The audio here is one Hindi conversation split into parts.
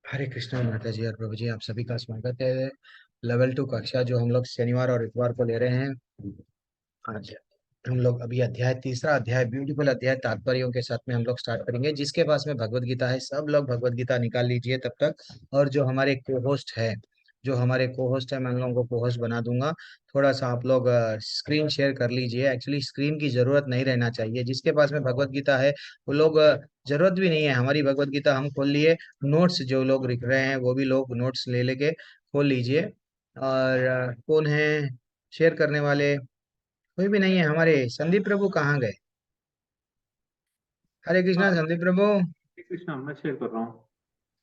हरे कृष्णा माता जी और प्रभु जी, आप सभी का स्वागत है। लेवल 2 कक्षा जो हम लोग शनिवार और इतवार को ले रहे हैं। आज हम लोग अभी अध्याय तीसरा अध्याय ब्यूटीफुल अध्याय तात्पर्यों के साथ में हम लोग स्टार्ट करेंगे। जिसके पास में भगवत गीता है सब लोग भगवत गीता निकाल लीजिए तब तक। और जो हमारे को होस्ट है मैं उन लोगों को को होस्ट बना दूंगा। थोड़ा सा आप लोग स्क्रीन शेयर कर लीजिए। एक्चुअली स्क्रीन की जरूरत नहीं रहना चाहिए। जिसके पास में भगवत गीता है वो लोग जरूरत भी नहीं है। हमारी भगवत गीता हम खोल लिए। नोट्स जो लोग लिख रहे हैं वो भी लोग नोट्स ले लेके खोल लीजिए। और कौन है शेयर करने वाले? कोई भी नहीं है। हमारे संदीप प्रभु कहाँ गए? हरे कृष्णा हाँ, संदीप प्रभु। श्री कृष्णा मैं शेयर कर रहा हूँ।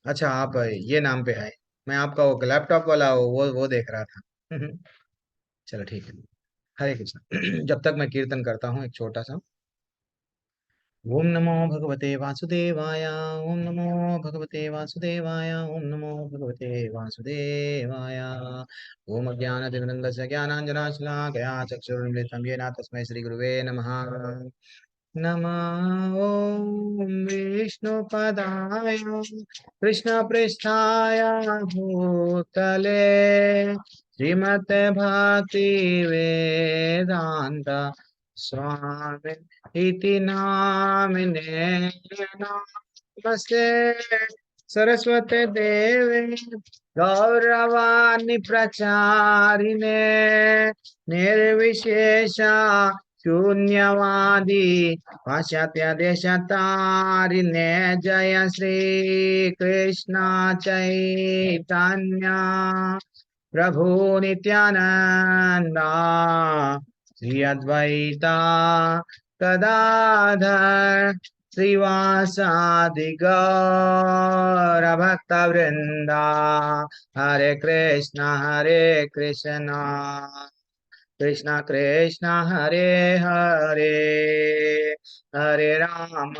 अच्छा, आप ये नाम पे है। मैं आपका वो लैपटॉप वाला वो देख रहा था। चलो ठीक है। हरे कृष्णा। जब तक मैं कीर्तन करता हूँ एक छोटा सा। ओम नमो भगवते वासुदेवाय, ओम नमो भगवते वासुदेवाय, ओम नमो भगवते वासुदेवाय। ओम अज्ञानतिमिरन्धस्य ज्ञानाञ्जनाशलाकया चक्षुरुन्मिलितं येन तस्मै श्रीगुरुवे नमः। नमः ॐ विष्णुपदाय कृष्णपृष्ठाय भूतले श्रीमते भक्ति वेदांत स्वामी इति नामिने। नमस्ते सरस्वती देवे गौरवाणी प्रचारिणे निर्विशेष शून्यवादी पाश्चात्य देशतारिणे। जय श्री कृष्ण चैतन्य प्रभु नित्यानंदा श्री अद्वैता गदाधर श्रीवासादि गौर भक्त वृंदा। हरे कृष्णा कृष्णा कृष्णा हरे हरे, हरे राम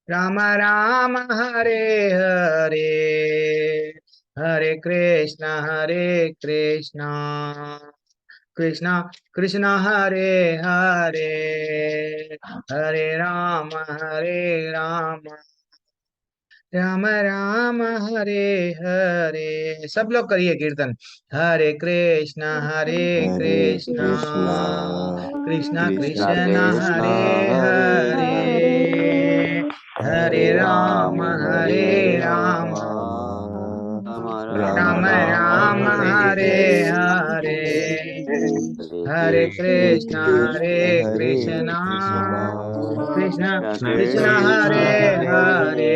राम राम हरे हरे, हरे कृष्णा कृष्णा कृष्णा हरे हरे, हरे राम राम राम हरे हरे। सब लोग करिए कीर्तन। हरे हरे कृष्णा कृष्णा कृष्णा कृष्ण कृष्णा कृष्ण हरे हरे हरे, हरे हरे हरे राम राम हरे राम राम राम राम राम हरे हरे हरे हरे, हरे हरे कृष्ण हरे कृष्णा कृष्ण कृष्ण कृष्ण कृष्ण कृष्ण हरे हरे हरे,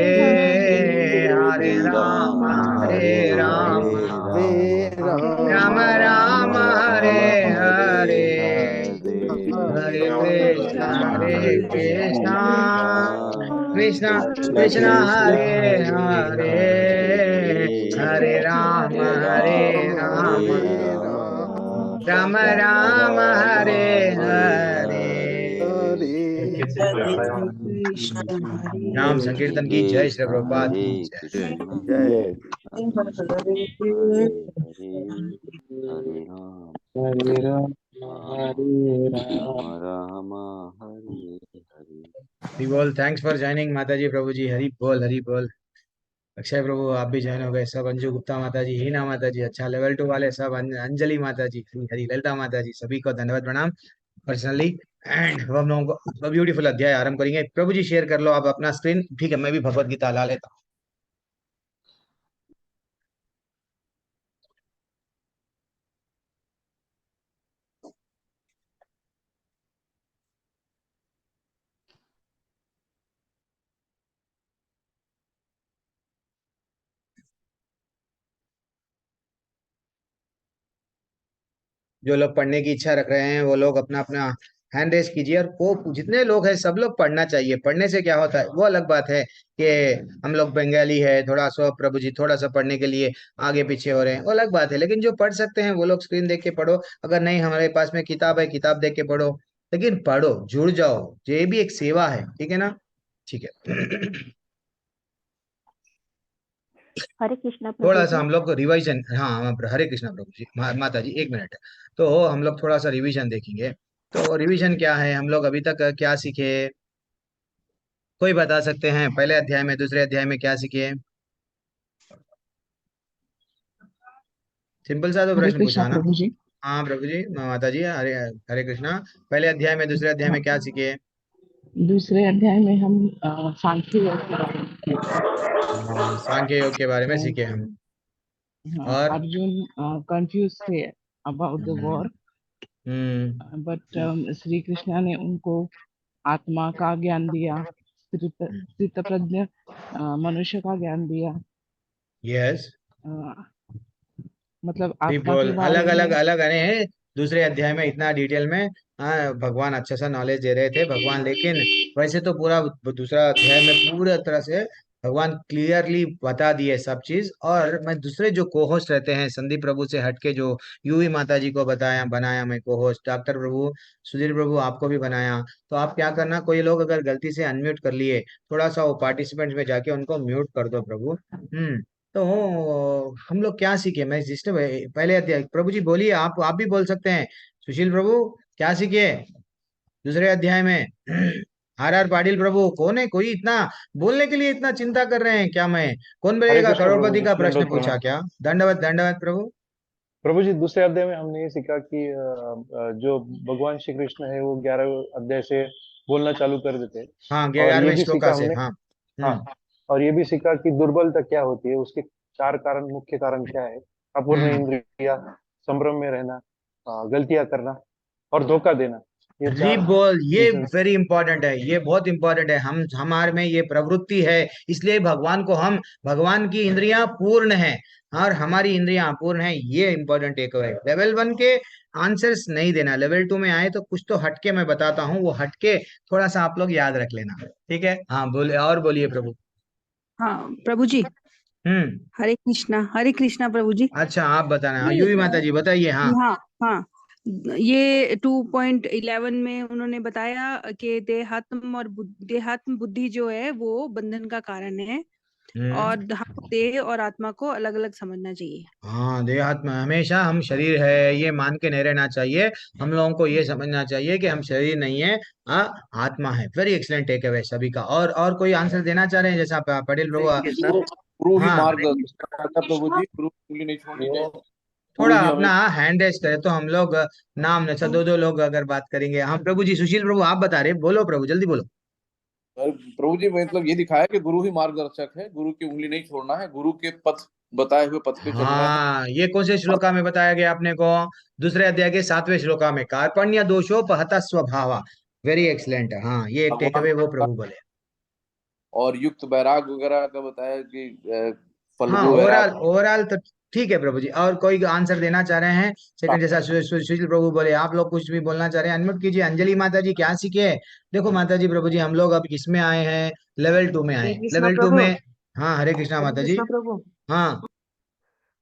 हरे हरे राम राम हरे राम राम राम राम राम राम हरे हरे हरे, हरे हरे हरे कृष्णा कृष्ण कृष्ण कृष्ण कृष्ण कृष्ण हरे हरे हरे, हरे हरे हरे राम राम हरे राम राम राम राम राम हरे हरे हरे। हरे नाम संकीर्तन की जय श्री कृष्ण प्रभुपाद हरे की जय। कृष्ण जय। कृष्ण कृष्ण हरे हरे हरे राम राम राम हरे हरे। हरि बोल। थैंक्स फॉर ज्वाइनिंग माता जी प्रभु जी। हरि बोल हरि बोल। अक्षय प्रभु आप भी ज्वाइन हो गए सब। अंजू गुप्ता माता जी, हीना माता जी, अच्छा लेवल 2 वाले सब, अंजलि माता जी, हरी हरी ललिता माता जी, सभी को धन्यवाद प्रणाम पर्सनली। एंड हम लोगों को ब्यूटीफुल अध्याय आरंभ करेंगे। प्रभु जी शेयर कर लो आप अपना स्क्रीन। ठीक है, मैं भी भगवत गीता ला लेता हूँ। जो लोग पढ़ने की इच्छा रख रहे हैं वो लोग अपना अपना हैंड रेस कीजिए। और वो जितने लोग हैं सब लोग पढ़ना चाहिए। पढ़ने से क्या होता है वो अलग बात है कि हम लोग बंगाली है थोड़ा सा, प्रभु जी थोड़ा सा पढ़ने के लिए आगे पीछे हो रहे हैं, वो अलग बात है। लेकिन जो पढ़ सकते हैं वो लोग स्क्रीन देख के पढ़ो। अगर नहीं हमारे पास में किताब है, किताब देख के पढ़ो। लेकिन पढ़ो, जुड़ जाओ, ये भी एक सेवा है। ठीक है ना? ठीक है। हरे कृष्णा प्रभु थोड़ा सा जी। हम लोग रिवाइजन, हाँ हरे कृष्णा प्रभु जी, माता जी एक मिनट। तो हम लोग थोड़ा सा रिवीजन देखेंगे। तो रिवीजन क्या है, हम लोग अभी तक क्या सीखे? कोई बता सकते हैं पहले अध्याय में दूसरे अध्याय में क्या सीखे? सिंपल सा तो हरे प्रश्न कृष्णा पूछा ना। प्रभु जी। हाँ प्रभु जी, माता जी, हरे हरे कृष्णा। पहले अध्याय में दूसरे अध्याय हाँ, में क्या सीखे? दूसरे अध्याय में हम सांख्य योग के बारे में सीखे। हाँ, सांख्य योग के बारे में And, सीखे हम। हाँ, और अर्जुन कंफ्यूज थे about the hmm war, hmm, but Shri Krishna ने उनको आत्मा का ज्ञान दिया, स्थित प्रज्ञ मनुष्य का ज्ञान दिया। यस, अ, मतलब भी आत्मा बोल के अलग बारे अलग में। अलग है। दूसरे अध्याय में इतना डिटेल में भगवान अच्छा सा नॉलेज दे रहे थे भगवान, लेकिन वैसे तो पूरा दूसरा अध्याय में पूरे तरह से भगवान क्लियरली बता दिए सब चीज। और मैं दूसरे जो को होस्ट रहते हैं संदीप प्रभु से हटके, जो यूवी माता जी को बताया बनाया मैं को होस्ट, डॉक्टर प्रभु, सुधीर प्रभु आपको भी बनाया। तो आप क्या करना, कोई लोग अगर गलती से अनम्यूट कर लिए, थोड़ा सा वो पार्टिसिपेंट्स में जाके उनको म्यूट कर दो प्रभु। तो हम लोग क्या सीखे? मैं जिसने पहले अध्याय, प्रभु जी बोलिए, आप भी बोल सकते हैं। सुशील प्रभु, क्या सीखे दूसरे अध्याय में? आर आर पाटिल प्रभु, कौन है? कोई इतना बोलने के लिए इतना चिंता कर रहे हैं क्या? मैं कौन हरे बोलेगा? कृष्ण प्रभु करोड़पति जी, का प्रश्न दंडवत पूछा प्रणाम। क्या? दंडवत दंडवत प्रभु। प्रभु जी, दूसरे अध्याय में हमने ये सीखा कि जो भगवान श्री कृष्ण है वो 11 अध्याय से बोलना चालू कर देते हैं। हाँ, और ये 11वें भी श्लोका सीखा से, हमने। हाँ। हाँ। और ये भी सीखा कि दुर्बलता क्या होती है, उसके चार कारण, मुख्य कारण क्या है। अपूर्ण हम्म, इंद्रिया, संभ्रम में रहना, गलतियां करना और धोखा देना, ये चार बोल, ये रीजन। वेरी इंपॉर्टेंट है, ये बहुत इंपॉर्टेंट है। हम हमारे में ये प्रवृत्ति है, इसलिए भगवान को हम, भगवान की इंद्रियां पूर्ण है और हमारी इंद्रियां अपूर्ण है। ये इंपॉर्टेंट टेक अवे। लेवल 1 के आंसर्स नहीं देना, लेवल 2 में आए तो कुछ तो हटके मैं बताता हूँ, वो हटके थोड़ा सा आप लोग याद रख लेना। ठीक है, हाँ बोले, और बोलिए प्रभु। हाँ प्रभु जी, हम्म, हरे कृष्णा प्रभु जी। अच्छा आप बताना। हाँ, ये यूवी माता जी बताइए। हाँ, हाँ हाँ, ये 2.11 में उन्होंने बताया कि देहात्म बुद्धि जो है वो बंधन का कारण है, हम्म, और हमको देह और आत्मा को अलग अलग समझना चाहिए। हाँ, देहात्म हमेशा हम शरीर है ये मान के नहीं रहना चाहिए। हम लोगों को ये समझना चाहिए कि हम शरीर नहीं है, आत्मा है। वेरी एक्सलेंट टेक अवे सभी का। और कोई आंसर देना चाह रहे हैं? जैसा पटेल प्रभु हरे कृष्णा। गुरु ही हाँ, मार्गदर्शन करता प्रभु जी, गुरु की उंगली नहीं छोड़नी चाहिए। गुरु थोड़ा ही अपना हमें। हैंड रेस करे तो हम लोग नाम जैसा दो दो लोग अगर बात करेंगे। हाँ प्रभु जी, सुशील प्रभु आप बता रहे, बोलो प्रभु जल्दी बोलो। प्रभु जी मतलब ये दिखाया कि गुरु ही मार्गदर्शक है, गुरु की उंगली नहीं छोड़ना है, गुरु के पथ, बताए हुए पथ पे चलना है। हाँ, ये कौन से और श्लोका में बताया गया आपने को? दूसरे अध्याय के 7वें श्लोका में, कार्पण्य दोषो पहता स्वभावा। Very excellent. हाँ, ये एक टेक भगवान अवे वो का, प्रभु बोले। और युक्त वैराग वगैरह का बताया कि हाँ, फलगु ओवरऑल वैराग। ओवरऑल तो ठीक है प्रभु जी। और कोई आंसर देना चाह रहे हैं? सेकंड जैसा सुशील प्रभु बोले, आप लोग कुछ भी बोलना चाह रहे हैं अनम्यूट कीजिए। अंजलि माता जी क्या सीखे? देखो माता जी, प्रभु जी, हम लोग अब किसमें आए हैं? लेवल 2 में आए हरे हैं। कृष्णा लेवल 2 प्रभु। में, हाँ हरे कृष्णा हरे माता जी। कृष्णा प्रभु। हाँ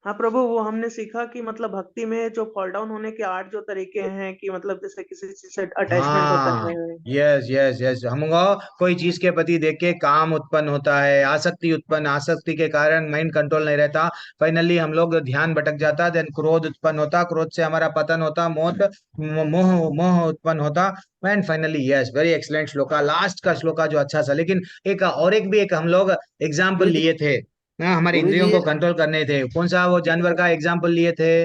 हाँ प्रभु, वो हमने सीखा कि मतलब भक्ति में जो फॉल डाउन होने के 8 जो तरीके हैं, कि मतलब जैसे किसी चीज से अटैचमेंट होता हाँ, है। यस यस यस, हमको कोई चीज के प्रति देख के काम उत्पन्न होता है, आसक्ति उत्पन्न, आसक्ति के कारण माइंड कंट्रोल नहीं रहता। फाइनली हम लोग ध्यान भटक जाता, देन क्रोध उत्पन्न होता, क्रोध से हमारा पतन होता, मोह मोह उत्पन्न होता। And finally yes, very excellent shloka, last का श्लोका जो अच्छा सा। लेकिन एक और एक भी एक हम लोग एग्जाम्पल गुरु जी, लिए थे ना, हमारे गुरु इंद्रियों जी को कंट्रोल करने थे। कौन सा वो जानवर का एग्जाम्पल लिए थे?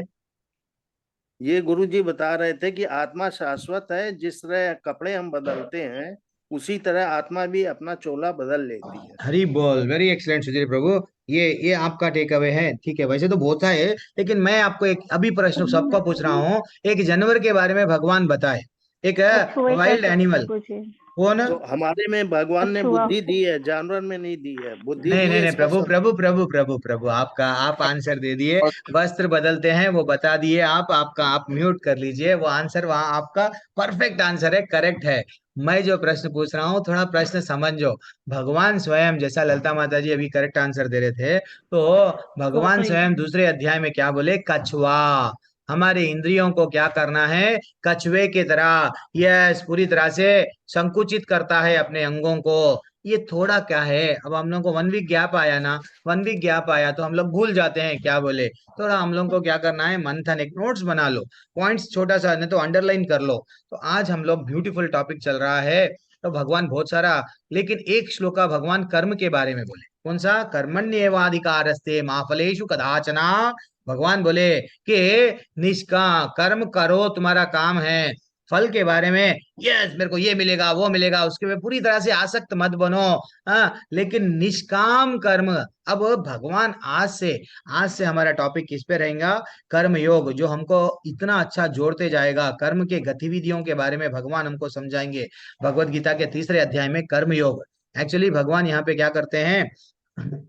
ये गुरु जी बता रहे थे कि आत्मा शाश्वत है, जिस तरह कपड़े हम बदलते हैं उसी तरह आत्मा भी अपना चोला बदल लेती है। हरी बोल, वेरी एक्सलेंट सुधीर प्रभु। ये आपका टेक अवे है। ठीक है, वैसे तो बहुत है, लेकिन मैं आपको एक अभी प्रश्न सबको पूछ रहा हूँ। एक जानवर के बारे में भगवान बताए, एक कछुए का वाइल्ड एनिमल। प्रभु जी। कौन? तो हमारे में भगवान ने कछुआ। बुद्धि दी है, जानवर में नहीं दी है। बुद्धि नहीं दी नहीं है नहीं, इसका प्रभु प्रभु प्रभु प्रभु प्रभु, आपका आप आंसर दे दिए। वस्त्र बदलते हैं वो बता दिए आप, आपका आप म्यूट कर लीजिए। वो आंसर वहां आपका परफेक्ट आंसर है, करेक्ट है। मैं जो प्रश्न पूछ रहा हूँ थोड़ा प्रश्न समझो। भगवान स्वयं, जैसा ललिता माता जी अभी करेक्ट आंसर दे रहे थे, तो भगवान स्वयं दूसरे अध्याय में क्या बोले? कछुआ। हमारे इंद्रियों को क्या करना है? कछुए की तरह, यस, पूरी तरह से संकुचित करता है अपने अंगों को। ये थोड़ा क्या है, अब हम लोग को 1 वीक गैप आया ना, 1 वीक गैप आया तो हम लोग भूल जाते हैं क्या बोले। थोड़ा हम लोग को क्या करना है? मंथन, एक नोट्स बना लो, पॉइंट्स छोटा सा नहीं तो अंडरलाइन कर लो। तो आज हम लोग ब्यूटीफुल टॉपिक चल रहा है, तो भगवान बहुत सारा, लेकिन एक श्लोका भगवान कर्म के बारे में बोले। कौन सा? कर्मण्येवाधिकारस्ते मा फलेषु कदाचना। भगवान बोले कि निष्का कर्म करो, तुम्हारा काम है। फल के बारे में यस मेरे को ये मिलेगा वो मिलेगा, उसके में पूरी तरह से आसक्त मत बनो। हाँ, लेकिन निष्काम कर्म। अब भगवान आज से हमारा टॉपिक किस पे रहेगा? कर्म योग, जो हमको इतना अच्छा जोड़ते जाएगा। कर्म के गतिविधियों के बारे में भगवान हमको समझाएंगे। भगवत गीता के 3रे अध्याय में कर्म योग। एक्चुअली भगवान यहाँ पे क्या करते हैं,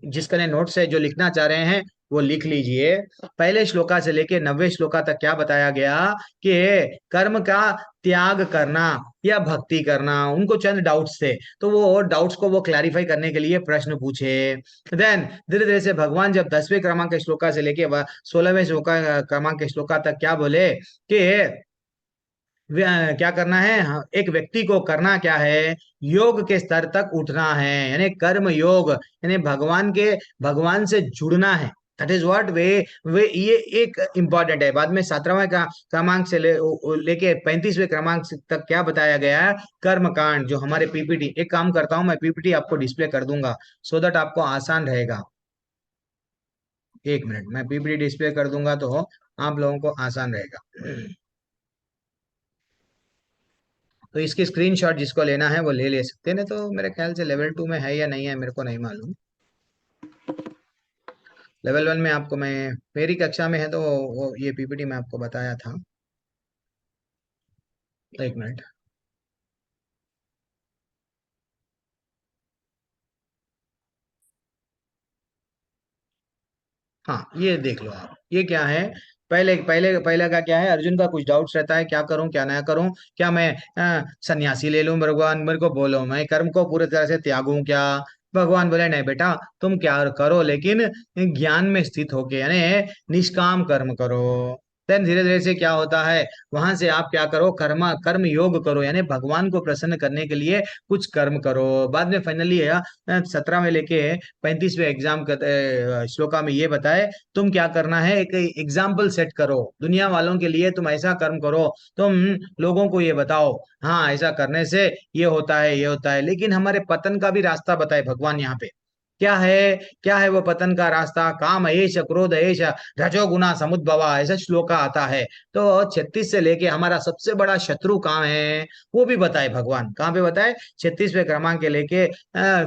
जिसका ने नोट से जो लिखना चाह रहे हैं वो लिख लीजिए। पहले श्लोका से लेके 90वें श्लोका तक क्या बताया गया कि कर्म का त्याग करना या भक्ति करना, उनको चंद डाउट्स थे, तो वो डाउट्स को वो क्लैरिफाई करने के लिए प्रश्न पूछे। देन धीरे धीरे से भगवान जब 10वें क्रमांक के श्लोका से लेके 16वें श्लोका क्रमांक के श्लोका तक क्या बोले कि क्या करना है, एक व्यक्ति को करना क्या है, योग के स्तर तक उठना है, यानी कर्म योग, यानी भगवान से जुड़ना है। दैट इज व्हाट वे ये एक इंपॉर्टेंट है। बाद में 17वें का क्रमांक से लेके 35वें क्रमांक तक क्या बताया गया है, कर्म कांड। जो हमारे पीपीटी, एक काम करता हूं मैं पीपीटी आपको डिस्प्ले कर दूंगा सो दैट आपको आसान रहेगा। 1 मिनट, मैं पीपीटी डिस्प्ले कर दूंगा तो आप लोगों को आसान रहेगा। तो इसकी स्क्रीनशॉट जिसको लेना है वो ले सकते हैं। तो मेरे ख्याल से लेवल 2 में है या नहीं है मेरे को नहीं मालूम। लेवल 1 में आपको मैं, मेरी कक्षा में है तो वो ये पीपीटी मैं आपको बताया था। 1 मिनट। हाँ, ये देख लो आप, ये क्या है। पहले पहले पहले का क्या है, अर्जुन का कुछ डाउट्स रहता है, क्या करूं क्या ना करूं, क्या मैं सन्यासी ले लूं, भगवान मेरे को बोलो, मैं कर्म को पूरी तरह से त्यागूं क्या। भगवान बोले नहीं बेटा, तुम क्या करो लेकिन ज्ञान में स्थित होके, यानी निष्काम कर्म करो। देन धीरे धीरे से क्या होता है, वहां से आप क्या करो, कर्म योग करो, यानी भगवान को प्रसन्न करने के लिए कुछ कर्म करो। बाद में फाइनली 17 में लेके 35वें श्लोका में ये बताए तुम क्या करना है, एक एग्जाम्पल सेट करो दुनिया वालों के लिए, तुम ऐसा कर्म करो, तुम लोगों को ये बताओ हाँ ऐसा करने से ये होता है ये होता है। लेकिन हमारे पतन का भी रास्ता बताए भगवान यहाँ पे। क्या है, क्या है वो पतन का रास्ता? काम एष क्रोध एष रजोगुणा समुद्भवा, ऐसा श्लोका आता है। तो 36 से लेके हमारा सबसे बड़ा शत्रु कहाँ है वो भी बताए भगवान। कहाँ पे बताए? 36वें क्रमांक के लेके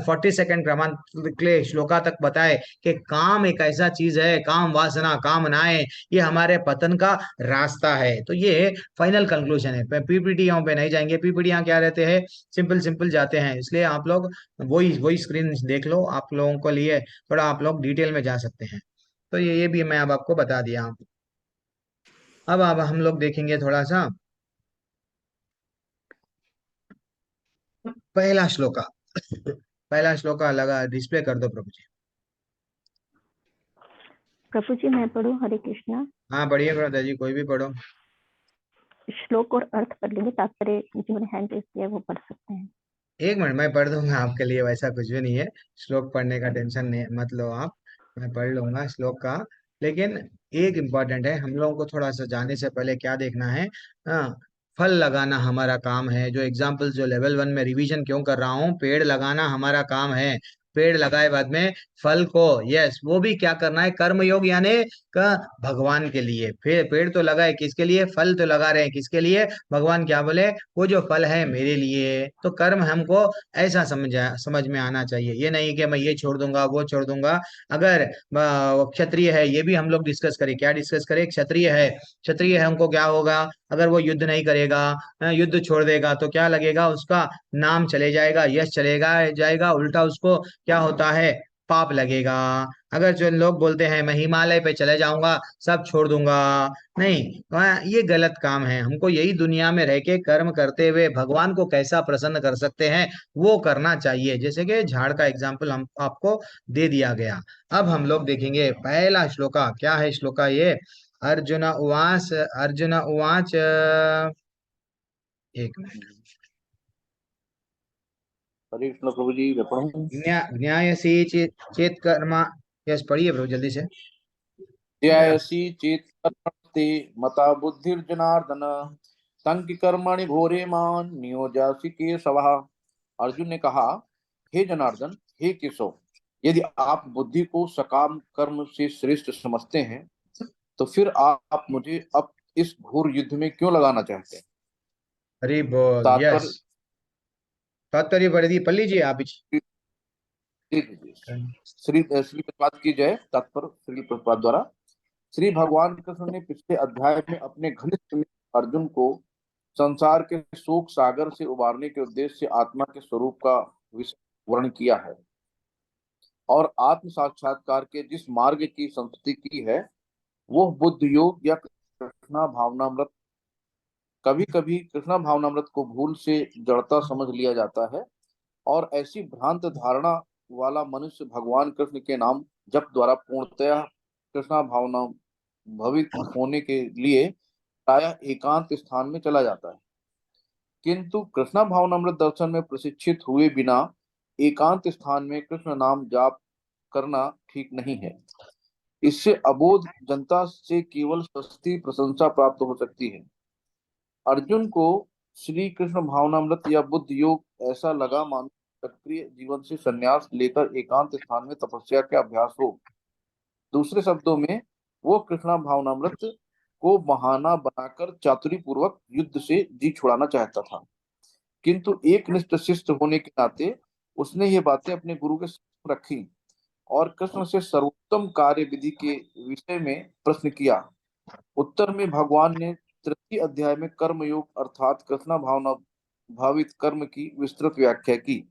42nd क्रमांक के श्लोका तक बताए कि काम एक ऐसा चीज है, काम वासना कामनाएं, ये हमारे पतन का रास्ता है। तो ये फाइनल कंक्लूजन है। पीपीटी पे नहीं जाएंगे, पीपीटी क्या रहते हैं, सिंपल सिंपल जाते हैं, इसलिए आप लोग वही वही स्क्रीन देख लो, आप लोगों को लिए थोड़ा आप लोग डिटेल में जा सकते हैं। तो ये भी मैं अब आपको बता दिया। अब हम लोग देखेंगे थोड़ा सा पहला श्लोका। पहला श्लोका लगा, डिस्प्ले कर दो प्रभु जी। प्रभु जी मैं पढ़ूं? हरे कृष्णा। हाँ बढ़िया ब्रदर जी, कोई भी पढ़ो। श्लोक और अर्थ पढ़ लेंगे, तात्पर्य जिन्होंने हैंड रेज किया है वो पढ़ सकते हैं। 1 मिनट, मैं पढ़ दूंगा आपके लिए, वैसा कुछ भी नहीं है। श्लोक पढ़ने का टेंशन नहीं मत लो आप, मैं पढ़ लूंगा श्लोक का। लेकिन एक इम्पॉर्टेंट है, हम लोगों को थोड़ा सा जाने से पहले क्या देखना है, हाँ, फल लगाना हमारा काम है। जो एग्जाम्पल जो लेवल 1 में रिवीजन क्यों कर रहा हूँ, पेड़ लगाना हमारा काम है। पेड़ लगाए बाद में फल को, यस वो भी क्या करना है, कर्म योग, यानी का भगवान के लिए। फिर पेड़ तो लगाए किसके लिए, फल तो लगा रहे हैं किसके लिए, भगवान क्या बोले, वो जो फल है मेरे लिए। तो कर्म हमको ऐसा समझ में आना चाहिए, ये नहीं कि मैं ये छोड़ दूंगा वो छोड़ दूंगा। अगर क्षत्रिय है, ये भी हम लोग डिस्कस करें, क्या डिस्कस करें, क्षत्रिय है, क्षत्रिय है उनको क्या होगा, अगर वो युद्ध नहीं करेगा, युद्ध छोड़ देगा तो क्या लगेगा, उसका नाम चले जाएगा, यश चलेगा जाएगा, उल्टा उसको क्या होता है, पाप लगेगा। अगर जो लोग बोलते हैं मैं हिमालय पे चले जाऊंगा, सब छोड़ दूंगा, नहीं, ये गलत काम है। हमको यही दुनिया में रह के कर्म करते हुए भगवान को कैसा प्रसन्न कर सकते हैं वो करना चाहिए। जैसे कि झाड़ का एग्जाम्पल हम आपको दे दिया गया। अब हम लोग देखेंगे पहला श्लोका, क्या है श्लोका ये, अर्जुन उवाच 1 मिनट। हरे कृष्ण प्रभु जी, मैं पढ़ूं? ज्ञायसी चेत कर्मा, यस पढ़िए प्रभु जल्दी से। ध्यायसि चेत् कर्मणस्ते मता बुद्धिर्जनार्दन तंकि कर्मणि घोरे मान् नियोजयसि केशवः। अर्जुन ने कहा, हे जनार्दन, हे केशव, यदि आप बुद्धि को सकाम कर्म से श्रेष्ठ समझते हैं तो फिर आप मुझे अब इस घोर युद्ध में क्यों लगाना चाहते हैं? हरि बोल। तात्पर्य यस, तात्पर्य पढ़ दी, पढ़ लीजिए आप ही। श्री प्रभुपाद की जय। तात्पर्य श्री प्रभुपाद द्वारा। श्री भगवान कृष्ण ने पिछले अध्याय में अपने घनिष्ठ मित्र अर्जुन को संसार के शोक सागर से उबारने के उद्देश्य से आत्मा के स्वरूप का वर्णन किया है और आत्म साक्षात्कार के जिस मार्ग की संस्तुति की है वो बुद्ध योग या कृष्णा भावनामृत। कभी कभी कृष्णा भावनामृत को भूल से जड़ता समझ लिया जाता है और ऐसी भ्रांत धारणा वाला मनुष्य भगवान कृष्ण के नाम जप द्वारा पूर्णतया कृष्णा भावना भवित होने के लिए प्रायः एकांत स्थान में चला जाता है। किंतु कृष्णा भावनामृत दर्शन में प्रशिक्षित हुए बिना एकांत स्थान में कृष्ण नाम जाप करना ठीक नहीं है। इससे अबोध जनता से केवल सस्ती प्रशंसा प्राप्त हो सकती है। अर्जुन को श्री कृष्ण भावनामृत या बुद्ध योग ऐसा लगा मानो सक्रिय जीवन से संन्यास लेकर एकांत स्थान में तपस्या का अभ्यास हो। दूसरे शब्दों में वो कृष्णा भावनामृत को बहाना बनाकर चातुरी पूर्वक युद्ध से जी छुड़ाना चाहता था। किंतु एक निष्ठ शिष्य होने के नाते उसने ये बातें अपने गुरु के सामने रखी और कृष्ण से सर्वोत्तम कार्य विधि के विषय में प्रश्न किया। उत्तर में भगवान ने तृतीय अध्याय में कर्म योग अर्थात कृष्णा भावना भावित कर्म की विस्तृत व्याख्या की।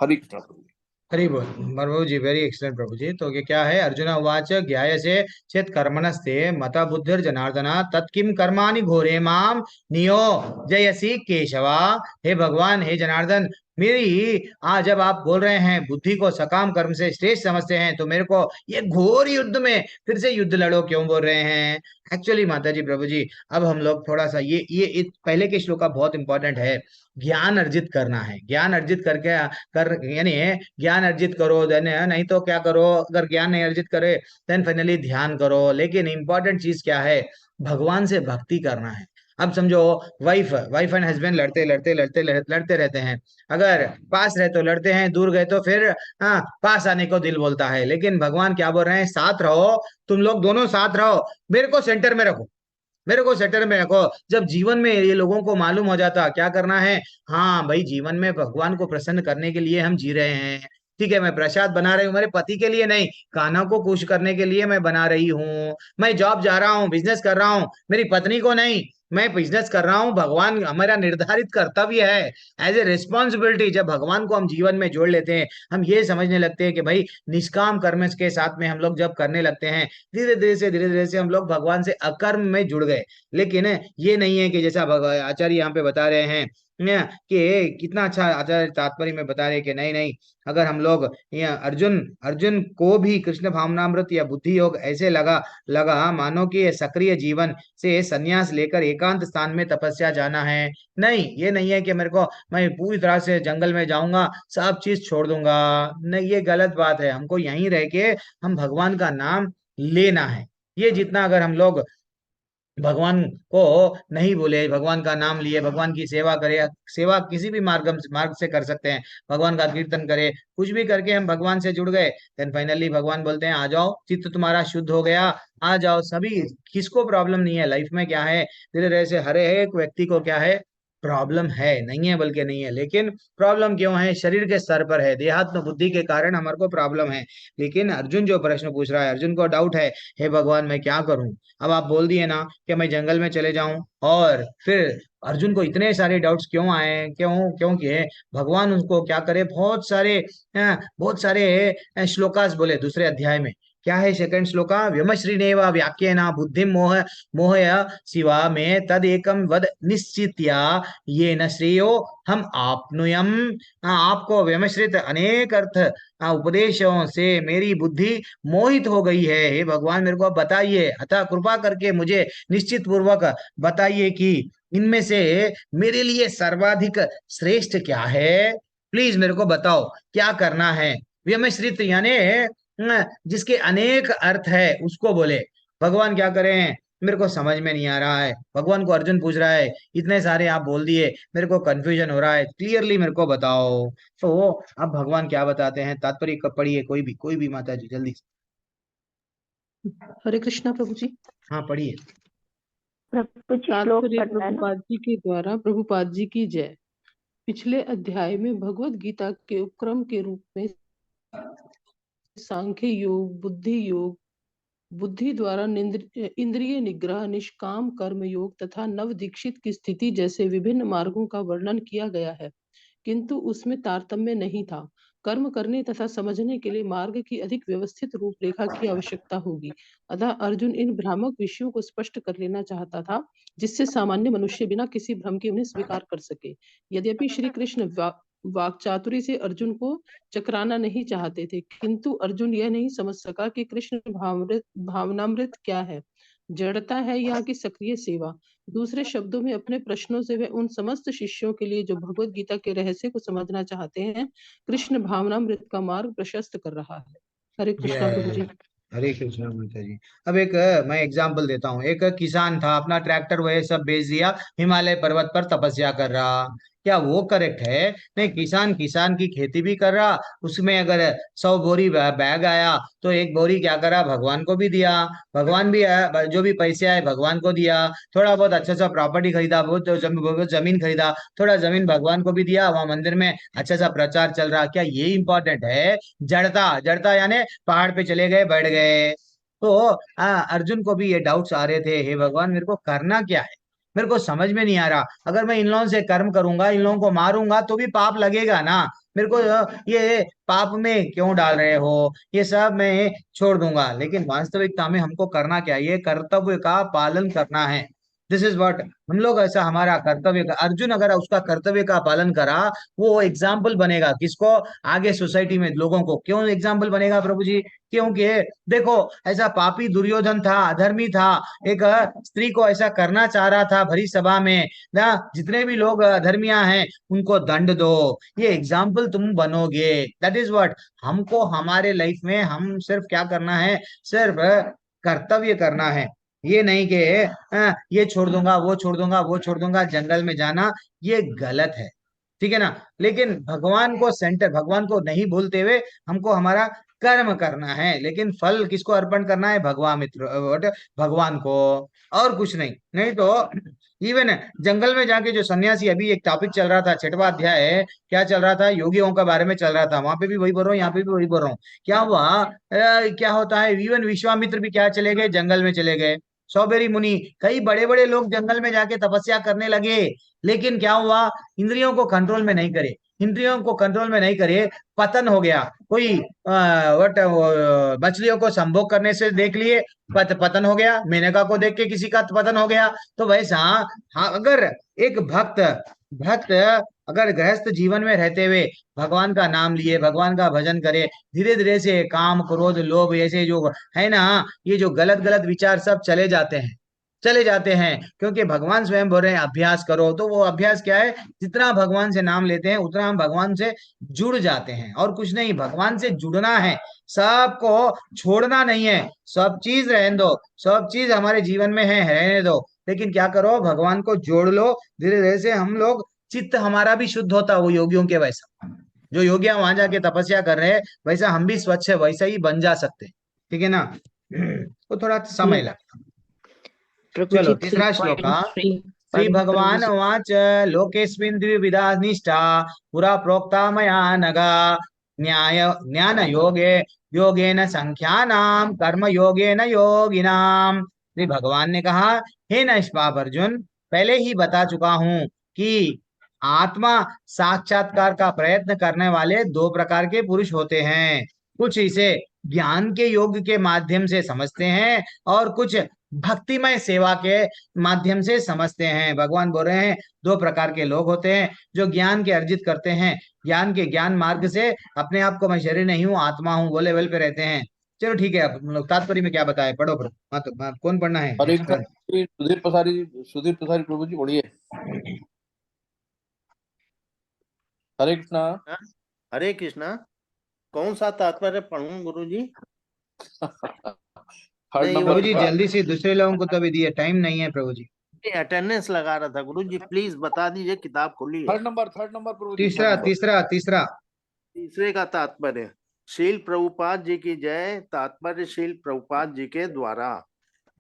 हरि कृष्ण प्रभु। हरि बोल। प्रभु जी, वेरी एक्सलेंट प्रभु जी। तो ये क्या है? अर्जुन उवाच ज्ञायसे चेत् कर्मणस्ते मता बुद्धिर जनार्दन तत्किं कर्माणि घोरे माम नियो जयसी केशवा। हे भगवान, हे जनार्दन, मेरी आज जब आप बोल रहे हैं बुद्धि को सकाम कर्म से श्रेष्ठ समझते हैं तो मेरे को ये घोर युद्ध में फिर से युद्ध लड़ो क्यों बोल रहे हैं? एक्चुअली माता जी, प्रभु जी, अब हम लोग थोड़ा सा ये पहले के श्लोक का बहुत इंपॉर्टेंट है। ज्ञान अर्जित करना है, ज्ञान अर्जित करके कर यानी ज्ञान अर्जित करो, देन नहीं तो क्या करो? अगर ज्ञान नहीं अर्जित करे देन फाइनली ध्यान करो। लेकिन इंपॉर्टेंट चीज क्या है? भगवान से भक्ति करना है। अब समझो, वाइफ एंड हस्बैंड लड़ते रहते हैं। अगर पास रहे तो लड़ते हैं, दूर गए तो फिर हाँ पास आने को दिल बोलता है। लेकिन भगवान क्या बोल रहे हैं? साथ रहो, तुम लोग दोनों साथ रहो, मेरे को सेंटर में रखो, मेरे को सेंटर में रखो। जब जीवन में ये लोगों को मालूम हो जाता क्या करना है, हाँ भाई जीवन में भगवान को प्रसन्न करने के लिए हम जी रहे हैं। ठीक है, मैं प्रसाद बना रही हूँ मेरे पति के लिए नहीं, कान्हा को खुश करने के लिए मैं बना रही हूँ। मैं जॉब जा रहा हूँ, बिजनेस कर रहा हूँ, मेरी पत्नी को नहीं, मैं बिजनेस कर रहा हूँ। भगवान हमारा निर्धारित कर्तव्य है, एज ए रिस्पॉन्सिबिलिटी। जब भगवान को हम जीवन में जोड़ लेते हैं, हम ये समझने लगते हैं कि भाई निष्काम कर्म के साथ में हम लोग जब करने लगते हैं, धीरे धीरे से हम लोग भगवान से अकर्म में जुड़ गए। लेकिन ये नहीं है कि जैसा आचार्य यहाँ पे बता रहे हैं कि कितना अच्छा आचार्य तात्पर्य में बता रहे हैं कि नहीं नहीं, अगर हम लोग अर्जुन अर्जुन को भी कृष्ण भावनामृत या बुद्धि योग ऐसे लगा लगा मानो कि ये सक्रिय जीवन से संन्यास लेकर एकांत स्थान में तपस्या जाना है। नहीं, ये नहीं है कि मेरे को मैं पूरी तरह से जंगल में जाऊंगा, सब चीज छोड़ दूंगा। नहीं, ये गलत बात है। हमको यहीं रह के हम भगवान का नाम लेना है। ये जितना अगर हम लोग भगवान को नहीं बोले, भगवान का नाम लिए, भगवान की सेवा करे, सेवा किसी भी मार्ग से कर सकते हैं, भगवान का कीर्तन करे, कुछ भी करके हम भगवान से जुड़ गए, देन फाइनली भगवान बोलते हैं आ जाओ, चित्त तुम्हारा शुद्ध हो गया, आ जाओ। सभी किसको प्रॉब्लम नहीं है लाइफ में? क्या है, धीरे धीरे से हर एक व्यक्ति को क्या है प्रॉब्लम है, नहीं है बल्कि नहीं है। लेकिन प्रॉब्लम क्यों है? शरीर के स्तर पर है, देहात्म बुद्धि के कारण हमारे को प्रॉब्लम है। लेकिन अर्जुन जो प्रश्न पूछ रहा है, अर्जुन को डाउट है, हे भगवान मैं क्या करूं? अब आप बोल दिए ना कि मैं जंगल में चले जाऊं, और फिर अर्जुन को इतने सारे डाउट्स क्यों आए? क्योंकि भगवान उनको क्या करे, बहुत सारे श्लोकास बोले दूसरे अध्याय में। क्या है सेकंड श्लोका? व्यमश्रीनेव व्याख्येन बुद्धि मोहय शिवा में तद एकम वद निश्चित्या ये न श्रेयो हम आपनुयम। आपको व्यमश्रित अनेक अर्थ उपदेशों से मेरी बुद्धि मोहित हो गई है। हे भगवान मेरे को बताइए, अतः कृपा करके मुझे निश्चित पूर्वक बताइए कि इनमें से मेरे लिए सर्वाधिक श्रेष्ठ क्या है। प्लीज मेरे को बताओ क्या करना है। व्यमश्रित यानी जिसके अनेक अर्थ है उसको बोले। भगवान क्या करें? मेरे को समझ में नहीं आ रहा है। भगवान को अर्जुन पूछ रहा है, इतने सारे आप बोल दिए, मेरे को कंफ्यूजन हो रहा है, क्लियरली मेरे को बताओ। तो वो अब भगवान क्या बताते हैं, तात्पर्य पढ़िए, कोई भी माता जी जल्दी से। हरे कृष्णा प्रभु जी। हाँ पढ़िए। प्रभु जी श्लोक तात्पर्य पढ़ना है ना। प्रभुपाद जी के द्वारा। प्रभुपाद जी की जय। पिछले अध्याय में भगवत गीता के उपक्रम के रूप में सांख्य योग, बुद्धि योग, बुद्धि द्वारा इंद्रिय निग्रह, निष्काम कर्म योग तथा नव दीक्षित की स्थिति जैसे विभिन्न मार्गों का वर्णन किया गया है, किंतु उसमें तारतम्य नहीं था। कर्म करने तथा समझने के लिए मार्ग की अधिक व्यवस्थित रूपरेखा की आवश्यकता होगी। अतः अर्जुन इन भ्रामक विषयों को स्पष्ट कर लेना चाहता था, जिससे सामान्य मनुष्य बिना किसी भ्रम के उन्हें स्वीकार कर सके। यद्यपि श्री कृष्ण वाक्चातुरी से अर्जुन को चकराना नहीं चाहते थे, किंतु अर्जुन यह नहीं समझ सका कि कृष्ण भावनामृत क्या है, जड़ता है या कि सक्रिय सेवा। दूसरे शब्दों में अपने प्रश्नों से वे उन समस्त शिष्यों के लिए जो भगवत गीता के रहस्य को समझना चाहते हैं, कृष्ण भावनामृत का मार्ग प्रशस्त कर रहा है। हरे कृष्णा प्रभु जी। हरे कृष्णा माता जी। अब एक मैं एग्जांपल देता हूँ। एक किसान था, अपना ट्रैक्टर वह सब बेच दिया, हिमालय पर्वत पर तपस्या कर रहा। क्या वो करेक्ट है? नहीं, किसान किसान की खेती भी कर रहा, उसमें अगर 100 बोरी बैग आया तो एक बोरी क्या करा, भगवान को भी दिया। भगवान भी जो भी पैसे आए भगवान को दिया। थोड़ा बहुत अच्छा सा प्रॉपर्टी खरीदा, बहुत जमीन खरीदा, थोड़ा जमीन भगवान को भी दिया, वहां मंदिर में अच्छा सा प्रचार चल रहा। क्या ये इंपॉर्टेंट है? जड़ता जड़ता यानी पहाड़ पे चले गए, बैठ गए। तो अर्जुन को भी ये डाउट्स आ रहे थे, हे भगवान मेरे को करना क्या है, मेरे को समझ में नहीं आ रहा। अगर मैं इन लोगों से कर्म करूंगा, इन लोगों को मारूंगा तो भी पाप लगेगा ना मेरे को। ये पाप में क्यों डाल रहे हो, ये सब मैं छोड़ दूंगा। लेकिन वास्तविकता में हमको करना क्या है, ये कर्तव्य का पालन करना है। दिस इज व्हाट हम लोग, ऐसा हमारा कर्तव्य का। अर्जुन अगर उसका कर्तव्य का पालन करा, वो एग्जाम्पल बनेगा किसको, आगे सोसाइटी में लोगों को। क्यों एग्जाम्पल बनेगा प्रभु जी? क्योंकि देखो, ऐसा पापी दुर्योधन था, अधर्मी था, एक स्त्री को ऐसा करना चाह रहा था भरी सभा में ना, जितने भी लोग अधर्मिया हैं उनको दंड दो, ये एग्जाम्पल तुम बनोगे। दैट इज व्हाट हमको हमारे लाइफ में, हम सिर्फ क्या करना है, सिर्फ कर्तव्य करना है। ये नहीं कि ये छोड़ दूंगा, वो छोड़ दूंगा, वो छोड़ दूंगा, जंगल में जाना ये गलत है, ठीक है ना। लेकिन भगवान को सेंटर, भगवान को नहीं भूलते हुए हमको हमारा कर्म करना है। लेकिन फल किसको अर्पण करना है? भगवान मित्र, भगवान को, और कुछ नहीं। नहीं तो इवन जंगल में जाके जो सन्यासी, अभी एक टॉपिक चल रहा था, 6वां अध्याय है, क्या चल रहा था, योगियों के बारे में चल रहा था। वहां पे भी वही बोल रहा हूँ, यहाँ पे भी वही बोल रहा हूँ। क्या हुआ, क्या होता है, इवन विश्वामित्र भी क्या चले गए, जंगल में चले गए। सौबेरी मुनि, कई बड़े बड़े लोग जंगल में जाके तपस्या करने लगे। लेकिन क्या हुआ, इंद्रियों को कंट्रोल में नहीं करे, इंद्रियों को कंट्रोल में नहीं करे, पतन हो गया। कोई मछलियों को संभोग करने से देख लिए, पतन हो गया। मेनका को देख के किसी का पतन हो गया। तो वैसा हाँ, अगर एक भक्त भक्त अगर गृहस्थ जीवन में रहते हुए भगवान का नाम लिए, भगवान का भजन करे, धीरे धीरे से काम क्रोध लोभ ऐसे जो है ना, ये जो गलत गलत विचार सब चले जाते हैं, चले जाते हैं। क्योंकि भगवान स्वयं बोल रहे हैं अभ्यास करो। तो वो अभ्यास क्या है, जितना भगवान से नाम लेते हैं उतना हम भगवान से जुड़ जाते हैं, और कुछ नहीं। भगवान से जुड़ना है, सबको छोड़ना नहीं है। सब चीज रहने दो, सब चीज हमारे जीवन में है, रहने दो। लेकिन क्या करो, भगवान को जोड़ लो। धीरे धीरे से हम लोग, चित्त हमारा भी शुद्ध होता, वो योगियों के वैसा, जो योगिया वहां जाके तपस्या कर रहे हैं वैसा हम भी स्वच्छ वैसा ही बन जा सकते हैं, ठीक है ना। वो थोड़ा समय लगता। प्रभु चलो जी तीसरा श्लोक। 3.3 श्री प्रभु भगवान जी। उवाच लोकेस्मिन् द्विविधा निष्ठा पुरा प्रोक्ता मया नघ न्याय ज्ञान योगे योगेन संख्यानाम कर्म योगेन योगिनाम। श्री भगवान ने कहा, हे निष्पाप अर्जुन, पहले ही बता चुका हूं कि आत्मा साक्षात्कार का प्रयत्न करने वाले 2 प्रकार के पुरुष होते हैं। कुछ इसे ज्ञान के योग के माध्यम से समझते हैं, और कुछ भक्तिमय सेवा के माध्यम से समझते हैं। भगवान बोल रहे हैं 2 प्रकार के लोग होते हैं, जो ज्ञान के अर्जित करते हैं, ज्ञान मार्ग से अपने आप को मैं शरीर नहीं हूँ आत्मा हूँ वो लेवल पे रहते हैं। चलो ठीक है, अब हम लोग तात्पर्य में क्या बताए, पढ़ो कौन पढ़ना है हरे नेक्स्ट? कृष्ण। सुधीर प्रसारी प्रभु जी पढ़िए। हरे कृष्णा। हाँ? हरे कृष्णा। कौन सा तात्पर्य पढ़ूं गुरु जी? थर्ड नहीं, नंबर प्रभु जी का जल्दी से दूसरे लोगों को तो अभी दिए, टाइम नहीं है प्रभु जी। अटेंडेंस लगा रहा था गुरु जी, प्लीज बता दीजिए किताब खुली है। थर्ड नंबर प्रभु जी, तीसरा थर्ड नंबर। तीसरा तीसरा तीसरे का तात्पर्य। शील प्रभुपाद जी की जय। तात्पर्य शील प्रभुपाद जी के द्वारा।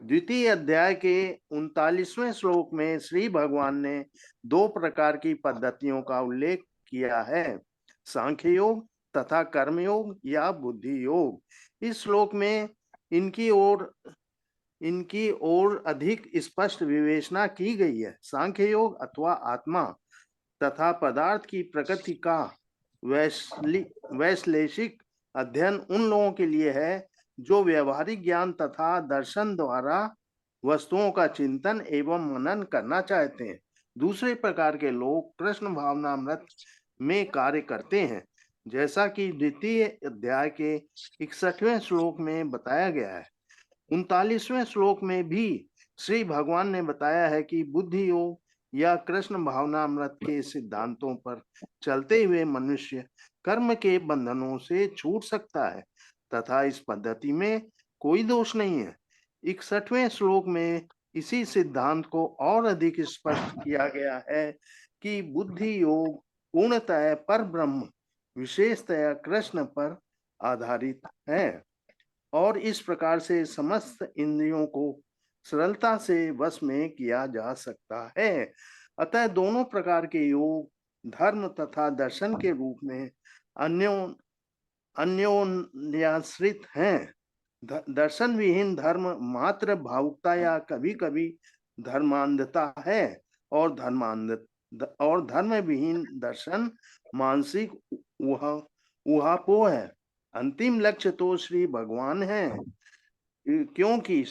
द्वितीय अध्याय के 39वें श्लोक में श्री भगवान ने 2 प्रकार की पद्धतियों का उल्लेख किया है, सांख्य योग तथा कर्म योग या बुद्धि योग। इस श्लोक में इनकी ओर अधिक स्पष्ट विवेचना की गई है। सांख्य योग अथवा आत्मा तथा पदार्थ की प्रकृति का वैश्लेषिक अध्ययन उन लोगों के लिए है जो व्यवहारिक ज्ञान तथा दर्शन द्वारा वस्तुओं का चिंतन एवं मनन करना चाहते हैं। दूसरे प्रकार के लोग कृष्ण भावनामृत में कार्य करते हैं, जैसा कि द्वितीय अध्याय के 61वें श्लोक में बताया गया है। 39वें श्लोक में भी श्री भगवान ने बताया है कि बुद्धि योग या कृष्ण भावनामृत के सिद्धांतों पर चलते हुए मनुष्य कर्म के बंधनों से छूट सकता है तथा इस पद्धति में कोई दोष नहीं है। 61वें श्लोक में इसी सिद्धांत को और अधिक स्पष्ट किया गया है कि बुद्धि योग पूर्णतः पर ब्रह्म विशेषतया कृष्ण पर आधारित है और इस प्रकार से समस्त इंद्रियों को सरलता से वश में किया जा सकता है। अतः दोनों प्रकार के योग धर्म तथा दर्शन के रूप में अन्योन्याश्रित हैं। दर्शन विहीन धर्म मात्र भावुकता या कभी कभी धर्मांधता है और धर्म विहीन दर्शन मानसिक ऊहापोह है। अंतिम लक्ष्य तो श्री भगवान है, क्योंकि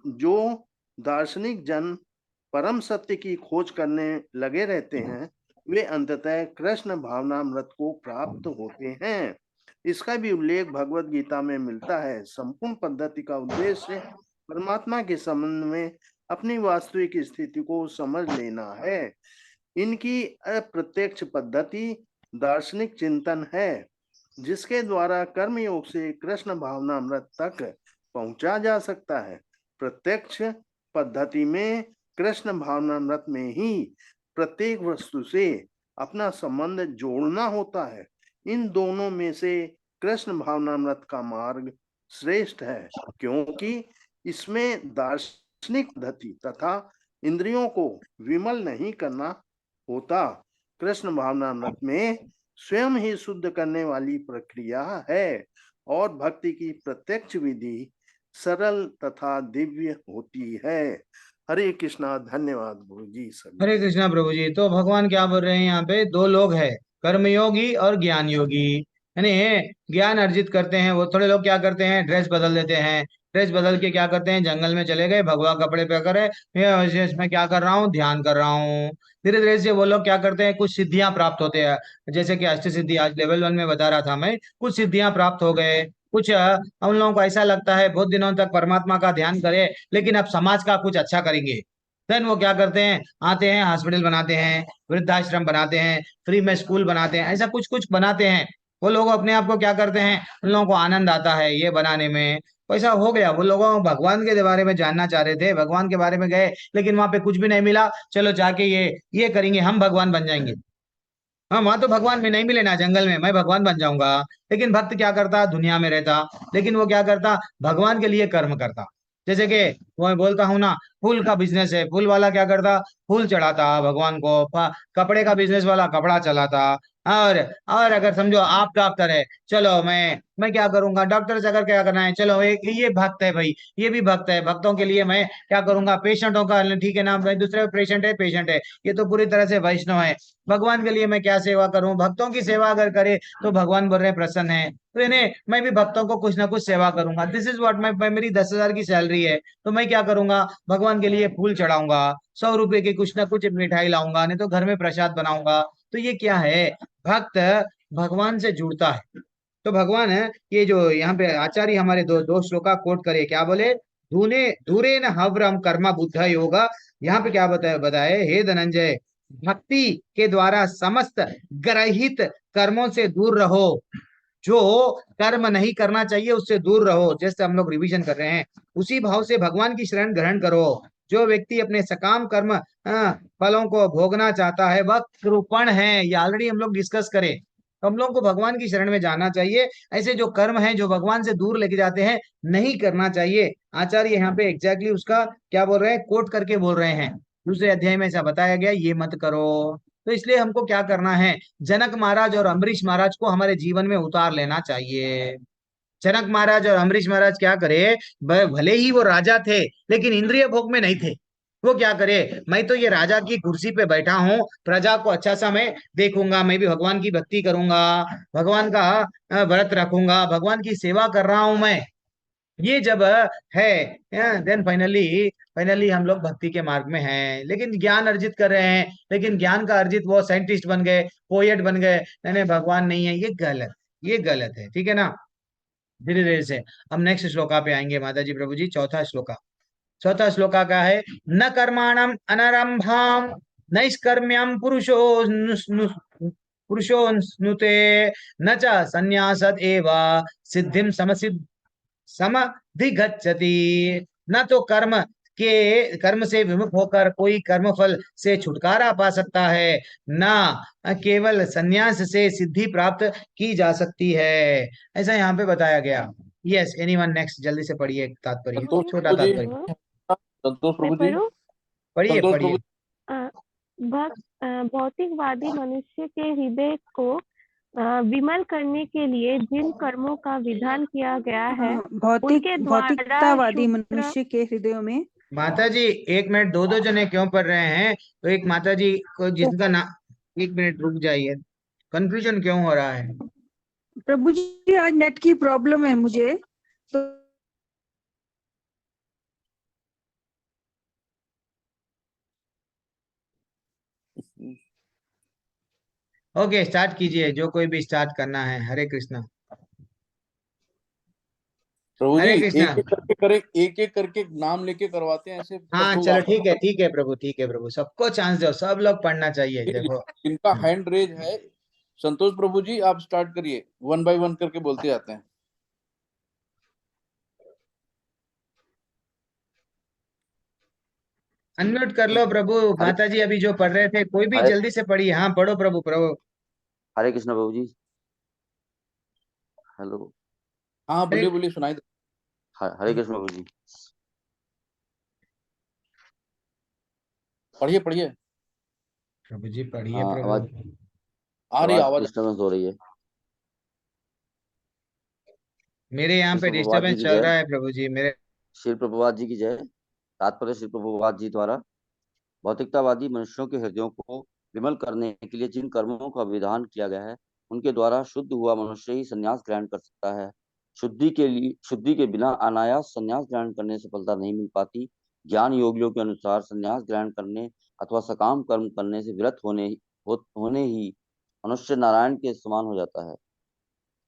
जो दार्शनिक जन परम सत्य की खोज करने लगे रहते हैं वे अंततः कृष्ण भावनामृत को प्राप्त होते हैं। इसका भी उल्लेख भगवत गीता में मिलता है। संपूर्ण पद्धति का उद्देश्य परमात्मा के संबंध में अपनी वास्तविक स्थिति को समझ लेना है। इनकी अप्रत्यक्ष पद्धति दार्शनिक चिंतन है, जिसके द्वारा कर्म योग से कृष्ण भावनामृत तक पहुंचा जा सकता है। प्रत्यक्ष पद्धति में कृष्ण भावनामृत में ही प्रत्येक वस्तु से अपना संबंध जोड़ना होता है। इन दोनों में से कृष्ण भावनामृत का मार्ग श्रेष्ठ है, क्योंकि इसमें दार्शनिक पद्धति तथा इंद्रियों को विमल नहीं करना होता। कृष्ण भावनामृत में स्वयं ही शुद्ध करने वाली प्रक्रिया है और भक्ति की प्रत्यक्ष विधि सरल तथा दिव्य होती है। हरे कृष्णा। धन्यवाद गुरु जी। हरे कृष्णा प्रभु जी। तो भगवान क्या बोल रहे हैं यहाँ पे, 2 लोग हैं, कर्मयोगी और ज्ञान योगी। यानी ज्ञान अर्जित करते हैं वो थोड़े लोग क्या करते हैं, ड्रेस बदल देते हैं, ड्रेस बदल के क्या करते हैं, जंगल में चले गए, भगवा कपड़े पे करे, इसमें क्या कर रहा हूँ, ध्यान कर रहा हूँ। धीरे धीरे से वो लोग क्या करते हैं, कुछ सिद्धियां प्राप्त होते हैं, जैसे कि अष्ट सिद्धि आज लेवल 1 में बता रहा था मैं, कुछ सिद्धियां प्राप्त हो गए। कुछ उन लोगों को ऐसा लगता है बहुत दिनों तक परमात्मा का ध्यान करे, लेकिन अब समाज का कुछ अच्छा करेंगे। देन वो क्या करते हैं, आते हैं, हॉस्पिटल बनाते हैं, वृद्धाश्रम बनाते हैं, फ्री में स्कूल बनाते हैं, ऐसा कुछ कुछ बनाते हैं। वो लोग अपने आप को क्या करते हैं, उन लोगों को आनंद आता है ये बनाने में। वैसा हो गया, वो लोगों को भगवान के बारे में जानना चाह रहे थे, भगवान के बारे में गए, लेकिन वहां पे कुछ भी नहीं मिला। चलो जाके ये करेंगे, हम भगवान बन जाएंगे। हाँ, वहां तो भगवान में नहीं मिले ना, जंगल में मैं भगवान बन जाऊंगा। लेकिन भक्त क्या करता, दुनिया में रहता, लेकिन वो क्या करता, भगवान के लिए कर्म करता। जैसे कि वो मैं बोलता हूँ ना, फूल का बिजनेस है, फूल वाला क्या करता, फूल चढ़ाता भगवान को। कपड़े का बिजनेस वाला कपड़ा चलाता। और अगर समझो आप डॉक्टर है, चलो मैं क्या करूंगा, डॉक्टर से अगर क्या करना है, चलो एक ये भक्त है भाई, ये भी भक्त है, भक्तों के लिए मैं क्या करूंगा, पेशेंटों का ठीक है ना, मैं दूसरे पेशेंट है, ये तो पूरी तरह से वैष्णव है, भगवान के लिए मैं क्या सेवा करूं, भक्तों की सेवा अगर करे तो भगवान बोल रहे प्रसन्न है, तो इन्हें मैं भी भक्तों को कुछ ना कुछ सेवा करूंगा। दिस इज व्हाट मेरी 10,000 की सैलरी है, तो मैं क्या करूंगा, भगवान के लिए फूल चढ़ाऊंगा, 100 रुपए की कुछ ना कुछ मिठाई लाऊंगा, नहीं तो घर में प्रसाद बनाऊंगा। तो ये क्या है, भक्त भगवान से जुड़ता है। तो भगवान है, ये जो यहाँ पे आचार्य हमारे दो श्लोका कोट करे, क्या बोले, धूने धूरे न हव्रम कर्म बुद्ध योगा। यहाँ पे क्या बताए, हे धनंजय, भक्ति के द्वारा समस्त ग्रहित कर्मों से दूर रहो। जो कर्म नहीं करना चाहिए उससे दूर रहो, जैसे हम लोग रिवीजन कर रहे हैं, उसी भाव से भगवान की शरण ग्रहण करो। जो व्यक्ति अपने सकाम कर्म फलों को भोगना चाहता है वह कृपण है, ये ऑलरेडी हम लोग डिस्कस करें। तो हम लोग को भगवान की शरण में जाना चाहिए। ऐसे जो कर्म हैं जो भगवान से दूर लेके जाते हैं नहीं करना चाहिए। आचार्य यहाँ पे एग्जैक्टली उसका क्या बोल रहे हैं, कोट करके बोल रहे हैं। दूसरे अध्याय में ऐसा बताया गया, ये मत करो। तो इसलिए हमको क्या करना है, जनक महाराज और अम्बरीश महाराज को हमारे जीवन में उतार लेना चाहिए। जनक महाराज और अम्बरीश महाराज क्या करे, भले ही वो राजा थे लेकिन इंद्रिय भोग में नहीं थे। वो क्या करे, मैं तो ये राजा की कुर्सी पे बैठा हूँ, प्रजा को अच्छा सा मैं देखूंगा, मैं भी भगवान की भक्ति करूंगा, भगवान का व्रत रखूंगा, भगवान की सेवा कर रहा हूं मैं, ये जब है देन फाइनली फाइनली हम लोग भक्ति के मार्ग में हैं। लेकिन ज्ञान अर्जित कर रहे हैं, लेकिन ज्ञान का अर्जित वो साइंटिस्ट बन गए, पोएट बन गए, नहीं भगवान नहीं है, ये गलत, ये गलत है। ठीक है ना, धीरे धीरे से हम नेक्स्ट श्लोका पे आएंगे। माता जी प्रभु जी, चौथा श्लोका का है, न कर्माणम अनरंभाम नैष्कर्म्यम पुरुषो स्नुते न च संन्यासद एव सिद्धिम समधिगच्छति। न तो कर्म से विमुख होकर कोई कर्म फल से छुटकारा पा सकता है, न केवल संन्यास से सिद्धि प्राप्त की जा सकती है। ऐसा यहाँ पे बताया गया। यस, एनीवन नेक्स्ट, जल्दी से पढ़िए तात्पर्य, संतोष छोटा प्रभु जी, तात्पर्य संतोष मैं प्रभु जी, पढ़ूं? पढ़िए संतोष पढ़िए। भौतिकवादी मनुष्य के हृदय को विमल करने के लिए जिन कर्मों का विधान किया गया है उनके द्वारा भौतिकतावादी शूद्र मनुष्य के हृदयों में। माता जी एक मिनट, दो जने क्यों पढ़ रहे हैं? तो एक माता जी को जिसका नाम, एक मिनट रुक जाइए, कंफ्यूजन क्यों हो रहा है? प्रभु जी आज नेट की प्रॉब्लम है मुझे, तो ओके, स्टार्ट कीजिए, जो कोई भी स्टार्ट करना है। हरे कृष्णा। प्रभु जी हरे एक कृष्णा। एक करके करें, एक एक करके नाम लेके करवाते हैं, ऐसे हाँ सब लोग चलो, आपस ठीक है प्रभु, ठीक है प्रभु, सबको चांस दो, सब लोग पढ़ना चाहिए। देखो जिनका हैंड रेज है, संतोष प्रभु जी आप स्टार्ट करिए, 1 बाय 1 करके बोलते जाते हैं। अनम्यूट कर लो प्रभु। हरे माता जी अभी जो पढ़ रहे थे, कोई भी हरे जल्दी से पढ़िए। हाँ पढ़ो प्रभु, प्रभु। हरे कृष्ण प्रभु जी। हेलो। हाँ हरे बोलिए बोलिए, सुनाई दे। हरे कृष्ण प्रभु जी। पढ़िए पढ़िए। प्रभु जी पढ़िए हाँ, प्रभु। आवाज आ रही आवाज आवाज। डिस्टर्बेंस हो रही है। मेरे यहाँ पे कृष्ण प्रभुपाद जी डिस्टरबेंस की चल जय। रहा है प्रभु जी मेरे। श्री प्रभुपाद जी की जय। तात्पर्य श्री प्रभुपाद जी द्वारा भौतिकतावादी मनुष्यों के हृदयों को विमल करने के लिए जिन कर्मों का विधान किया गया है उनके द्वारा शुद्ध हुआ मनुष्य ही संन्यास ग्रहण कर सकता है। शुद्धि के बिना अनायास संन्यास ग्रहण करने से सफलता नहीं मिल पाती। ज्ञान योगियों के अनुसार संन्यास ग्रहण करने अथवा सकाम कर्म करने से विरत होने ही मनुष्य नारायण के समान हो जाता है।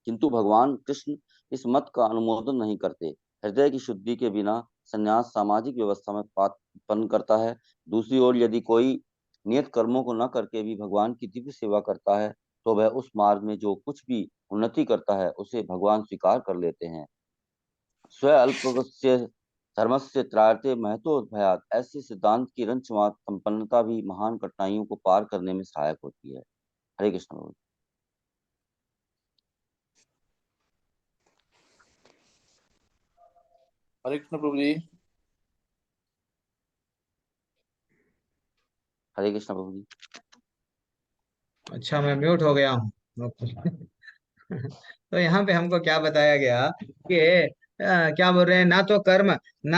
किंतु भगवान कृष्ण इस मत का अनुमोदन नहीं करते। हृदय की शुद्धि के बिना संन्यास सामाजिक व्यवस्था में पाप उत्पन्न करता है। दूसरी ओर यदि कोई नियत कर्मों को न करके भी भगवान की दिव्य सेवा करता है तो वह उस मार्ग में जो कुछ भी उन्नति करता है उसे भगवान स्वीकार कर लेते हैं। स्व अल्पस्य धर्मस्य त्रायते महतो भयात, ऐसे सिद्धांत की रंचमात संपन्नता भी महान कठिनाइयों को पार करने में सहायक होती है। हरे कृष्ण। हरे कृष्ण प्रभु जी। हरे कृष्ण प्रभु जी। अच्छा, मैं म्यूट हो गया हूँ। तो यहाँ पे हमको क्या बताया गया कि क्या बोल रहे हैं, ना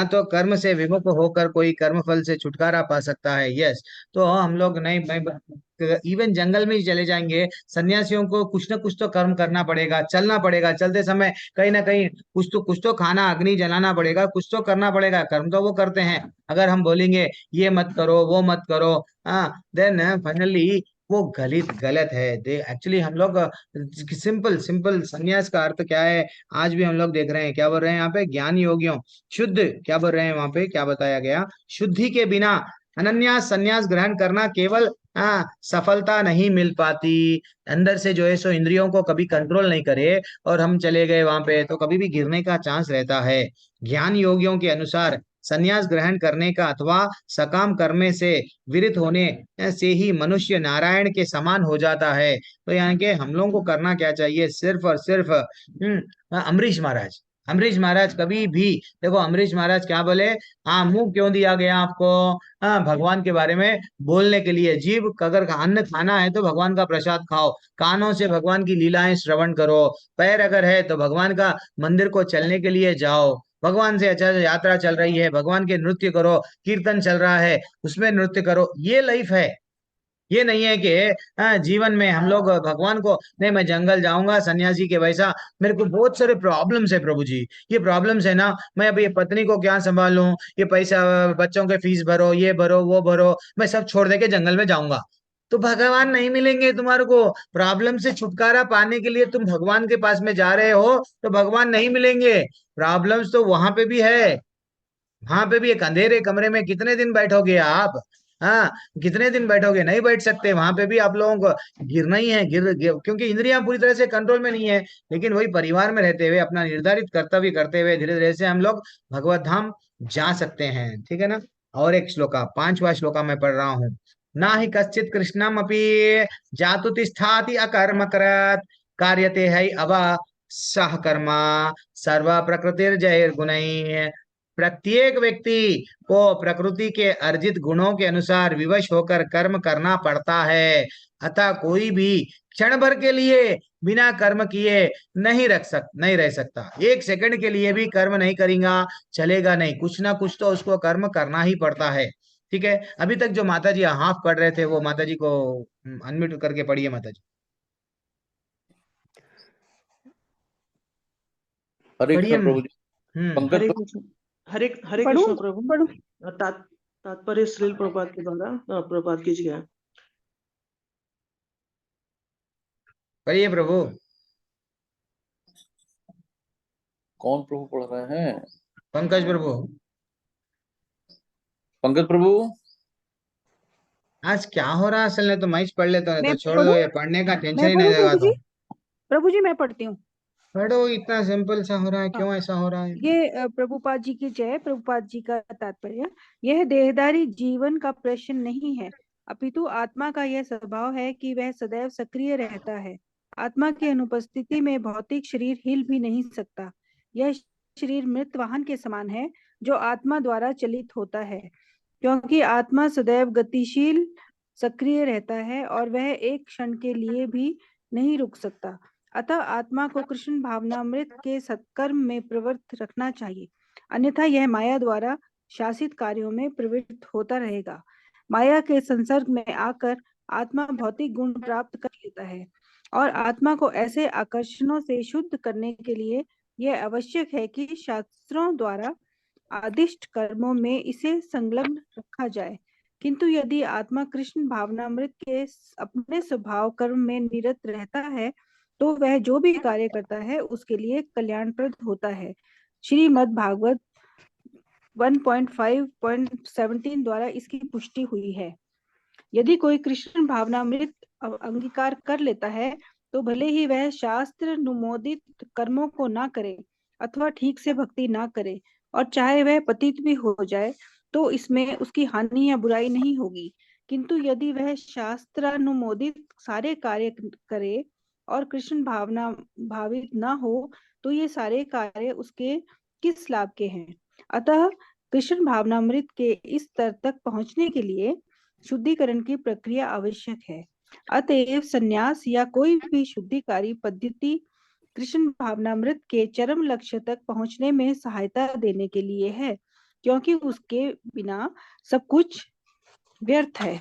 तो कर्म से विमुख होकर कोई कर्म फल से छुटकारा पा सकता है। यस, तो हम लोग नहीं, इवन जंगल में ही चले जाएंगे, सन्यासियों को कुछ ना कुछ तो कर्म करना पड़ेगा, चलना पड़ेगा, चलते समय कहीं ना कहीं कुछ तो खाना, अग्नि जलाना पड़ेगा, कुछ तो करना पड़ेगा। कर्म तो वो करते हैं। अगर हम बोलेंगे ये मत करो वो मत करो, हाँ, देन फाइनली वो गलत है। दे एक्चुअली हम लोग सिंपल सिंपल संन्यास का अर्थ क्या है आज भी हम लोग देख रहे हैं। क्या बोल रहे हैं यहाँ पे, ज्ञान योगियों, शुद्ध, क्या बोल रहे हैं वहां पे, क्या बताया गया, शुद्धि के बिना अनन्यास संन्यास ग्रहण करना केवल सफलता नहीं मिल पाती, अंदर से जो है सो इंद्रियों को कभी कंट्रोल नहीं करे और हम चले गए वहां पे तो कभी भी गिरने का चांस रहता है। ज्ञान योगियों के अनुसार संन्यास ग्रहण करने का अथवा सकाम करने से विरत होने से ही मनुष्य नारायण के समान हो जाता है। तो यहाँ के हम लोगों को करना क्या चाहिए, सिर्फ और सिर्फ अम्बरीश महाराज कभी भी, देखो अम्बरीश महाराज क्या बोले, हाँ मुंह क्यों दिया गया आपको, हाँ भगवान के बारे में बोलने के लिए। जीव अगर अन्न खाना है तो भगवान का प्रसाद खाओ, कानों से भगवान की लीलाएं श्रवण करो, पैर अगर है तो भगवान का मंदिर को चलने के लिए जाओ, भगवान से अच्छा यात्रा चल रही है भगवान के नृत्य करो, कीर्तन चल रहा है उसमें नृत्य करो, ये लाइफ है। ये नहीं है कि जीवन में हम लोग भगवान को, नहीं मैं जंगल जाऊंगा सन्यासी के वैसा, मेरे को बहुत सारे प्रॉब्लम्स है प्रभु जी, ये प्रॉब्लम्स है ना, मैं अब ये पत्नी को क्या संभालूं, ये पैसा बच्चों के फीस भरो, ये भरो वो भरो, मैं सब छोड़ दे के जंगल में जाऊंगा, तो भगवान नहीं मिलेंगे तुम्हारे को। प्रॉब्लम से छुटकारा पाने के लिए तुम भगवान के पास में जा रहे हो तो भगवान नहीं मिलेंगे। प्रॉब्लम्स तो वहां पे भी है, वहां पे भी एक अंधेरे कमरे में कितने दिन बैठोगे आप, हाँ कितने दिन बैठोगे, नहीं बैठ सकते, वहां पे भी आप लोगों को गिरना ही है, क्योंकि इंद्रियां पूरी तरह से कंट्रोल में नहीं है। लेकिन वही परिवार में रहते हुए अपना निर्धारित कर्तव्य करते हुए धीरे धीरे से हम लोग भगवत धाम जा सकते हैं, ठीक है ना। और एक श्लोका, पांचवा श्लोका मैं पढ़ रहा हूँ। ना ही कश्चित कृष्णम अपि जातु तिष्ठाति अकर्म करत कार्यते है अवा सह कर्मा सर्व प्रकृतिर गुणै। प्रत्येक व्यक्ति को प्रकृति के अर्जित गुणों के अनुसार विवश होकर कर्म करना पड़ता है, अतः कोई भी क्षण भर के लिए बिना कर्म किए नहीं रह सकता, एक सेकंड के लिए भी कर्म नहीं करेगा चलेगा नहीं, कुछ ना कुछ तो उसको कर्म करना ही पड़ता है। ठीक है, अभी तक जो माता जी हाफ पढ़ रहे थे वो माता जी को अनम्यूट करके पढ़िए माता जी, हरे पढ़िए। कृष्ण प्रभु जी। पंकज हरे प्रभु, कृष्ण, हरे कृष्ण प्रभु। तात्पर्य श्रील प्रभुपाद के द्वारा प्रभुपाद कीजिए। पढ़िए प्रभु। कौन प्रभु पढ़ रहे हैं? पंकज प्रभु। पंकज प्रभु, आज क्या हो रहा है असल में, तो मैं पढ़ लेता हूँ, मैं तो छोड़ दो, पढ़ूं? ये पढ़ने का टेंशन मैं ही नहीं पढ़ूं लगा प्रभु जी? तो प्रभु जी मैं पढ़ती हूँ। पढ़ो, इतना सिंपल सा हो रहा है, क्यों ऐसा हो रहा है? ये प्रभुपाद जी की जय। प्रभुपाद जी का तात्पर्य, यह देहधारी जीवन का प्रश्न नहीं है, अपितु आत्मा का यह स्वभाव है कि वह सदैव सक्रिय रहता है। आत्मा की अनुपस्थिति में भौतिक शरीर हिल भी नहीं सकता। यह शरीर मृत वाहन के समान है जो आत्मा द्वारा चलित होता है, क्योंकि आत्मा सदैव गतिशील सक्रिय रहता है और वह एक क्षण के लिए भी नहीं रुक सकता। अतः आत्मा को कृष्ण भावनामृत के सत्कर्म में प्रवृत्त रखना चाहिए, अन्यथा यह माया द्वारा शासित कार्यों में प्रवृत्त होता रहेगा। माया के संसर्ग में आकर आत्मा भौतिक गुण प्राप्त कर लेता है और आत्मा को ऐसे आकर्षणों से शुद्ध करने के लिए यह आवश्यक है कि शास्त्रों द्वारा आदिष्ट कर्मों में इसे संलग्न रखा जाए। किंतु यदि आत्मा कृष्ण भावनामृत के अपने स्वभाव कर्म में निरत रहता है तो वह जो भी कार्य करता है उसके लिए कल्याणप्रद होता है। श्रीमद् भागवत 1.5.17 द्वारा इसकी पुष्टि हुई है। यदि कोई कृष्ण भावनामृत अंगीकार कर लेता है तो भले ही वह शास्त्र अनुमोदित कर्मों को ना करे अथवा ठीक से भक्ति ना करे, और चाहे वह पतित भी हो जाए तो इसमें उसकी हानि या बुराई नहीं होगी। किंतु यदि वह शास्त्रानुमोदित सारे कार्य करे और कृष्ण भावना भावित ना हो तो ये सारे कार्य उसके किस लाभ के हैं। अतः कृष्ण भावनामृत के इस स्तर तक पहुंचने के लिए शुद्धिकरण की प्रक्रिया आवश्यक है। अतएव संन्यास या कोई भी शुद्धिकारी पद्धति कृष्ण भावनामृत के चरम लक्ष्य तक पहुंचने में सहायता देने के लिए है, क्योंकि उसके बिना सब कुछ व्यर्थ है।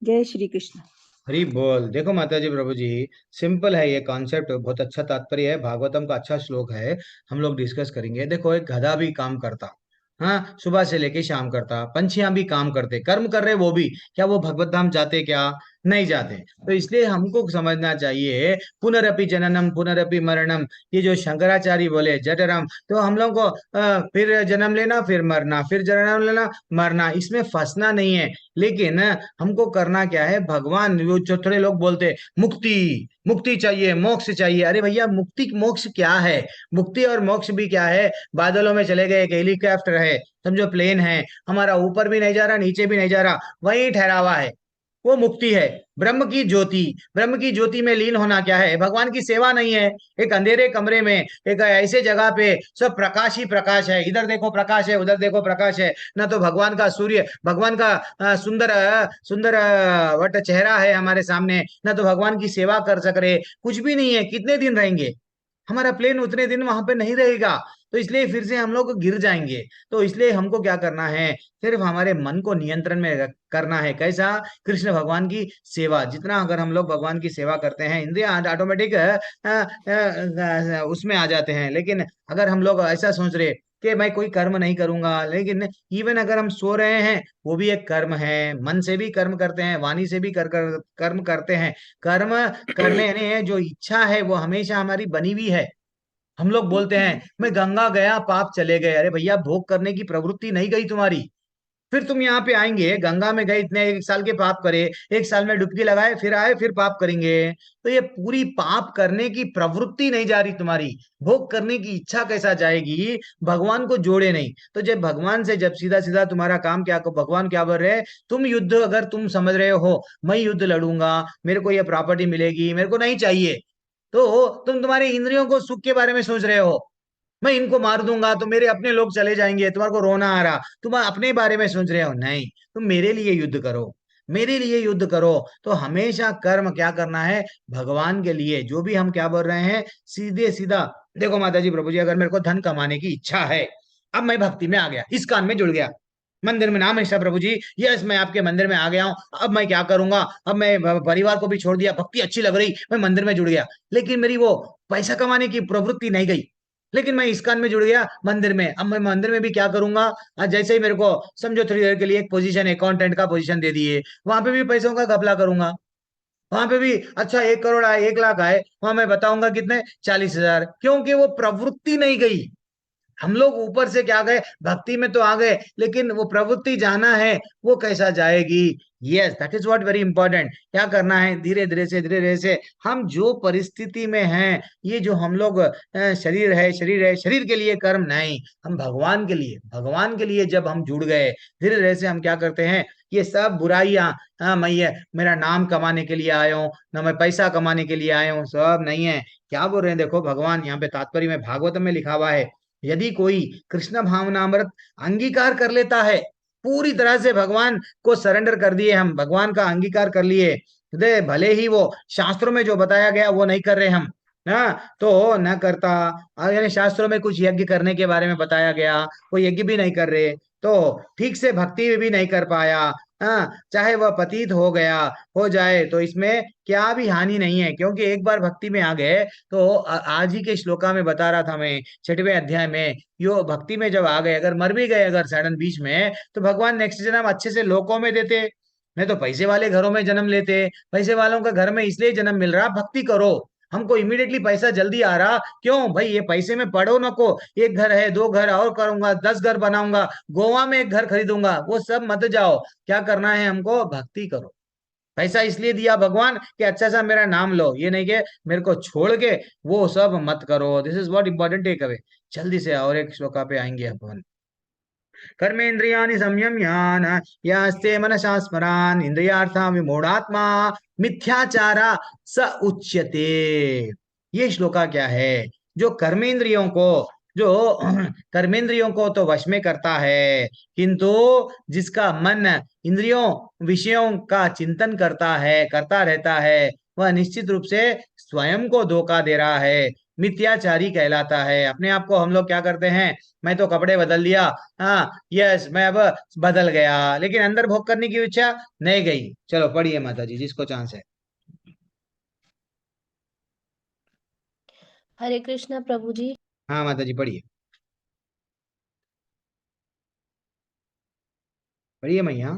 जय श्री कृष्ण। हरी बोल। देखो माता जी प्रभु जी, सिंपल है ये कॉन्सेप्ट, बहुत अच्छा तात्पर्य है, भागवतम का अच्छा श्लोक है, हम लोग डिस्कस करेंगे। देखो एक गधा भी काम करता, हाँ सुबह से लेके शाम करता, पंछियां भी काम करते, कर्म कर रहे वो भी, क्या वो भगवत धाम जाते क्या? नहीं जाते। तो इसलिए हमको समझना चाहिए पुनरपि जननम पुनरपि मरणम, ये जो शंकराचार्य बोले जठरम, तो हम लोग को फिर जन्म लेना फिर मरना, फिर जन्म लेना मरना, इसमें फंसना नहीं है। लेकिन हमको करना क्या है, भगवान जो थोड़े लोग बोलते मुक्ति मुक्ति चाहिए, मोक्ष चाहिए, अरे भैया मुक्ति मोक्ष क्या है? मुक्ति और मोक्ष भी क्या है? बादलों में चले गए, एक हेलीकॉप्टर है, समझो प्लेन है, हमारा ऊपर भी नहीं जा रहा नीचे भी नहीं जा रहा, वहीं ठहरा हुआ है, वो मुक्ति है। ब्रह्म की ज्योति, ब्रह्म की ज्योति में लीन होना क्या है? भगवान की सेवा नहीं है। एक अंधेरे कमरे में, एक ऐसे जगह पे सब प्रकाश ही प्रकाश है, इधर देखो प्रकाश है उधर देखो प्रकाश है, ना तो भगवान का सूर्य, भगवान का सुंदर सुंदर वट चेहरा है हमारे सामने, ना तो भगवान की सेवा कर सक रहे, कुछ भी नहीं है। कितने दिन रहेंगे? हमारा प्लेन उतने दिन वहां पे नहीं रहेगा, तो इसलिए फिर से हम लोग गिर जाएंगे। तो इसलिए हमको क्या करना है, सिर्फ हमारे मन को नियंत्रण में करना है। कैसा? कृष्ण भगवान की सेवा, जितना अगर हम लोग भगवान की सेवा करते हैं, इंद्रिय ऑटोमेटिक उसमें आ जाते हैं। लेकिन अगर हम लोग ऐसा सोच रहे कि मैं कोई कर्म नहीं करूंगा, लेकिन इवन अगर हम सो रहे हैं वो भी एक कर्म है, मन से भी कर्म करते हैं, वाणी से भी कर्म करते हैं। कर्म करने ने जो इच्छा है वो हमेशा हमारी बनी हुई है। हम लोग बोलते हैं मैं गंगा गया पाप चले गए, अरे भैया भोग करने की प्रवृत्ति नहीं गई तुम्हारी। फिर तुम यहाँ पे आएंगे, गंगा में गए इतने एक साल के पाप करे, एक साल में डुबकी लगाए फिर आए फिर पाप करेंगे। तो ये पूरी पाप करने की प्रवृत्ति नहीं जा रही तुम्हारी, भोग करने की इच्छा कैसा जाएगी? भगवान को जोड़े नहीं। तो जब भगवान से जब सीधा सीधा तुम्हारा काम क्या, भगवान क्या बोल रहे हैं, तुम युद्ध अगर तुम समझ रहे हो मैं युद्ध लड़ूंगा, मेरे को ये प्रॉपर्टी मिलेगी, मेरे को नहीं चाहिए, तो तुम तुम्हारे इंद्रियों को सुख के बारे में सोच रहे हो, मैं इनको मार दूंगा तो मेरे अपने लोग चले जाएंगे, तुम्हारे को रोना आ रहा, तुम अपने बारे में सोच रहे हो। नहीं, तुम मेरे लिए युद्ध करो, मेरे लिए युद्ध करो। तो हमेशा कर्म क्या करना है? भगवान के लिए। जो भी हम क्या बोल रहे हैं, सीधे सीधा देखो माता जी प्रभु जी, अगर मेरे को धन कमाने की इच्छा है, अब मैं भक्ति में आ गया, इस कान में जुड़ गया, मंदिर में नाम है प्रभु जी, यस मैं आपके मंदिर में आ गया हूँ, अब मैं क्या करूंगा, अब मैं परिवार को भी छोड़ दिया, भक्ति अच्छी लग रही, मैं मंदिर में जुड़ गया, लेकिन मेरी वो पैसा कमाने की प्रवृत्ति नहीं गई। लेकिन मैं इस्कॉन में जुड़ गया मंदिर में, अब मैं मंदिर में भी क्या करूंगा, जैसे ही मेरे को समझो 3 ईयर के लिए एक पोजीशन अकाउंटेंट का पोजीशन दे दिए, वहां पे भी पैसों का घपला करूंगा, वहां पे भी अच्छा 1 करोड़ आए 1 लाख आए, वहां मैं बताऊंगा कितने, 40,000, क्योंकि वो प्रवृत्ति नहीं गई। हम लोग ऊपर से क्या गए, भक्ति में तो आ गए, लेकिन वो प्रवृत्ति जाना है, वो कैसा जाएगी? Yes, that is what very important. क्या करना है, धीरे धीरे से हम जो परिस्थिति में हैं, ये जो हम लोग शरीर है शरीर है, शरीर के लिए कर्म नहीं, हम भगवान के लिए, भगवान के लिए जब हम जुड़ गए, धीरे धीरे से हम क्या करते हैं, ये सब बुराइयां, हाँ मैं ये मेरा नाम कमाने के लिए आया हूँ ना, मैं पैसा कमाने के लिए आया हूँ, सब नहीं है। क्या बोल रहे हैं देखो, भगवान यहाँ पे तात्पर्य में भागवत में लिखा हुआ है, यदि कोई कृष्ण भावनामृत अंगीकार कर लेता है, पूरी तरह से भगवान को सरेंडर कर दिए, हम भगवान का अंगीकार कर लिए, दे भले ही वो शास्त्रों में जो बताया गया वो नहीं कर रहे हम, ना तो न करता, अगर शास्त्रों में कुछ यज्ञ करने के बारे में बताया गया, वो यज्ञ भी नहीं कर रहे, तो ठीक से भक्ति भी नहीं कर पाया, हाँ चाहे वह पतित हो गया हो जाए, तो इसमें क्या भी हानि नहीं है, क्योंकि एक बार भक्ति में आ गए तो आज ही के श्लोका में बता रहा था मैं, 6वें अध्याय में, यो भक्ति में जब आ गए, अगर मर भी गए अगर सडन बीच में, तो भगवान नेक्स्ट जन्म अच्छे से लोकों में देते, नहीं तो पैसे वाले घरों में जन्म लेते। पैसे वालों का घर में इसलिए जन्म मिल रहा, भक्ति करो, हमको इमीडिएटली पैसा जल्दी आ रहा, क्यों भाई, ये पैसे में पढ़ो न को, एक घर है 2 घर और करूंगा, 10 घर बनाऊंगा, गोवा में एक घर खरीदूंगा, वो सब मत जाओ। क्या करना है हमको, भक्ति करो। पैसा इसलिए दिया भगवान कि अच्छा सा मेरा नाम लो, ये नहीं कि मेरे को छोड़ के वो सब मत करो। This is what important take away. जल्दी से और एक श्लोका पे आएंगे अपन। कर्मेन्द्रियाणि संयम्यान यास्ते मनसा स्मरान इंद्रियार्था विमूढ़ात्मा मिथ्याचारा स उच्यते। ये श्लोका क्या है, जो कर्मेंद्रियों को, जो कर्मेंद्रियों को तो वश में करता है, किंतु जिसका मन इंद्रियों विषयों का चिंतन करता है, करता रहता है, वह निश्चित रूप से स्वयं को धोखा दे रहा है, मिथ्याचारी कहलाता है। अपने आप को हम लोग क्या करते हैं, मैं तो कपड़े बदल लिया, हाँ यस मैं अब बदल गया, लेकिन अंदर भोग करने की इच्छा नहीं गई। चलो पढ़िए माता जी, जिसको चांस है। हरे कृष्णा प्रभु जी। हाँ माता जी पढ़िए, पढ़िए मैया।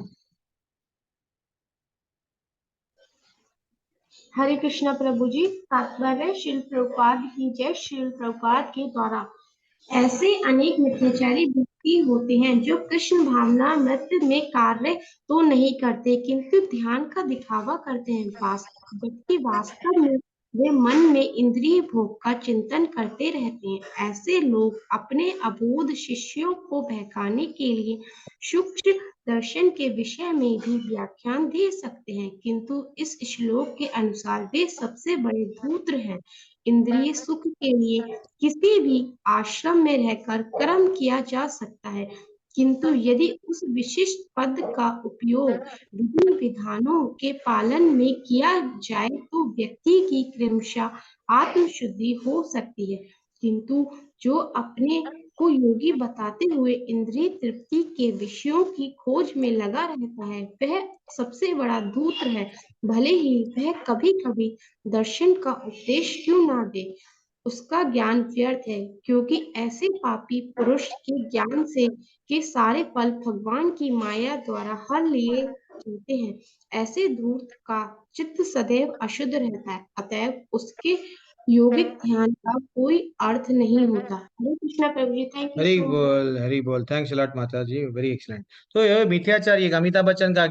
हरे कृष्णा प्रभु जी। तात्पर्य श्रील प्रभुपाद की जय। श्रील प्रभुपाद के द्वारा ऐसे अनेक मिथ्याचारी व्यक्ति होते हैं जो कृष्ण भावना मृत में कार्य तो नहीं करते किंतु ध्यान का दिखावा करते हैं। जबकि वास्तव में वे मन में इंद्रिय भोग का चिंतन करते रहते हैं। ऐसे लोग अपने अबोध शिष्यों को बहकाने के लिए सूक्ष्म दर्शन के विषय में भी व्याख्यान दे सकते हैं, किंतु इस श्लोक के अनुसार वे सबसे बड़े धूर्त हैं। इंद्रिय सुख के लिए किसी भी आश्रम में रहकर कर्म किया जा सकता है, किंतु यदि उस विशिष्ट पद का उपयोग विधि विधानों के पालन में किया जाए तो व्यक्ति की क्रमशः आत्मशुद्धि हो सकती है। किंतु जो अपने को योगी बताते हुए इंद्रिय तृप्ति के विषयों की खोज में लगा रहता है वह सबसे बड़ा धूर्त है, भले ही वह कभी कभी दर्शन का उपदेश क्यों ना दे। उसका ज्ञान व्यर्थ है, क्योंकि ऐसे पापी पुरुष के ज्ञान से के सारे फल भगवान की माया द्वारा हर लिए जाते हैं। ऐसे धूर्त का चित्त सदैव अशुद्ध रहता है, अतएव उसके योगिक ध्यान का कोई अर्थ नहीं होता। Hare Krishna Prabhu ji. Thank you Hari so much. बोल, हरी बोल। थैंक्स लॉट माता जी, वेरी एक्सलेंट। तो ये मिथ्याचार, ये अमिताभ बच्चन का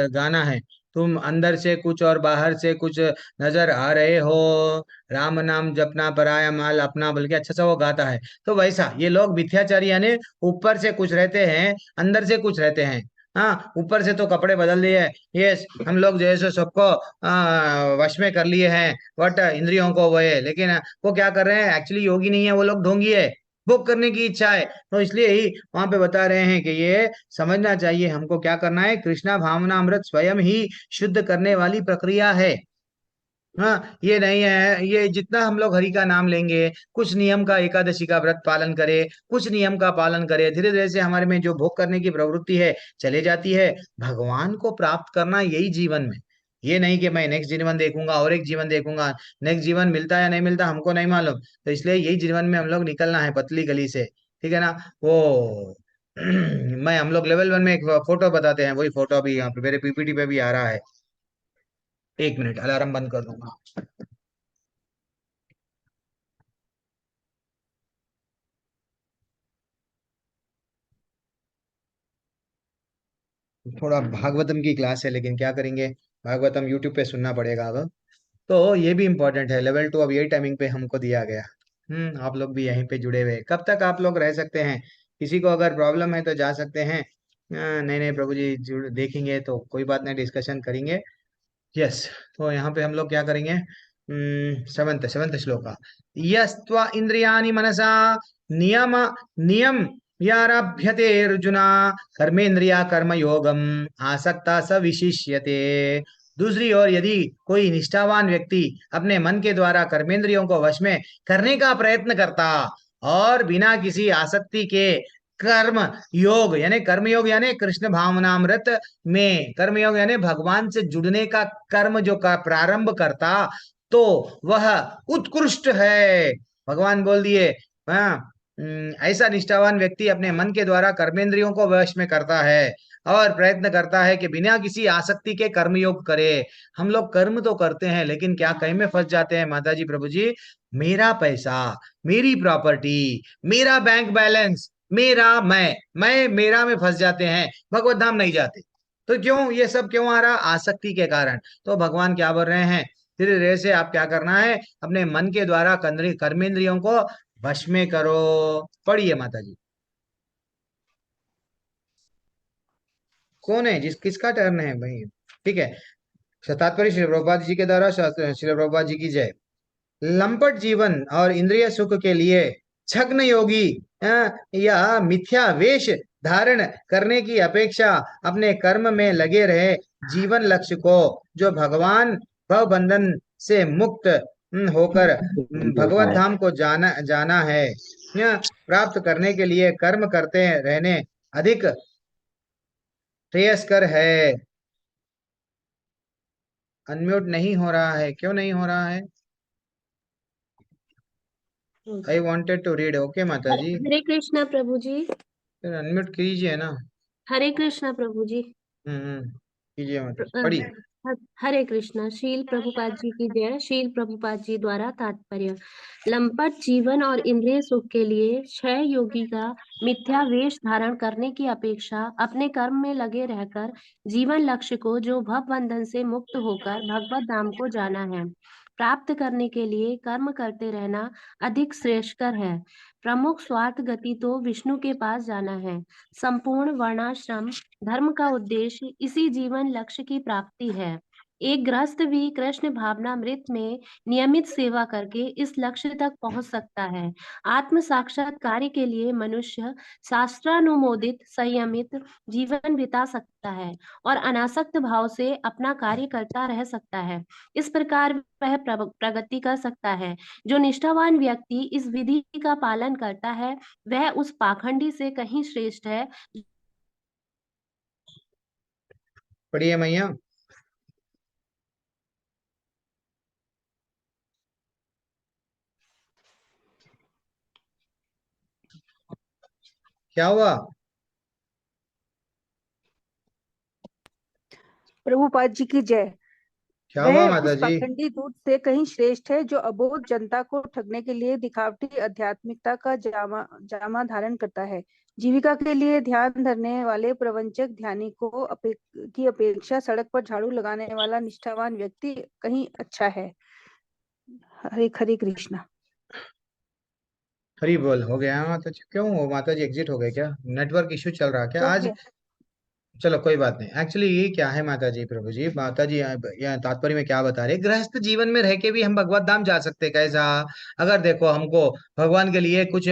गाना है। तुम अंदर से कुछ और बाहर से कुछ नजर आ रहे हो, राम नाम जपना पराया माल अपना, बल्कि अच्छा सा वो गाता है। तो वैसा ये लोग मिथ्याचारी, यानी ऊपर से कुछ रहते हैं, अंदर से कुछ रहते हैं। हाँ, ऊपर से तो कपड़े बदल दिए, यस, हम लोग जो है सो सबको वश में कर लिए हैं, बट इंद्रियों को वो है, लेकिन वो क्या कर रहे हैं, एक्चुअली योगी नहीं है वो लोग, ढोंगी है, भोग करने की इच्छा है। तो इसलिए ही वहां पे बता रहे हैं कि ये समझना चाहिए हमको क्या करना है, कृष्णा भावनामृत स्वयं ही शुद्ध करने वाली प्रक्रिया है। हाँ, ये नहीं है, ये जितना हम लोग हरि का नाम लेंगे, कुछ नियम का, एकादशी का व्रत पालन करें, कुछ नियम का पालन करें, धीरे धीरे से हमारे में जो भोग करने की प्रवृत्ति है चले जाती है। भगवान को प्राप्त करना यही जीवन में, ये नहीं कि मैं नेक्स्ट जीवन देखूंगा और एक जीवन देखूंगा, नेक्स्ट जीवन मिलता है या नहीं मिलता हमको नहीं मालूम। तो इसलिए यही जीवन में हम लोग निकलना है पतली गली से, ठीक है ना। वो मैं, हम लोग लेवल 1 में एक फोटो बताते हैं, वही फोटो अभी यहाँ पे मेरे पीपीटी पे भी आ रहा है। एक मिनट, अलार्म बंद कर दूंगा। थोड़ा भागवतम की क्लास है, लेकिन क्या करेंगे, भागवतम यूट्यूब पे सुनना पड़ेगा अब। तो ये भी इम्पोर्टेंट है, लेवल 2 अब यही टाइमिंग पे हमको दिया गया। आप लोग भी यहीं पे जुड़े हुए, कब तक आप लोग रह सकते हैं, किसी को अगर प्रॉब्लम है तो जा सकते हैं। नहीं नहीं प्रभु जी, जुड़ देखेंगे तो कोई बात नहीं, डिस्कशन करेंगे। यस, तो यहाँ पे हम लोग क्या करेंगे, सेवंथ सेवंथ श्लोक। यस्त्वा इंद्रियाणि मनसा नियम नियम यारभ्यते अर्जुना, कर्मेंद्रिया कर्म योगम आसक्ता स विशिष्यते। दूसरी ओर यदि कोई निष्ठावान व्यक्ति अपने मन के द्वारा कर्मेंद्रियों को वश में करने का प्रयत्न करता और बिना किसी आसक्ति के कर्म योग, यानी कर्मयोग यानी कृष्ण भावनामृत में, कर्मयोग यानी भगवान से जुड़ने का कर्म जो का प्रारंभ करता, तो वह उत्कृष्ट है। भगवान बोल दिए, हाँ, ऐसा निष्ठावान व्यक्ति अपने मन के द्वारा कर्मेंद्रियों को वश में करता है और प्रयत्न करता है कि बिना किसी आसक्ति के कर्मयोग करे। हम लोग कर्म तो करते हैं, लेकिन क्या कहीं में फंस जाते हैं माता जी प्रभु जी, मेरा पैसा, मेरी प्रॉपर्टी, मेरा बैंक बैलेंस, मेरा मैं मेरा में फंस जाते हैं, भगवत धाम नहीं जाते। तो क्यों, ये सब क्यों आ रहा, आसक्ति के कारण। तो भगवान क्या बोल रहे हैं, धीरे धीरे से आप क्या करना है, अपने मन के द्वारा कर्मेंद्रियों को वश में करो। पढ़िए माता जी। कौन है, किसका टर्न है भाई, ठीक है। तात्पर्य श्री प्रभुपाद जी के द्वारा, श्री प्रभुपाद जी की जय। लंपट जीवन और इंद्रिय सुख के लिए छग्न योगी या मिथ्या वेश धारण करने की अपेक्षा अपने कर्म में लगे रहे जीवन लक्ष्य को, जो भगवान भव बंधन से मुक्त होकर भगवत धाम को जाना जाना है, प्राप्त करने के लिए कर्म करते रहने अधिक श्रेयस्कर है। अनम्यूट नहीं हो रहा है, क्यों नहीं हो रहा है? I wanted to read, okay माता जी। हरे कृष्णा प्रभु जी। फिर अनम्यूट कीजिए ना। हरे कृष्णा प्रभु जी। कीजिए माता जी, पढ़िए। हरे कृष्णा। शील प्रभुपाद जी की जय। शील प्रभुपाद जी द्वारा तात्पर्य। लंपट जीवन और इंद्रिय सुख के लिए क्षय योगी का मिथ्या वेश धारण करने की अपेक्षा अपने कर्म में लगे रहकर जीवन लक्ष्य को, जो भव बंधन से मुक्त होकर भगवत धाम को जाना है, प्राप्त करने के लिए कर्म करते रहना अधिक श्रेयस्कर है। प्रमुख स्वार्थ गति तो विष्णु के पास जाना है। संपूर्ण वर्णाश्रम धर्म का उद्देश्य इसी जीवन लक्ष्य की प्राप्ति है। एक गृहस्थ भी कृष्ण भावनामृत में नियमित सेवा करके इस लक्ष्य तक पहुंच सकता है। आत्म साक्षात्कार के लिए मनुष्य शास्त्रानुमोदित संयमित जीवन बिता सकता है और अनासक्त भाव से अपना कार्य करता रह सकता है। इस प्रकार वह प्रगति कर सकता है। जो निष्ठावान व्यक्ति इस विधि का पालन करता है वह उस पाखंडी से कहीं श्रेष्ठ है। पढ़िए मैया। क्या हुआ? प्रभुपाद जी की जय। क्या हुआ वह माता उस जी? पाखंडी दूत से कहीं श्रेष्ठ है जो अबोध जनता को ठगने के लिए दिखावटी आध्यात्मिकता का जामा धारण करता है। जीविका के लिए ध्यान धरने वाले प्रवंचक ध्यानी को की अपेक्षा सड़क पर झाड़ू लगाने वाला निष्ठावान व्यक्ति कहीं अच्छा है। हरे हरे कृष्णा। हरी बोल। हो गया माता जी? क्यों हो माता जी, एग्जिट हो गए क्या? नेटवर्क इश्यू चल रहा क्या हो आज? गया। चलो कोई बात नहीं। एक्चुअली ये क्या है माता जी, प्रभु जी, माता जी यहाँ तात्पर्य में क्या बता रहे, गृहस्थ जीवन में रह के भी हम भगवत धाम जा सकते, कैसा? अगर देखो हमको भगवान के लिए कुछ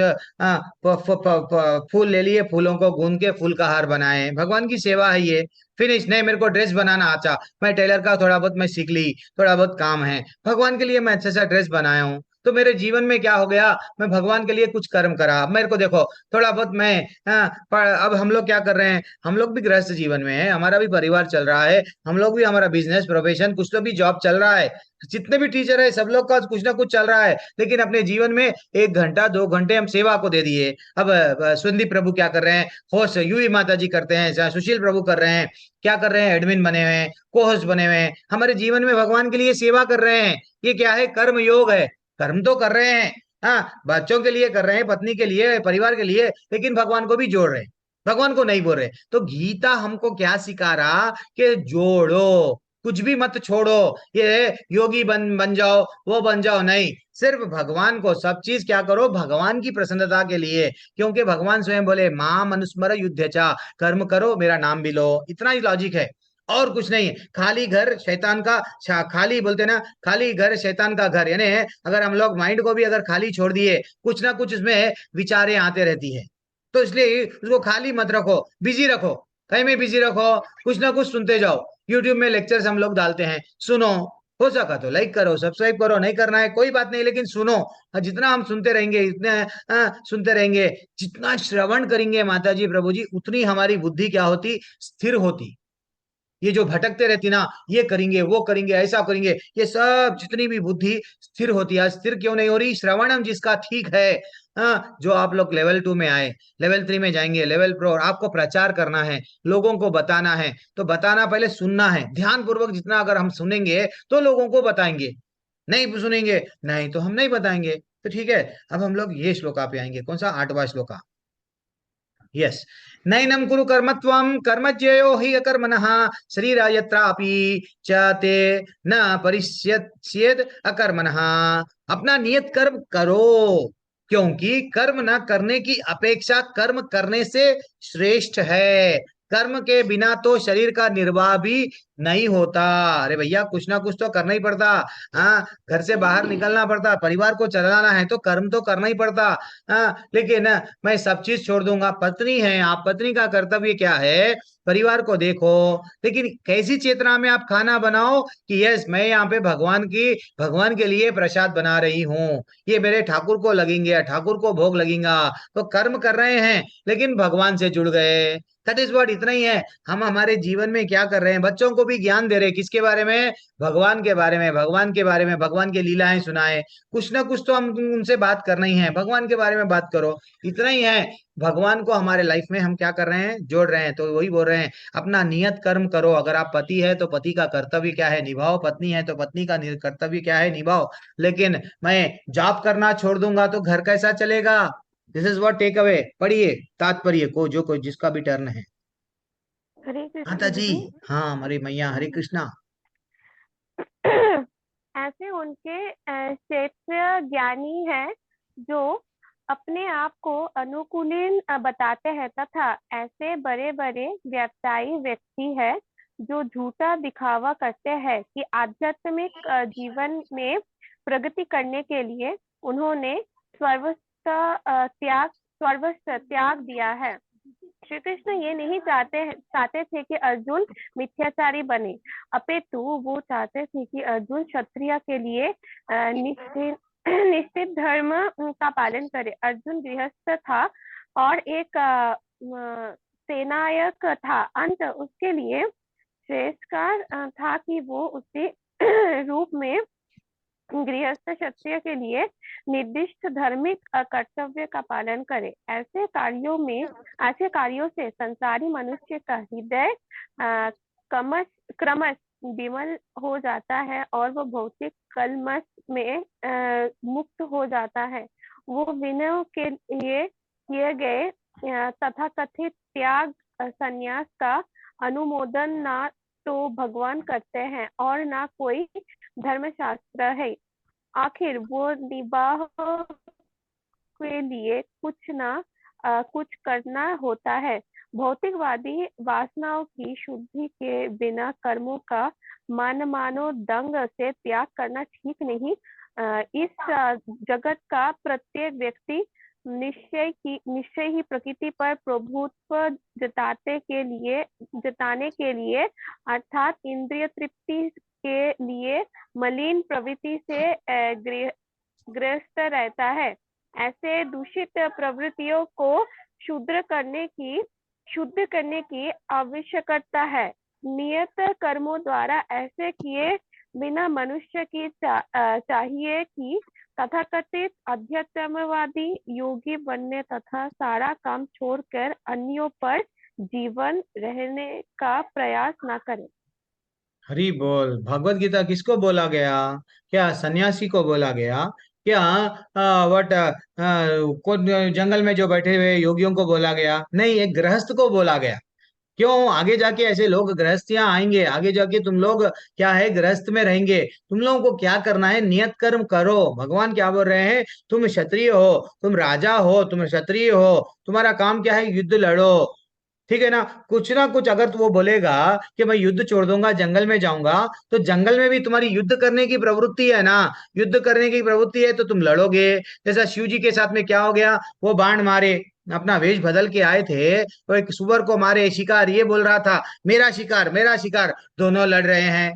फूल ले लिए, फूलों को गूंद के फूल का हार बनाए, भगवान की सेवा है ये। फिनिश। नहीं मेरे को ड्रेस बनाना आता, मैं टेलर का थोड़ा बहुत मैं सीख ली, थोड़ा बहुत काम है, भगवान के लिए मैं अच्छा सा ड्रेस बनाया हूँ, तो मेरे जीवन में क्या हो गया, मैं भगवान के लिए कुछ कर्म करा। अब मेरे को देखो थोड़ा बहुत मैं अब हम लोग क्या कर रहे हैं, हम लोग भी गृहस्थ जीवन में है, हमारा भी परिवार चल रहा है, हम लोग भी हमारा बिजनेस प्रोफेशन कुछ तो भी जॉब चल रहा है, जितने भी टीचर है सब लोग का कुछ ना कुछ चल रहा है, लेकिन अपने जीवन में 1 घंटा 2 घंटे हम सेवा को दे दिए। अब सुंदीप प्रभु क्या कर रहे हैं, होस्ट यूवी माता जी करते हैं, सुशील प्रभु कर रहे हैं, क्या कर रहे हैं, एडमिन बने हुए हैं, को होस्ट बने हुए हैं, हमारे जीवन में भगवान के लिए सेवा कर रहे हैं। ये क्या है, कर्म योग है। कर्म तो कर रहे हैं, हाँ बच्चों के लिए कर रहे हैं, पत्नी के लिए, परिवार के लिए, लेकिन भगवान को भी जोड़ रहे हैं, भगवान को नहीं बोल रहे। तो गीता हमको क्या सिखा रहा कि जोड़ो, कुछ भी मत छोड़ो, ये योगी बन जाओ, वो बन जाओ, नहीं, सिर्फ भगवान को सब चीज क्या करो, भगवान की प्रसन्नता के लिए, क्योंकि भगवान स्वयं बोले मां मनुस्मर युद्धचा, कर्म करो मेरा नाम भी लो, इतना ही लॉजिक है, और कुछ नहीं है। खाली घर शैतान का, खाली बोलते ना, खाली घर शैतान का घर, यानी अगर हम लोग माइंड को भी अगर खाली छोड़ दिए, कुछ ना कुछ उसमें विचारें आते रहती है, तो इसलिए उसको खाली मत रखो, बिजी रखो, कहीं में बिजी रखो, कुछ ना कुछ सुनते जाओ। यूट्यूब में लेक्चर्स हम लोग डालते हैं, सुनो, हो सका तो लाइक करो, सब्सक्राइब करो, नहीं करना है कोई बात नहीं, लेकिन सुनो। जितना हम सुनते रहेंगे, इतने सुनते रहेंगे, जितना श्रवण करेंगे माता जी प्रभु जी, उतनी हमारी बुद्धि क्या होती, स्थिर होती। ये जो भटकते रहती ना, ये करेंगे वो करेंगे ऐसा करेंगे, ये सब जितनी भी बुद्धि स्थिर होती है, स्थिर क्यों नहीं हो रही, श्रवणम जिसका ठीक है। जो आप लोग लेवल 2 में आए, लेवल 3 में जाएंगे, लेवल 4, आपको प्रचार करना है, लोगों को बताना है, तो बताना पहले सुनना है, ध्यान पूर्वक जितना अगर हम सुनेंगे तो लोगों को बताएंगे, नहीं सुनेंगे नहीं तो हम नहीं बताएंगे। तो ठीक है, अब हम लोग ये श्लोका पे आएंगे, कौन सा, 8वां श्लोका। यस। नैनं कुरु कर्मत्वं कर्मज्ञयो हि अकर्मणः शरीरायत्रापि च ते न परिष्येद अकर्मणः। अपना नियत कर्म करो, क्योंकि कर्म न करने की अपेक्षा कर्म करने से श्रेष्ठ है। कर्म के बिना तो शरीर का निर्वाह भी नहीं होता। अरे भैया कुछ ना कुछ तो करना ही पड़ता। हाँ, घर से बाहर निकलना पड़ता, परिवार को चलाना है तो कर्म तो करना ही पड़ता। हाँ, लेकिन मैं सब चीज छोड़ दूंगा, पत्नी है आप, पत्नी का कर्तव्य क्या है, परिवार को देखो, लेकिन कैसी चेतना में आप खाना बनाओ कि यस मैं यहाँ पे भगवान के लिए प्रसाद बना रही हूँ, ये मेरे ठाकुर को लगेंगे, ठाकुर को भोग लगेगा, तो कर्म कर रहे हैं लेकिन भगवान से जुड़ गए। दैट इज व्हाट, इतना ही है। हम हमारे जीवन में क्या कर रहे हैं, बच्चों को भी ज्ञान दे रहे हैं, किसके बारे में, भगवान के बारे में, भगवान के बारे में, भगवान की लीलाएं सुनाए, कुछ ना कुछ तो हम उनसे बात करना ही है, भगवान के बारे में बात करो, इतना ही है। भगवान को हमारे लाइफ में हम क्या कर रहे हैं, जोड़ रहे हैं। तो वही बोल रहे हैं, अपना नियत कर्म करो। अगर आप पति है तो पति का कर्तव्य क्या है, निभाओ। पत्नी है तो पत्नी का कर्तव्य क्या है, निभाओ। लेकिन मैं जॉब करना छोड़ दूंगा तो घर कैसा चलेगा। This is what take away. पढ़िए तात्पर्य को, जो कोई जिसका भी टर्न है। हरे कृष्ण माता जी, गुरुजी। हाँ हमारी मैया, हरे कृष्णा। ऐसे उनके क्षेत्र ज्ञानी है जो अपने आप को अनुकूलिन बताते हैं, तथा ऐसे बड़े बड़े व्यवसायी व्यक्ति है जो झूठा दिखावा करते हैं कि आध्यात्मिक जीवन में प्रगति करने के लिए उन्होंने सर्वस्व त्याग दिया है। श्री कृष्ण ये नहीं चाहते थे कि अर्जुन मिथ्याचारी बने, अपितु वो चाहते थे कि अर्जुन क्षत्रिय के लिए निश्चित धर्म का पालन करे। अर्जुन गृहस्थ था और एक सेनायक था। अंत उसके लिए श्रेष्ठकार था कि वो उसी रूप में गृहस्थ क्षत्रिय के लिए निर्दिष्ट धार्मिक कर्तव्य का पालन करे। ऐसे कार्यों से संसारी मनुष्य का हृदय क्रमश विमल हो जाता है और वो भौतिक कलमश में मुक्त हो जाता है। वो विनय के लिए किए गए तथा कथित त्याग संन्यास का अनुमोदन ना तो भगवान करते हैं और ना कोई धर्मशास्त्र है। आखिर वो निबाह के लिए कुछ करना होता है। भौतिकवादी वासनाओं की शुद्धि के बिना कर्मों का मानो ढंग से त्याग करना ठीक नहीं। इस जगत का प्रत्येक व्यक्ति निश्चय ही प्रकृति पर प्रभुत्व जताने के लिए अर्थात इंद्रिय तृप्ति के लिए मलिन प्रवृत्ति से ग्रस्त रहता है। ऐसे दूषित प्रवृत्तियों को शुद्ध करने की आवश्यकता है। नियत कर्मों द्वारा ऐसे किए बिना मनुष्य की चाहिए कि तथाकथित अध्यात्मवादी योगी बनने तथा सारा काम छोड़कर अन्यों पर जीवन रहने का प्रयास न करे। हरि बोल। भगवत गीता किसको बोला गया, क्या सन्यासी को बोला गया, क्या वट कौन जंगल में जो बैठे हुए योगियों को बोला गया, नहीं, एक गृहस्थ को बोला गया। क्यों, आगे जाके ऐसे लोग गृहस्थियां आएंगे, आगे जाके तुम लोग क्या है गृहस्थ में रहेंगे। तुम लोगों को क्या करना है, नियत कर्म करो। भगवान क्या बोल रहे हैं, तुम क्षत्रिय हो, तुम राजा हो, तुम क्षत्रिय हो, तुम्हारा काम क्या है, युद्ध लड़ो। ठीक है ना कुछ अगर तो वो बोलेगा कि मैं युद्ध छोड़ दूंगा, जंगल में जाऊंगा, तो जंगल में भी तुम्हारी युद्ध करने की प्रवृत्ति है ना, युद्ध करने की प्रवृत्ति है तो तुम लड़ोगे। जैसा शिव जी के साथ में क्या हो गया, वो बाण मारे, अपना वेश बदल के आए थे, तो एक सुअर को मारे, शिकार ये बोल रहा था मेरा शिकार मेरा शिकार, दोनों लड़ रहे हैं।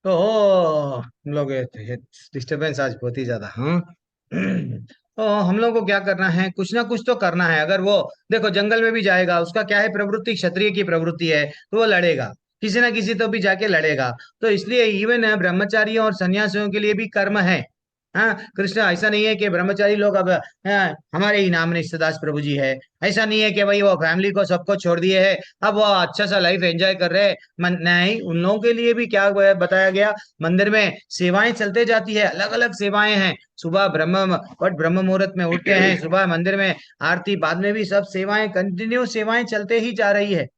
तो हम लोग डिस्टरबेंस आज बहुत ही ज्यादा, हाँ। तो हम लोग को क्या करना है, कुछ ना कुछ तो करना है। अगर वो देखो जंगल में भी जाएगा, उसका क्या है प्रवृत्ति, क्षत्रिय की प्रवृत्ति है, तो वो लड़ेगा, किसी ना किसी तो भी जाके लड़ेगा। तो इसलिए इवन ब्रह्मचारियों और सन्यासियों के लिए भी कर्म है। हाँ, कृष्ण ऐसा नहीं है कि ब्रह्मचारी लोग अब हमारे ही नाम निष्ठदास प्रभु जी है। ऐसा नहीं है कि भाई वो फैमिली को सबको छोड़ दिए है, अब वो अच्छा सा लाइफ एंजॉय कर रहे हैं। नहीं, उन लोगों के लिए भी क्या बताया गया, मंदिर में सेवाएं चलते जाती है, अलग अलग सेवाएं हैं। सुबह ब्रह्म मुहूर्त में उठते हैं, सुबह मंदिर में आरती, बाद में भी सब सेवाएं, कंटिन्यू सेवाएं चलते ही जा रही है।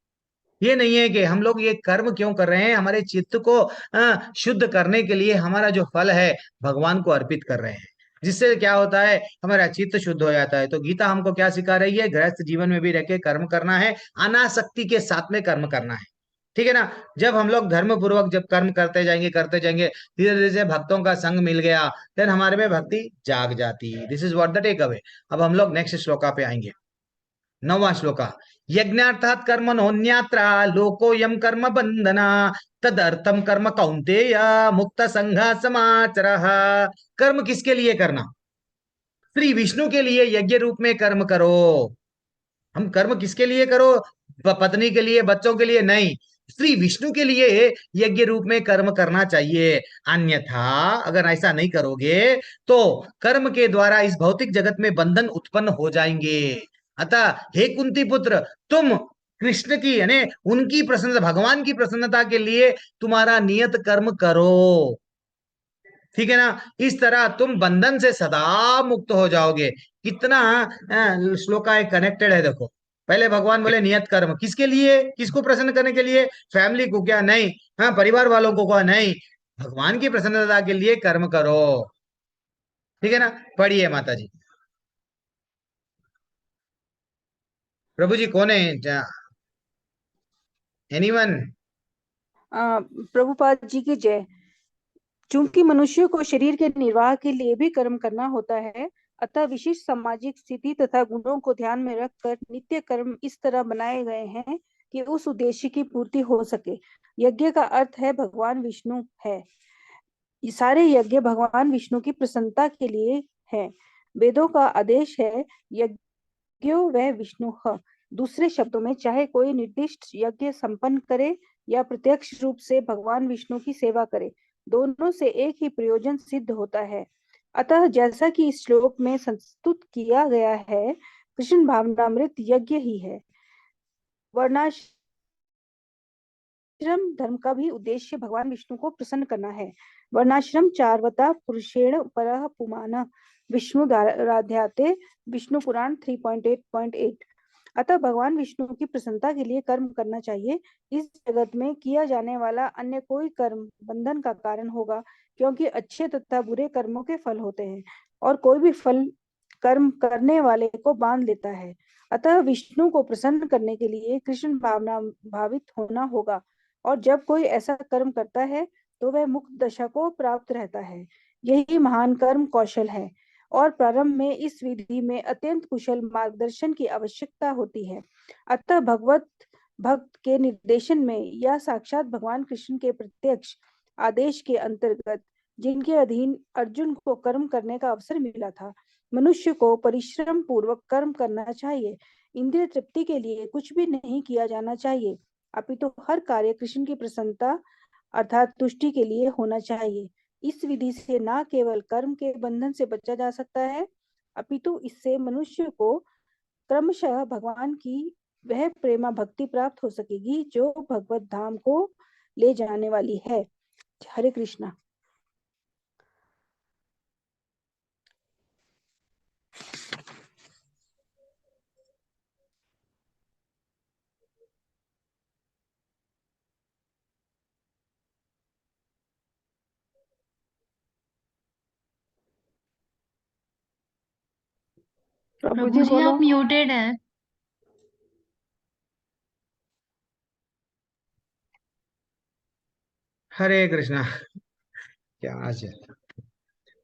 ये नहीं है कि हम लोग ये कर्म क्यों कर रहे हैं, हमारे चित्त को शुद्ध करने के लिए हमारा जो फल है भगवान को अर्पित कर रहे हैं, जिससे क्या होता है, हमारा चित्त शुद्ध हो जाता है। तो गीता हमको क्या सिखा रही है, गृहस्थ जीवन में भी रह के कर्म करना है, अनासक्ति के साथ में कर्म करना है। ठीक है ना। जब हम लोग धर्म पूर्वक जब कर्म करते जाएंगे, धीरे धीरे से भक्तों का संग मिल गया, देन हमारे में भक्ति जाग जाती। This is what the take away. अब हम लोग नेक्स्ट श्लोका पे आएंगे। 9वां श्लोका। यज्ञार्थात कर्मणोऽन्यत्र लोकोऽयं कर्म बंधना तदर्थम कर्म कौन्तेय मुक्त संघ समाचरः। कर्म किसके लिए करना? श्री विष्णु के लिए यज्ञ रूप में कर्म करो। हम कर्म किसके लिए करो? पत्नी के लिए, बच्चों के लिए नहीं, श्री विष्णु के लिए यज्ञ रूप में कर्म करना चाहिए। अन्यथा अगर ऐसा नहीं करोगे तो कर्म के द्वारा इस भौतिक जगत में बंधन उत्पन्न हो जाएंगे। अतः हे कुंती पुत्र, तुम कृष्ण की यानी उनकी प्रसन्न, भगवान की प्रसन्नता के लिए तुम्हारा नियत कर्म करो। ठीक है ना। इस तरह तुम बंधन से सदा मुक्त हो जाओगे। कितना श्लोका है कनेक्टेड है देखो। पहले भगवान बोले नियत कर्म किसके लिए, किसको प्रसन्न करने के लिए? फैमिली को क्या? नहीं। हाँ, परिवार वालों को क्या? नहीं। भगवान की प्रसन्नता के लिए कर्म करो। ठीक है ना। पढ़िए माता जी। प्रभु जी कौन है? एनीवन? प्रभुपाद जी की जय। चूंकि मनुष्य को शरीर के निर्वाह के लिए भी कर्म करना होता है, अतः विशिष्ट सामाजिक स्थिति तथा गुणों को ध्यान में रखकर नित्य कर्म इस तरह बनाए गए हैं कि उस उद्देश्य की पूर्ति हो सके। यज्ञ का अर्थ है भगवान विष्णु है। ये सारे यज्ञ भगवान विष्णु की प्रसन्नता के लिए है। वेदों का आदेश है यज्ञो वह विष्णु है। दूसरे शब्दों में, चाहे कोई निर्दिष्ट यज्ञ संपन्न करे या प्रत्यक्ष रूप से भगवान विष्णु की सेवा करे, दोनों से एक ही प्रयोजन सिद्ध होता है। अतः जैसा कि इस श्लोक में संस्तुत किया गया है, कृष्ण भावनामृत यज्ञ ही है। वर्णाश्रम धर्म का भी उद्देश्य भगवान विष्णु को प्रसन्न करना है। वर्णाश्रम चारवता पुरुषेण परः पुमानः विष्णुराध्याते, विष्णु पुराण 3.8.8। अतः भगवान विष्णु की प्रसन्नता के लिए कर्म करना चाहिए। इस जगत में किया जाने वाला अन्य कोई कर्म बंधन का कारण होगा, क्योंकि अच्छे तथा बुरे कर्मों के फल होते हैं और कोई भी फल कर्म करने वाले को बांध लेता है। अतः विष्णु को प्रसन्न करने के लिए कृष्ण भावना भावित होना होगा, और जब कोई ऐसा कर्म करता है तो वह मुक्त दशा को प्राप्त रहता है। यही महान कर्म कौशल है, और प्रारंभ में इस विधि में अत्यंत कुशल मार्गदर्शन की आवश्यकता होती है। अतः भगवत भक्त के निर्देशन में या साक्षात भगवान कृष्ण के प्रत्यक्ष आदेश के अंतर्गत, जिनके अधीन अर्जुन को कर्म करने का अवसर मिला था, मनुष्य को परिश्रम पूर्वक कर्म करना चाहिए। इंद्रिय तृप्ति के लिए कुछ भी नहीं किया जाना चाहिए, अपितु हर कार्य कृष्ण की प्रसन्नता अर्थात तुष्टि के लिए होना चाहिए। इस विधि से न केवल कर्म के बंधन से बचा जा सकता है, अपितु इससे मनुष्य को क्रमशः भगवान की वह प्रेमा भक्ति प्राप्त हो सकेगी जो भगवत धाम को ले जाने वाली है। हरे कृष्णा। प्रभु जी प्रभु जी बोलो। आप म्यूटेड हैं। हरे कृष्णा। क्या आज है?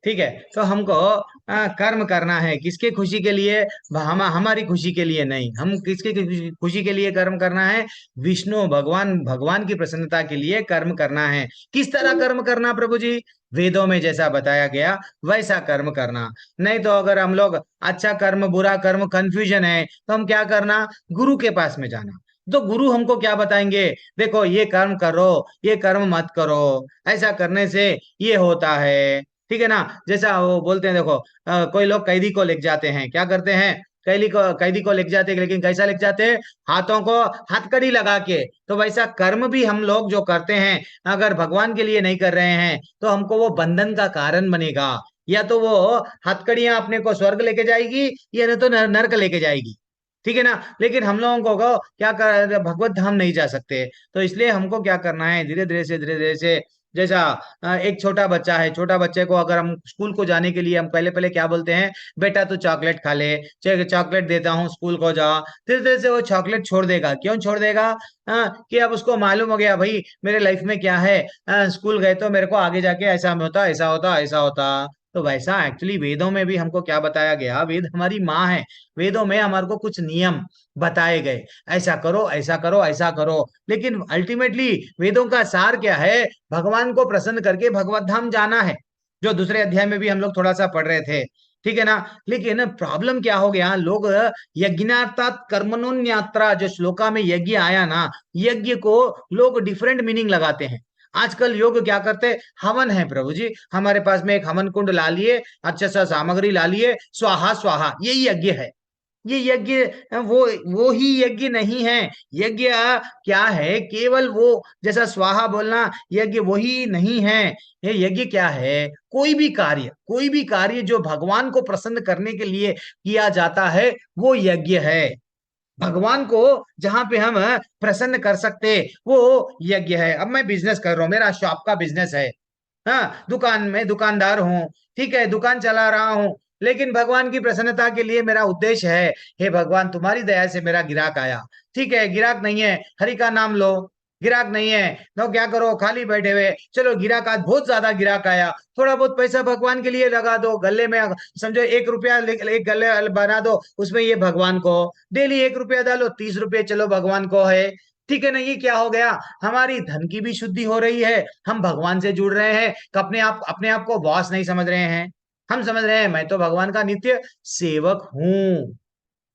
ठीक है। तो हमको कर्म करना है किसके खुशी के लिए? हमारी खुशी के लिए नहीं। हम किसके खुशी के लिए कर्म करना है? विष्णु भगवान, भगवान की प्रसन्नता के लिए कर्म करना है। किस तरह कर्म करना प्रभु जी? वेदों में जैसा बताया गया वैसा कर्म करना। नहीं तो अगर हम लोग अच्छा कर्म बुरा कर्म कंफ्यूजन है तो हम क्या करना? गुरु के पास में जाना। तो गुरु हमको क्या बताएंगे? देखो ये कर्म करो, ये कर्म मत करो, ऐसा करने से ये होता है। ठीक है ना। जैसा वो बोलते हैं देखो, कोई लोग कैदी को लेके जाते हैं, क्या करते हैं? कैदी को लेके जाते हैं, लेकिन कैसा लेके जाते हैं? हाथों को हथकड़ी लगा के। तो वैसा कर्म भी हम लोग जो करते हैं, अगर भगवान के लिए नहीं कर रहे हैं तो हमको वो बंधन का कारण बनेगा। या तो वो हथकड़ियां अपने को स्वर्ग लेके जाएगी, या नहीं तो नरक लेके जाएगी। ठीक है ना। लेकिन हम लोगों को क्या कर, भगवत धाम नहीं जा सकते। तो इसलिए हमको क्या करना है? धीरे धीरे से जैसा एक छोटा बच्चा है, छोटा बच्चे को अगर हम स्कूल को जाने के लिए हम पहले पहले क्या बोलते हैं, बेटा तू चॉकलेट खा ले, चॉकलेट देता हूँ स्कूल को जा। धीरे धीरे से वो चॉकलेट छोड़ देगा। क्यों छोड़ देगा? कि अब उसको मालूम हो गया भाई मेरे लाइफ में क्या है, स्कूल गए तो मेरे को आगे जाके ऐसा होता, ऐसा होता, ऐसा होता। तो वैसा एक्चुअली वेदों में भी हमको क्या बताया गया, वेद हमारी माँ है, वेदों में हमारे को कुछ नियम बताए गए, ऐसा करो, ऐसा करो, ऐसा करो। लेकिन अल्टीमेटली वेदों का सार क्या है? भगवान को प्रसन्न करके भगवत धाम जाना है, जो दूसरे अध्याय में भी हम लोग थोड़ा सा पढ़ रहे थे, ठीक है ना। लेकिन प्रॉब्लम क्या हो गया, लोग यज्ञार्थात कर्मणोन्यात्रा जो श्लोका में यज्ञ आया ना, यज्ञ को लोग डिफरेंट मीनिंग लगाते हैं। आजकल योग क्या करते हैं, हवन है प्रभु जी, हमारे पास में एक हवन कुंड ला लिए, अच्छा सा सामग्री ला लिए, स्वाहा स्वाहा, यही यज्ञ है। ये यज्ञ वो ही यज्ञ नहीं है। यज्ञ क्या है, केवल वो जैसा स्वाहा बोलना, यज्ञ वही नहीं है। ये यज्ञ क्या है, कोई भी कार्य जो भगवान को प्रसन्न करने के लिए किया जाता है वो यज्ञ है। भगवान को जहां पे हम प्रसन्न कर सकते वो यज्ञ है। अब मैं बिजनेस कर रहा हूँ, मेरा शॉप का बिजनेस है, हाँ, दुकान में दुकानदार हूँ, ठीक है, दुकान चला रहा हूँ, लेकिन भगवान की प्रसन्नता के लिए मेरा उद्देश्य है, हे भगवान तुम्हारी दया से मेरा गिराक आया, ठीक है, गिराक नहीं है, हरि का नाम लो। गिराक नहीं है तो क्या करो, खाली बैठे हुए, चलो गिराक आज बहुत ज्यादा गिराक आया, थोड़ा बहुत पैसा भगवान के लिए लगा दो, गले में समझो 1 रुपया एक गले बना दो, उसमें ये भगवान को डेली 1 रुपया डालो, 30 रुपये चलो भगवान को है, ठीक है ना। ये क्या हो गया, हमारी धन की भी शुद्धि हो रही है, हम भगवान से जुड़ रहे हैं, अपने आप को बॉस नहीं समझ रहे हैं, हम समझ रहे हैं मैं तो भगवान का नित्य सेवक हूँ।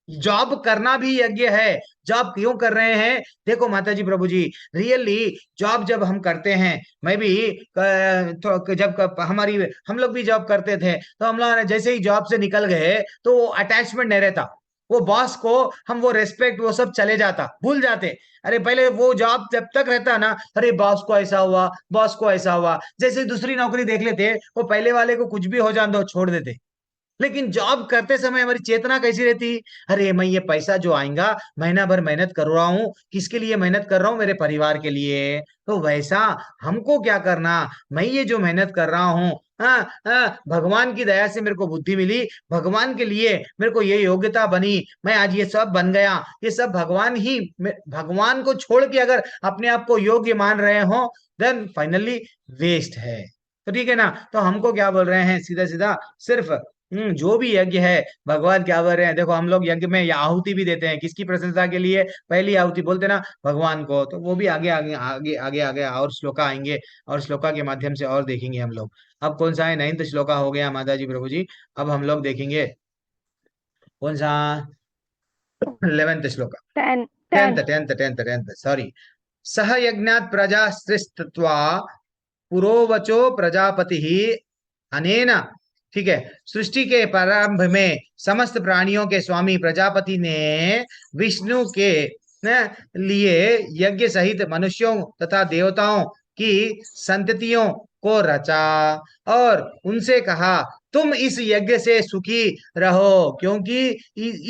जॉब करना भी यज्ञ है। जॉब क्यों कर रहे हैं, देखो माता जी प्रभु जी, रियली जॉब जब हम करते हैं, मैं भी तो जब हमारी हम लोग भी जॉब करते थे, तो हम लोग जैसे ही जॉब से निकल गए तो वो अटैचमेंट नहीं रहता, वो बॉस को हम वो रेस्पेक्ट वो सब चले जाता, भूल जाते। अरे पहले वो जॉब जब तक रहता ना, अरे बॉस को ऐसा हुआ, बॉस को ऐसा हुआ, जैसे दूसरी नौकरी देख लेते, वो पहले वाले को कुछ भी हो जान दो छोड़ देते। लेकिन जॉब करते समय हमारी चेतना कैसी रहती, अरे मैं ये पैसा जो आएगा, महीना भर मेहनत कर रहा हूँ, किसके लिए मेहनत कर रहा हूँ, मेरे परिवार के लिए। तो वैसा हमको क्या करना, मैं ये जो मेहनत कर रहा हूँ, भगवान की दया से मेरे को बुद्धि मिली, भगवान के लिए मेरे को ये योग्यता बनी, मैं आज ये सब बन गया, ये सब भगवान ही, भगवान को छोड़ के अगर अपने आप को योग्य मान रहे हो, देन फाइनली वेस्ट है। तो ठीक है ना, तो हमको क्या बोल रहे हैं, सीधा सीधा सिर्फ जो भी यज्ञ है, भगवान क्या बोल रहे हैं, देखो हम लोग यज्ञ में आहुति भी देते हैं, किसकी प्रशंसा के लिए, पहली आहुति बोलते ना भगवान को, तो वो भी आगे आगे आगे आगे आगे और श्लोका आएंगे, और श्लोका के माध्यम से और देखेंगे हम लोग। अब कौन सा है, 9th श्लोका हो गया माता जी प्रभु जी। अब हम लोग देखेंगे कौन सा, 11th श्लोका, 10th सॉरी। सह यज्ञात प्रजा सृष्टत्वा पुरोवचो प्रजापति ही अनेन, ठीक है, सृष्टि के प्रारंभ में समस्त प्राणियों के स्वामी प्रजापति ने विष्णु के लिए यज्ञ सहित मनुष्यों तथा देवताओं की संततियों को रचा, और उनसे कहा तुम इस यज्ञ से सुखी रहो, क्योंकि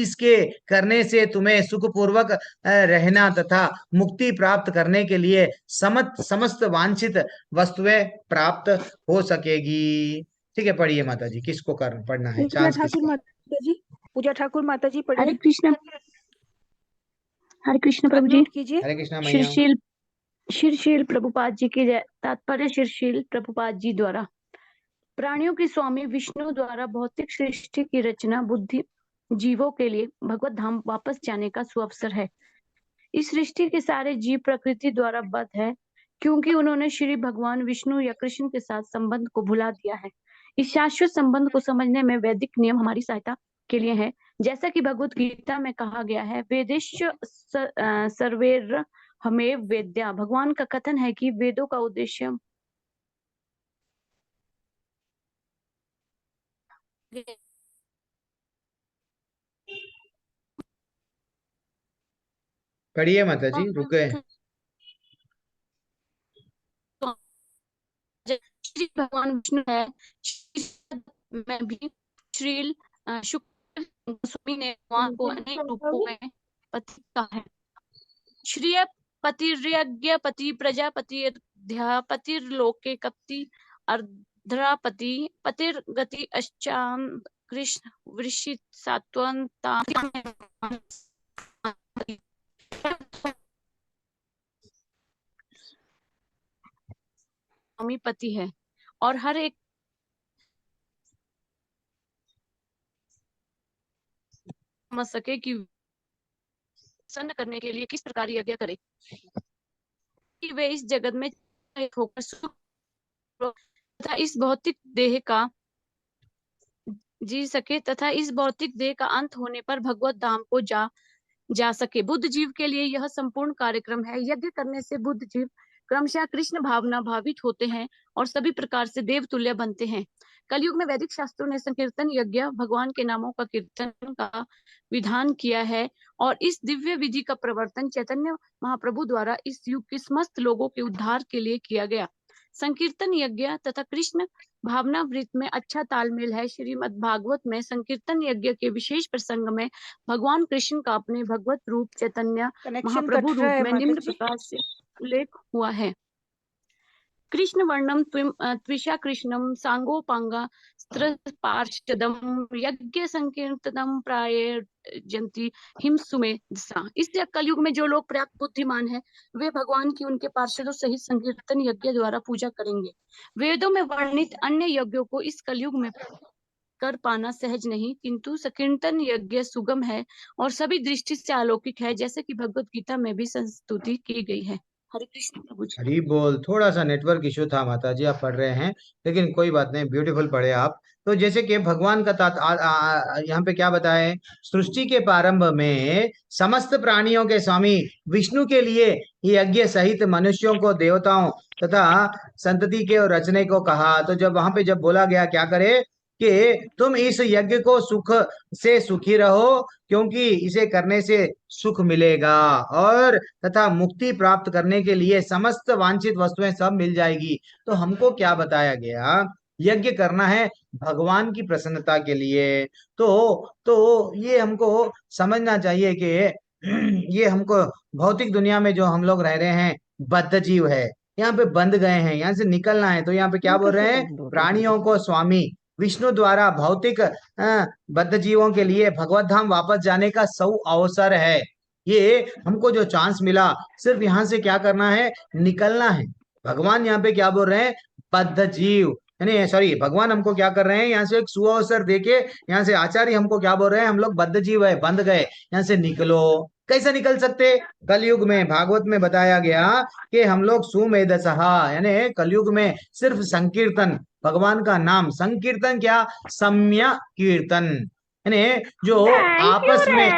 इसके करने से तुम्हें सुखपूर्वक रहना तथा मुक्ति प्राप्त करने के लिए समस्त वांछित वस्तुएं प्राप्त हो सकेगी। ठीक है, पढ़िए माता जी, किसको पढ़ना है, पूजा चांस ठाकुर किसका? माता जी, पूजा ठाकुर माता जी हरे पढ़िए। कृष्ण, हरे कृष्ण प्रभु जी। अनम्यूट कीजिए। हरे कृष्णा मैया। शिरशील प्रभुपाद जी की जय। तात्पर्य शिरशील प्रभुपाद जी द्वारा प्राणियों के स्वामी विष्णु द्वारा भौतिक सृष्टि की रचना बुद्धि जीवों के लिए भगवत धाम वापस जाने का सुअवसर है। इस सृष्टि के सारे जीव प्रकृति द्वारा बद्ध है, क्योंकि उन्होंने श्री भगवान विष्णु या कृष्ण के साथ संबंध को भुला दिया है। इस शाश्वत संबंध को समझने में वैदिक नियम हमारी सहायता के लिए है। जैसा कि भगवत गीता में कहा गया है, वेदेश्य सर्वेर हमें वेद्या। भगवान का कथन है कि वेदों का उद्देश्य पढ़िए माता जी, रुक गए। श्री भगवान विष्णु है। में भी श्रील शुक्र गोस्वामी ने भगवान को अनेक रूपों में पति कहा है। श्रीय पतिर्यज्ञ पति प्रजापति अध्यापतिर्लोके कप्ति अर्ध्रापति पतिर्गति अश्चाम कृष्ण वृषित सात्वंता स्वामी पति है और हर एक समझ सके कि प्रसन्न करने के लिए किस प्रकार यज्ञ करे कि वे इस जगत में एक होकर सुख तथा इस भौतिक देह का जी सके तथा इस भौतिक देह का अंत होने पर भगवत धाम को जा सके। बुद्ध जीव के लिए यह संपूर्ण कार्यक्रम है। यज्ञ करने से बुद्ध जीव क्रमशः कृष्ण भावना भावित होते हैं और सभी प्रकार से देवतुल्य बनते हैं। कलयुग में वैदिक शास्त्रों ने संकीर्तन यज्ञ भगवान के नामों का कीर्तन का विधान किया है और इस दिव्य विधि का प्रवर्तन चैतन्य महाप्रभु द्वारा इस युग के समस्त लोगों के उद्धार के लिए किया गया। संकीर्तन यज्ञ तथा कृष्ण भावना वृत में अच्छा तालमेल है। श्रीमद् भागवत में संकीर्तन यज्ञ के विशेष प्रसंग में भगवान कृष्ण का अपने भगवत रूप चैतन्य महाप्रभु रूप में निम्न प्रकार से उल्लेख हुआ है। कृष्ण वर्णम त्विषा कृष्णम सांगोपांगा पार्षदम यज्ञ संकीर्तनम प्रायजन्ति हिमसुमे दशा। इस कलयुग में जो लोग पर्याप्त बुद्धिमान हैं वे भगवान की उनके पार्षदों सहित संकीर्तन यज्ञ द्वारा पूजा करेंगे। वेदों में वर्णित अन्य यज्ञों को इस कलयुग में कर पाना सहज नहीं, किंतु संकीर्तन यज्ञ सुगम है और सभी दृष्टि से अलौकिक है, जैसे कि भगवत गीता में भी संस्तुति की गई है। हरे कृष्ण प्रभु जी। हरी बोल। थोड़ा सा नेटवर्क इशू था माता जी, आप पढ़ रहे हैं लेकिन कोई बात नहीं, ब्यूटीफुल पढ़े आप। तो जैसे कि भगवान का यहाँ पे क्या बताए, सृष्टि के प्रारंभ में समस्त प्राणियों के स्वामी विष्णु के लिए यज्ञ सहित मनुष्यों को देवताओं तथा संतति के रचने को कहा। तो जब वहां पे जब बोला गया क्या करे कि तुम इस यज्ञ को सुख से सुखी रहो क्योंकि इसे करने से सुख मिलेगा और तथा मुक्ति प्राप्त करने के लिए समस्त वांछित वस्तुएं सब मिल जाएगी। तो हमको क्या बताया गया, यज्ञ करना है भगवान की प्रसन्नता के लिए। तो ये हमको समझना चाहिए कि ये हमको भौतिक दुनिया में जो हम लोग रह रहे हैं बद्ध जीव है, यहाँ पे बंध गए हैं, यहाँ से निकलना है। तो यहाँ पे क्या बोल रहे हैं, प्राणियों को स्वामी विष्णु द्वारा भौतिक बद्ध जीवों के लिए भगवत धाम वापस जाने का सौ अवसर है। ये हमको जो चांस मिला, सिर्फ यहाँ से क्या करना है, निकलना है। भगवान यहाँ पे क्या बोल रहे हैं, बद्ध जीव यानी सॉरी भगवान हमको क्या कर रहे हैं, यहाँ से एक सुअवसर देके यहाँ से आचार्य हमको क्या बोल रहे हैं, हम लोग बद्ध जीव है, बंध गए, यहाँ से निकलो। कैसे निकल सकते, कलयुग में भागवत में बताया गया कि हम लोग सुमेधसहा यानी कलयुग में सिर्फ संकीर्तन भगवान का नाम, संकीर्तन क्या, सम्य कीर्तन यानी जो आपस में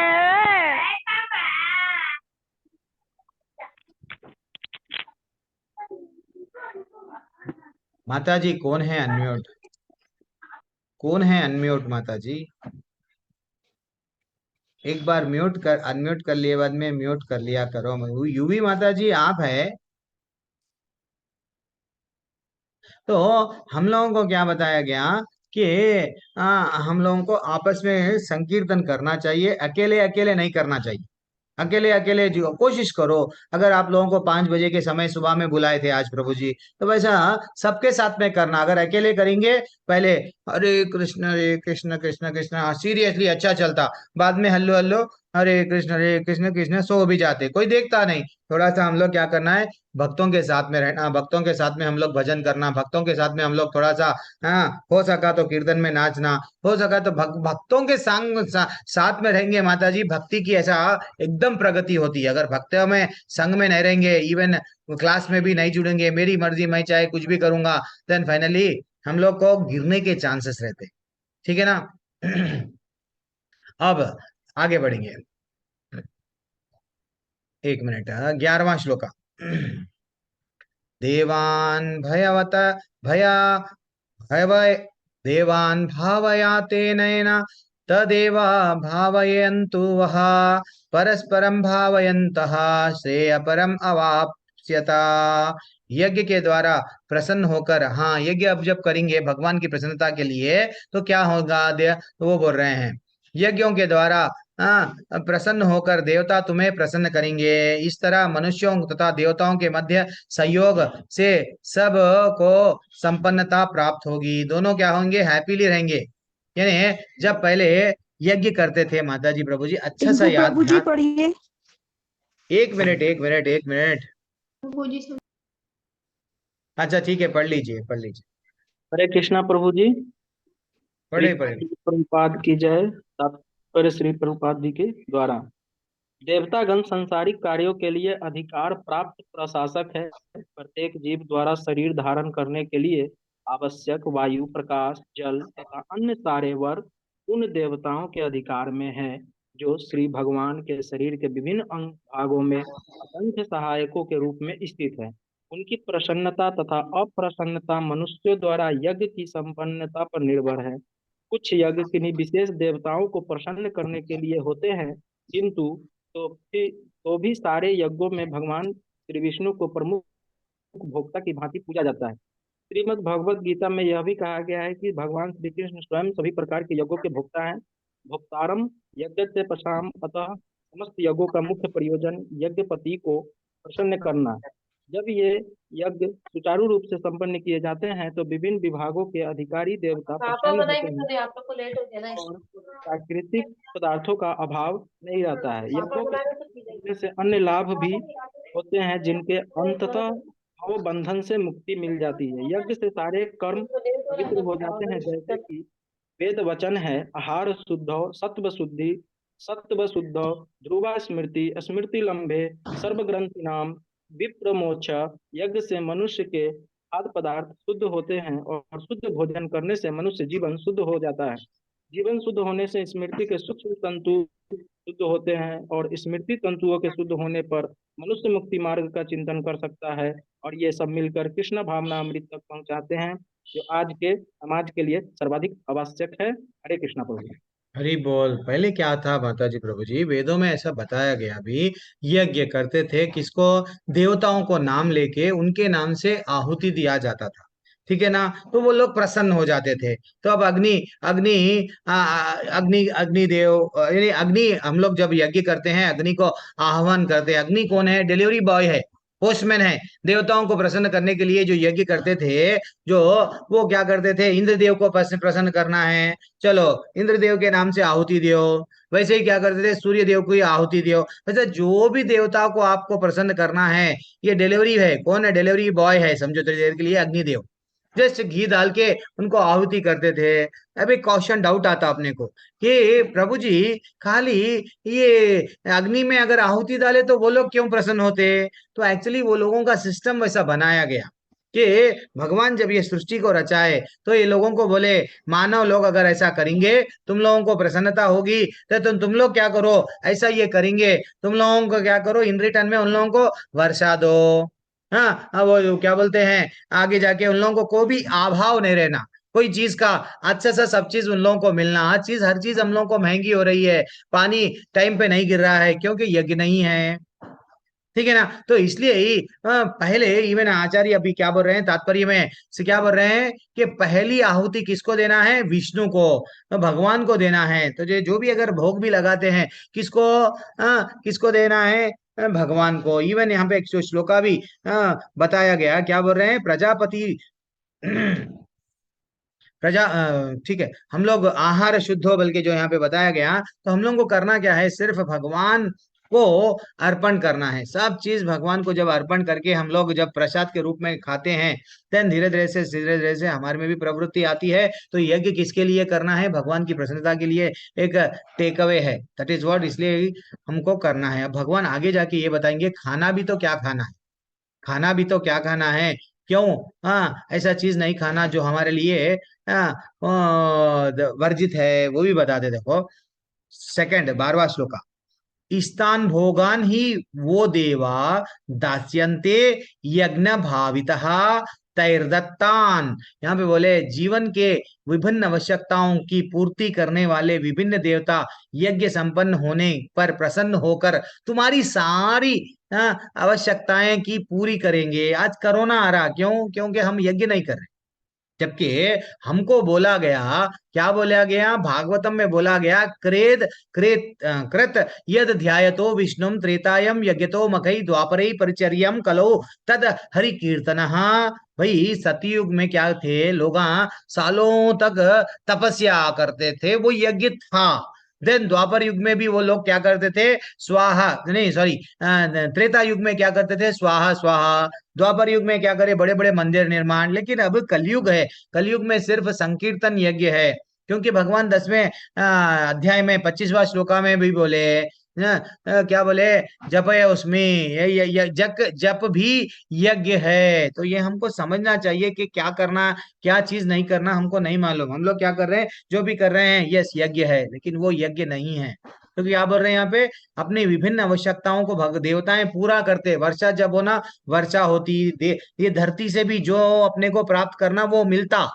माता जी कौन है अनम्यूट, कौन है अनम्यूट माता जी, एक बार म्यूट कर अनम्यूट कर लिए बाद में म्यूट कर लिया करो। यूवी माता जी आप है। तो हम लोगों को क्या बताया गया कि हम लोगों को आपस में संकीर्तन करना चाहिए, अकेले अकेले नहीं करना चाहिए। अकेले अकेले जो कोशिश करो, अगर आप लोगों को 5 बजे के समय सुबह में बुलाए थे आज प्रभु जी, तो वैसा सबके साथ में करना। अगर अकेले करेंगे पहले हरे कृष्ण कृष्ण कृष्ण सीरियसली अच्छा चलता, बाद में हल्लो हल्लो हरे कृष्ण कृष्ण सो भी जाते, कोई देखता नहीं। थोड़ा सा हम लोग क्या करना है, भक्तों के साथ में रहना, भक्तों के साथ में हम लोग भजन करना, भक्तों के साथ में हम लोग थोड़ा सा हो सका तो कीर्तन में नाचना, हो सका तो भक्तों के संग साथ में रहेंगे माता जी, भक्ति की ऐसा एकदम प्रगति होती है। अगर भक्तों में संग में नहीं रहेंगे, इवन क्लास में भी नहीं जुड़ेंगे, मेरी मर्जी मैं चाहे कुछ भी करूंगा, देन फाइनली हम लोग को गिरने के चांसेस रहते, ठीक है ना। अब आगे बढ़ेंगे, 1 मिनट, 11वां श्लोक। देवान भयवत भया भय देवान भावयातेन तदेव भावयन्तु वः परस्परम भावयन्तः श्रेयपरम अवाप्स्यता। यज्ञ के द्वारा प्रसन्न होकर, हाँ यज्ञ अब जब करेंगे भगवान की प्रसन्नता के लिए तो क्या होगा, तो वो बोल रहे हैं यज्ञों के द्वारा प्रसन्न होकर देवता तुम्हें प्रसन्न करेंगे। इस तरह मनुष्यों तथा देवताओं के मध्य सहयोग से सब को संपन्नता प्राप्त होगी। दोनों क्या होंगे, हैप्पीली रहेंगे। यानी जब पहले यज्ञ करते थे माता जी प्रभु जी, अच्छा सा टिंकू याद प्रभु जी ध्यान, पढ़िए। एक मिनट एक मिनट एक मिनट। प्रभु जी सुन। अच्छा ठीक है, पढ़ लीजिए पढ़ लीजिए, हरे कृष्णा प्रभु जी। श्री पढ़े पढ़े। प्रभुपाद की जय। तात्पर्य श्री प्रभुपाद जी के द्वारा देवतागण सांसारिक कार्यों के लिए अधिकार प्राप्त प्रशासक है। प्रत्येक जीव द्वारा शरीर धारण करने के लिए आवश्यक वायु, प्रकाश, जल तथा अन्य सारे वर उन देवताओं के अधिकार में है जो श्री भगवान के शरीर के विभिन्न अंग भागों में असंख्य सहायकों के रूप में स्थित है। उनकी प्रसन्नता तथा अप्रसन्नता मनुष्यों द्वारा यज्ञ की संपन्नता पर निर्भर है। कुछ यज्ञ किन्हीं विशेष देवताओं को प्रसन्न करने के लिए होते हैं, किंतु तो भी सारे यज्ञों में भगवान श्री विष्णु को प्रमुख भोक्ता की भांति पूजा जाता है। श्रीमद् भगवत गीता में यह भी कहा गया है कि भगवान श्री कृष्ण स्वयं सभी प्रकार के यज्ञों के भोक्ता हैं। भोक्तारम यज्ञ से पशाम, अतः समस्त यज्ञों का मुख्य प्रयोजन यज्ञपति को प्रसन्न करना है। जब ये यज्ञ सुचारू रूप से संपन्न किए जाते हैं तो विभिन्न विभागों के अधिकारी देवता प्रसन्न होते हैं और प्राकृतिक पदार्थों का अभाव नहीं रहता है। यज्ञों के करने से अन्य लाभ भी होते हैं जिनके अंततः भाव बंधन से मुक्ति मिल जाती है। यज्ञ से सारे कर्म पवित्र हो जाते हैं, जैसे कि वेद वचन है आहार शुद्धो, सत्व शुद्धि, सत्व शुद्धो, ध्रुवा स्मृति, स्मृति लंबे, सर्वग्रंथि नाम, विप्र मोक्ष। यज्ञ से मनुष्य के खाद्य पदार्थ शुद्ध होते हैं और शुद्ध भोजन करने से मनुष्य जीवन शुद्ध हो जाता है। जीवन शुद्ध होने से स्मृति के सूक्ष्म तंतु शुद्ध होते हैं और स्मृति तंतुओं के शुद्ध होने पर मनुष्य मुक्ति मार्ग का चिंतन कर सकता है और ये सब मिलकर कृष्ण भावना अमृत तक पहुंचाते हैं, जो आज के समाज के लिए सर्वाधिक आवश्यक है। हरे कृष्णा प्रभु। हरि बोल। पहले क्या था माता जी प्रभु जी, वेदों में ऐसा बताया गया भी, यज्ञ करते थे किसको, देवताओं को नाम लेके उनके नाम से आहुति दिया जाता था, ठीक है ना, तो वो लोग प्रसन्न हो जाते थे। तो अब अग्नि अग्नि अग्नि अग्निदेव यानी अग्नि, हम लोग जब यज्ञ करते हैं अग्नि को आह्वान करते हैं। अग्नि कौन है, डिलीवरी बॉय है, पोस्टमैन है। देवताओं को प्रसन्न करने के लिए जो यज्ञ करते थे, जो वो क्या करते थे, इंद्रदेव को प्रसन्न करना है, चलो इंद्रदेव के नाम से आहुति दियो। वैसे ही क्या करते थे, सूर्य देव को ही आहुति दियो। वैसे जो भी देवता को आपको प्रसन्न करना है, ये डिलीवरी है, कौन है, डिलीवरी बॉय है, समझो थोड़ी देर के लिए अग्निदेव। जस्ट घी डाल के उनको आहुति करते थे। अब एक क्वेश्चन डाउट आता अपने को कि प्रभु जी खाली ये अग्नि में अगर आहुति डाले तो वो लोग क्यों प्रसन्न होते। तो एक्चुअली वो लोगों का सिस्टम वैसा बनाया गया कि भगवान जब ये सृष्टि को रचाए तो ये लोगों को बोले, मानव लोग अगर ऐसा करेंगे तुम लोगों को प्रसन्नता होगी, तो तुम लोग क्या करो, ऐसा ये करेंगे, तुम लोगों को क्या करो, इन रिटर्न में उन लोगों को वर्षा दो। हाँ वो क्या बोलते हैं, आगे जाके उन लोगों को भी अभाव नहीं रहना, कोई चीज का अच्छा सा सब चीज उन लोगों को मिलना। हर चीज हम लोगों को महंगी हो रही है, पानी टाइम पे नहीं गिर रहा है क्योंकि यज्ञ नहीं है, ठीक है ना। तो इसलिए ही पहले इवन आचार्य अभी क्या बोल रहे हैं, तात्पर्य में से क्या बोल रहे हैं कि पहली आहुति किसको देना है, विष्णु को, भगवान को देना है। तो जो भी अगर भोग भी लगाते हैं किसको, किसको देना है, भगवान को। इवन यहाँ पे एक श्लोका भी बताया गया, क्या बोल रहे हैं, प्रजापति प्रजा ठीक है, हम लोग आहार शुद्ध हो, बल्कि जो यहाँ पे बताया गया, तो हम लोग को करना क्या है, सिर्फ भगवान को अर्पण करना है। सब चीज भगवान को जब अर्पण करके हम लोग जब प्रसाद के रूप में खाते हैं, देन धीरे धीरे से हमारे में भी प्रवृत्ति आती है। तो यज्ञ किसके लिए करना है, भगवान की प्रसन्नता के लिए एक टेक अवे है, दैट इज व्हाट, इसलिए हमको करना है। अब भगवान आगे जाके ये बताएंगे, खाना भी तो क्या खाना है, खाना भी तो क्या खाना है, क्यों, ऐसा चीज नहीं खाना जो हमारे लिए वर्जित है, वो भी बता दे। देखो सेकंड 12वां श्लोका, स्थान भोगान ही वो देवा दास्यन्ते यज्ञ भावितः तैर्दत्तान। यहाँ पे बोले जीवन के विभिन्न आवश्यकताओं की पूर्ति करने वाले विभिन्न देवता यज्ञ संपन्न होने पर प्रसन्न होकर तुम्हारी सारी आवश्यकताएं की पूरी करेंगे। आज कोरोना आ रहा, क्यों, क्योंकि हम यज्ञ नहीं कर रहे, जबकि हमको बोला गया, क्या बोला गया, भागवतम में बोला गया, क्रेद क्रेत कृत यद ध्यायतो विष्णुम त्रेतायम यज्ञतो मखई द्वापरे परिचर्यम कलो तद हरि कीर्तन। भाई सतयुग में क्या थे, लोग सालों तक तपस्या करते थे, वो यज्ञ था। देन द्वापर युग में भी वो लोग क्या करते थे, स्वाहा नहीं सॉरी त्रेता युग में क्या करते थे, स्वाहा स्वाहा। द्वापर युग में क्या करे, बड़े बड़े मंदिर निर्माण। लेकिन अब कलयुग है, कलयुग में सिर्फ संकीर्तन यज्ञ है। क्योंकि भगवान 10वें अध्याय में 25वां श्लोका में भी बोले, क्या बोले, जपय उसमें ये जप भी यज्ञ है। तो ये हमको समझना चाहिए कि क्या करना, क्या चीज नहीं करना हमको नहीं मालूम। हम लोग क्या कर रहे हैं, जो भी कर रहे हैं यस यज्ञ है, लेकिन वो यज्ञ नहीं है। क्योंकि क्या बोल रहे हैं यहाँ पे, अपनी विभिन्न आवश्यकताओं को देवताएं पूरा करते। वर्षा जब होना, वर्षा होती, ये धरती से भी जो अपने को प्राप्त करना वो मिलता।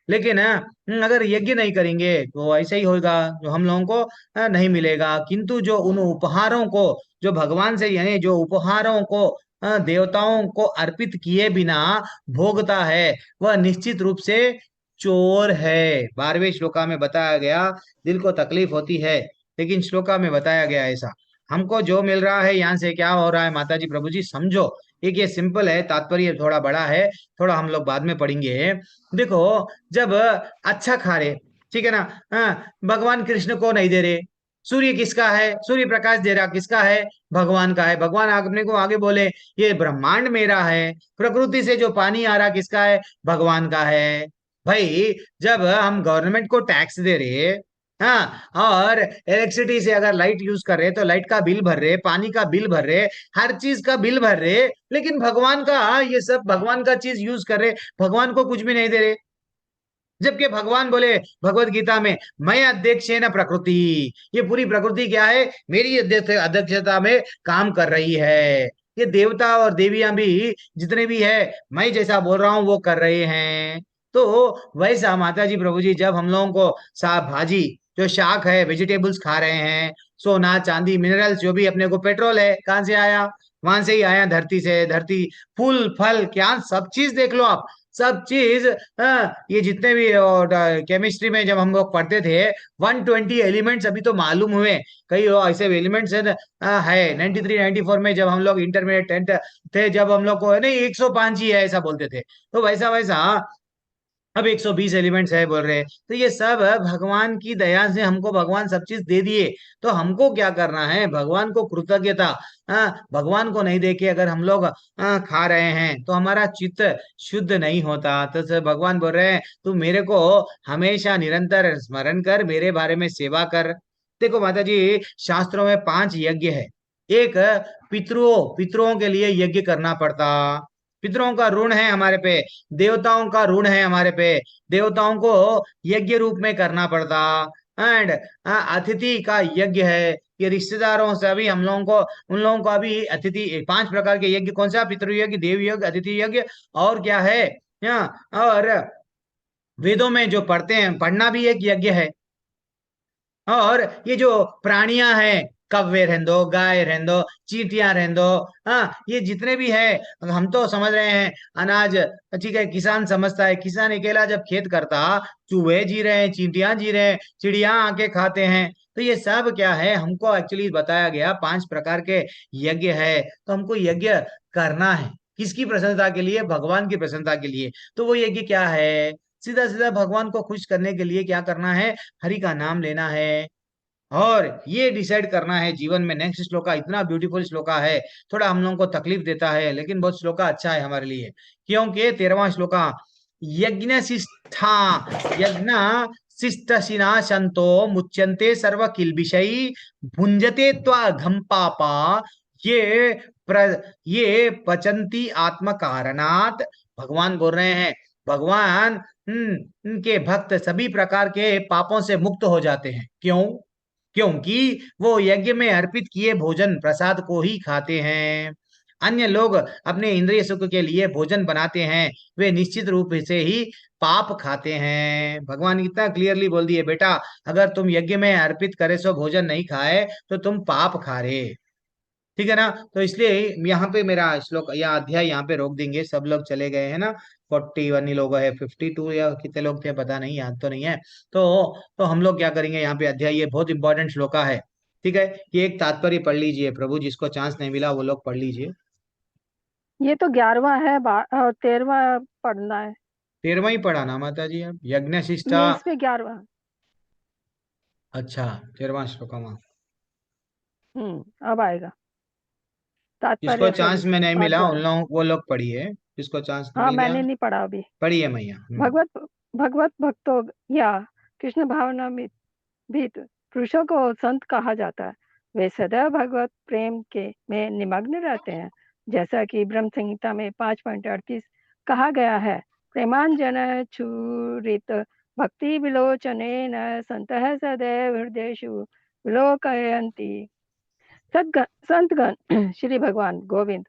लेकिन अगर यज्ञ नहीं करेंगे तो ऐसा ही होगा, जो हम लोगों को नहीं मिलेगा। किंतु जो उन उपहारों को, जो भगवान से यानी जो उपहारों को देवताओं को अर्पित किए बिना भोगता है, वह निश्चित रूप से चोर है। 12वें श्लोका में बताया गया, दिल को तकलीफ होती है, लेकिन श्लोका में बताया गया ऐसा। हमको जो मिल रहा है, यहाँ से क्या हो रहा है, माता जी प्रभु जी समझो। एक ये सिंपल है, तात्पर्य थोड़ा बड़ा है, थोड़ा हम लोग बाद में पढ़ेंगे। देखो, जब अच्छा खा रहे, ठीक है ना, भगवान कृष्ण को नहीं दे रहे, सूर्य किसका है, सूर्य प्रकाश दे रहा किसका है, भगवान का है। भगवान अपने को आगे बोले, ये ब्रह्मांड मेरा है। प्रकृति से जो पानी आ रहा किसका है, भगवान का है। भाई जब हम गवर्नमेंट को टैक्स दे रहे, हाँ, और इलेक्ट्रिसिटी से अगर लाइट यूज कर रहे तो लाइट का बिल भर रहे, पानी का बिल भर रहे, हर चीज का बिल भर रहे, लेकिन भगवान का ये सब भगवान का चीज यूज कर रहे, भगवान को कुछ भी नहीं दे रहे। जबकि भगवान बोले भगवत गीता में, मैं अध्यक्ष है ना प्रकृति, ये पूरी प्रकृति क्या है, मेरी अध्यक्षता में काम कर रही है। ये देवता और देवियां भी जितने भी है, मैं जैसा बोल रहा हूं वो कर रहे हैं। तो वैसा माता जी प्रभु जी, जब हम लोगों को साग भाजी, जो शाक है, वेजिटेबल्स खा रहे हैं, सोना चांदी मिनरल्स, जो भी अपने को पेट्रोल है, कहां से आया, वहां से ही आया, धरती से। धरती, फूल फल, क्या सब चीज देख लो आप, सब चीज। ये जितने भी केमिस्ट्री में जब हम लोग पढ़ते थे, 120 एलिमेंट्स अभी तो मालूम हुए। कई ऐसे एलिमेंट्स है 93 94 में जब हम लोग इंटरमीडिएट 10th थे, जब हम लोग को नहीं 105 ही है ऐसा बोलते थे। तो वैसा वैसा अब 120 एलिमेंट्स है बोल रहे हैं। तो ये सब भगवान की दया से हमको भगवान सब चीज दे दिए। तो हमको क्या करना है, भगवान को कृतज्ञता, भगवान को नहीं देके अगर हम लोग खा रहे हैं तो हमारा चित्त शुद्ध नहीं होता। तो भगवान बोल रहे हैं, तू मेरे को हमेशा निरंतर स्मरण कर, मेरे बारे में सेवा कर। देखो माता जी, शास्त्रों में 5 यज्ञ है। एक पितरों के लिए यज्ञ करना पड़ता, पितरों का ऋण है हमारे पे, देवताओं का ऋण है हमारे पे, देवताओं को यज्ञ रूप में करना पड़ता। एंड अतिथि का यज्ञ है, ये रिश्तेदारों से अभी हम लोगों को, उन लोगों को अभी अतिथि, 5 प्रकार के यज्ञ, कौन सा, पितृयज्ञ, देव यज्ञ, अतिथि यज्ञ, और क्या है, और वेदों में जो पढ़ते हैं, पढ़ना भी एक यज्ञ है। और ये जो प्राणियां हैं, कव्वे रहने दो, गाय रहने दो, चींटियां रहने दो, हाँ, ये जितने भी है, हम तो समझ रहे हैं अनाज, ठीक है, किसान समझता है, किसान अकेला जब खेत करता, चूहे जी रहे हैं, चींटियां जी रहे हैं, चिड़िया आके खाते हैं। तो ये सब क्या है, हमको एक्चुअली बताया गया 5 प्रकार के यज्ञ है। तो हमको यज्ञ करना है, किसकी प्रसन्नता के लिए, भगवान की प्रसन्नता के लिए। तो वो यज्ञ क्या है, सीधा सीधा भगवान को खुश करने के लिए क्या करना है, हरि का नाम लेना है। और ये डिसाइड करना है जीवन में। नेक्स्ट श्लोका इतना ब्यूटीफुल श्लोका है, थोड़ा हम लोगों को तकलीफ देता है, लेकिन बहुत श्लोका अच्छा है हमारे लिए। क्योंकि 13वां श्लोका, यज्ञ शिष्ठा यज्ञ शिष्टशिना संतो मुच्यन्ते सर्व किल्बिषै भुंजते त्वाघम पापा ये ये पचंती आत्म कारणात। भगवान बोल रहे हैं, भगवान उनके भक्त सभी प्रकार के पापों से मुक्त हो जाते हैं। क्यों? क्योंकि वो यज्ञ में अर्पित किए भोजन प्रसाद को ही खाते हैं। अन्य लोग अपने इंद्रिय सुख के लिए भोजन बनाते हैं, वे निश्चित रूप से ही पाप खाते हैं। भगवान इतना क्लियरली बोल दिए, बेटा अगर तुम यज्ञ में अर्पित करे सो भोजन नहीं खाए तो तुम पाप खा रहे। ठीक है ना। तो इसलिए यहाँ पे मेरा श्लोक या अध्याय यहाँ पे रोक देंगे। सब लोग चले गए हैं ना, 41 ही लोग है, 52 या कितने लोग थे पता नहीं, याद तो नहीं है। तो हम लोग क्या करेंगे यहाँ पे अध्याय, ये बहुत इंपॉर्टेंट श्लोका है। ठीक है, ये एक तात्पर्य पढ़ लीजिए, प्रभु जिसको चांस नहीं मिला वो लोग पढ़ लीजिए। ये तो 11वां है और 13वां पढ़ना है। 13वां ही पढ़ा ना माता जी, अब यज्ञ शिष्टा। ये इसमें 11वां। अच्छा, 13वां श्लोक। अब आएगा जिसको तात्पर्य चांस में नहीं प्रभुपाद मिला उन द्वारा। लोग, वो लोग पढ़िए, जिसको चांस हाँ, मिल गया मैंने नहीं पढ़ा अभी। पढ़िए मैया। भगवत भक्तों या कृष्ण भावना में भी पुरुषों को संत कहा जाता है। वे सदैव भगवत प्रेम के में निमग्न रहते हैं, जैसा कि ब्रह्म संहिता में 5.38 कहा गया है। प्रेमांजन छुरित भक्ति विलोचनेन संतः सदैव हृदयेषु विलोकयन्ति। संतगण श्री भगवान गोविंद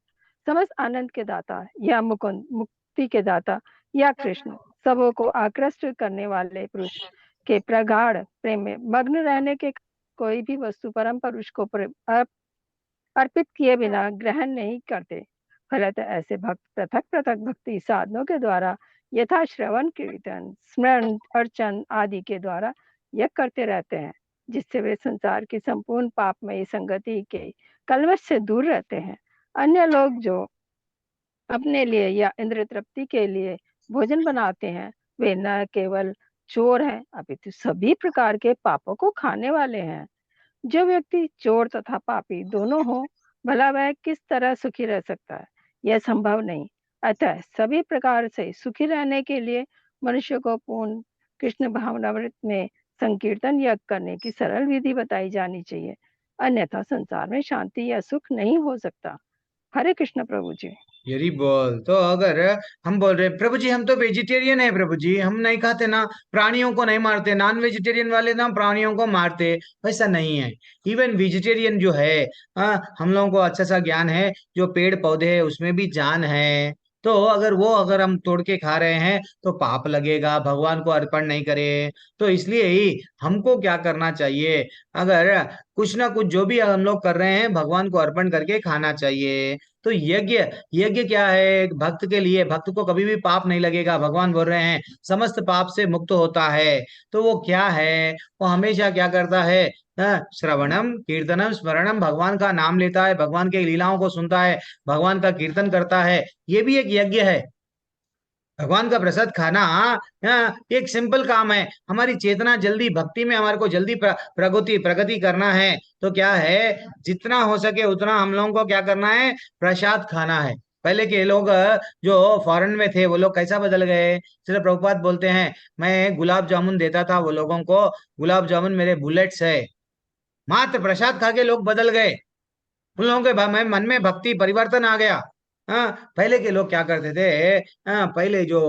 समस्त आनंद के दाता या मुकुंद मुक्ति के दाता या कृष्ण सबों को आकृष्ट करने वाले पुरुष के प्रगाढ़ प्रेम में मग्न रहने के कोई भी वस्तु परम पुरुष को अर्पित किए बिना ग्रहण नहीं करते। फलतः ऐसे भक्त पृथक पृथक भक्ति साधनों के द्वारा यथा श्रवण कीर्तन स्मरण अर्चन आदि के द्वारा यज्ञ करते रहते हैं, जिससे वे संसार की संपूर्ण पापमयी संगति के कलमश से दूर रहते हैं। अन्य लोग जो अपने लिए या इंद्र तृप्ति के लिए भोजन बनाते हैं, वे न केवल चोर हैं अपितु सभी प्रकार के पापों को खाने वाले हैं। जो व्यक्ति चोर तथा पापी दोनों हो, भला वह किस तरह सुखी रह सकता है? यह संभव नहीं। अतः सभी प्रकार से सुखी रहने के लिए मनुष्य को पूर्ण कृष्ण भावनामृत में संकीर्तन यज्ञ करने की सरल विधि बताई जानी चाहिए, अन्यथा संसार में शांति या सुख नहीं हो सकता। हरे कृष्ण प्रभु जी। यही बोल। तो अगर हम बोल रहे प्रभु जी हम तो वेजिटेरियन है, प्रभु जी हम नहीं खाते ना, प्राणियों को नहीं मारते, नॉन वेजिटेरियन वाले ना प्राणियों को मारते, वैसा नहीं है। इवन वेजिटेरियन जो है, हम लोगों को अच्छा सा ज्ञान है, जो पेड़ पौधे है उसमें भी जान है। तो अगर हम तोड़ के खा रहे हैं तो पाप लगेगा, भगवान को अर्पण नहीं करे। तो इसलिए ही हमको क्या करना चाहिए, अगर कुछ ना कुछ जो भी हम लोग कर रहे हैं भगवान को अर्पण करके खाना चाहिए। तो यज्ञ यज्ञ क्या है, भक्त के लिए, भक्त को कभी भी पाप नहीं लगेगा। भगवान बोल रहे हैं समस्त पाप से मुक्त होता है। तो वो क्या है, वो हमेशा क्या करता है, श्रवणम कीर्तनम स्मरणम, भगवान का नाम लेता है, भगवान के लीलाओं को सुनता है, भगवान का कीर्तन करता है। ये भी एक यज्ञ है। भगवान का प्रसाद खाना एक सिंपल काम है। हमारी चेतना जल्दी भक्ति में, हमारे को जल्दी प्रगति करना है तो क्या है, जितना हो सके उतना हम लोगों को क्या करना है, प्रसाद खाना है। पहले के लोग जो फॉरेन में थे वो लोग कैसा बदल गए। श्रील प्रभुपाद बोलते हैं मैं गुलाब जामुन देता था वो लोगों को, गुलाब जामुन मेरे बुलेट्स है। मात्र प्रसाद खा के लोग बदल गए, उन लोगों के मन में भक्ति परिवर्तन आ गया। पहले के लोग क्या करते थे, पहले जो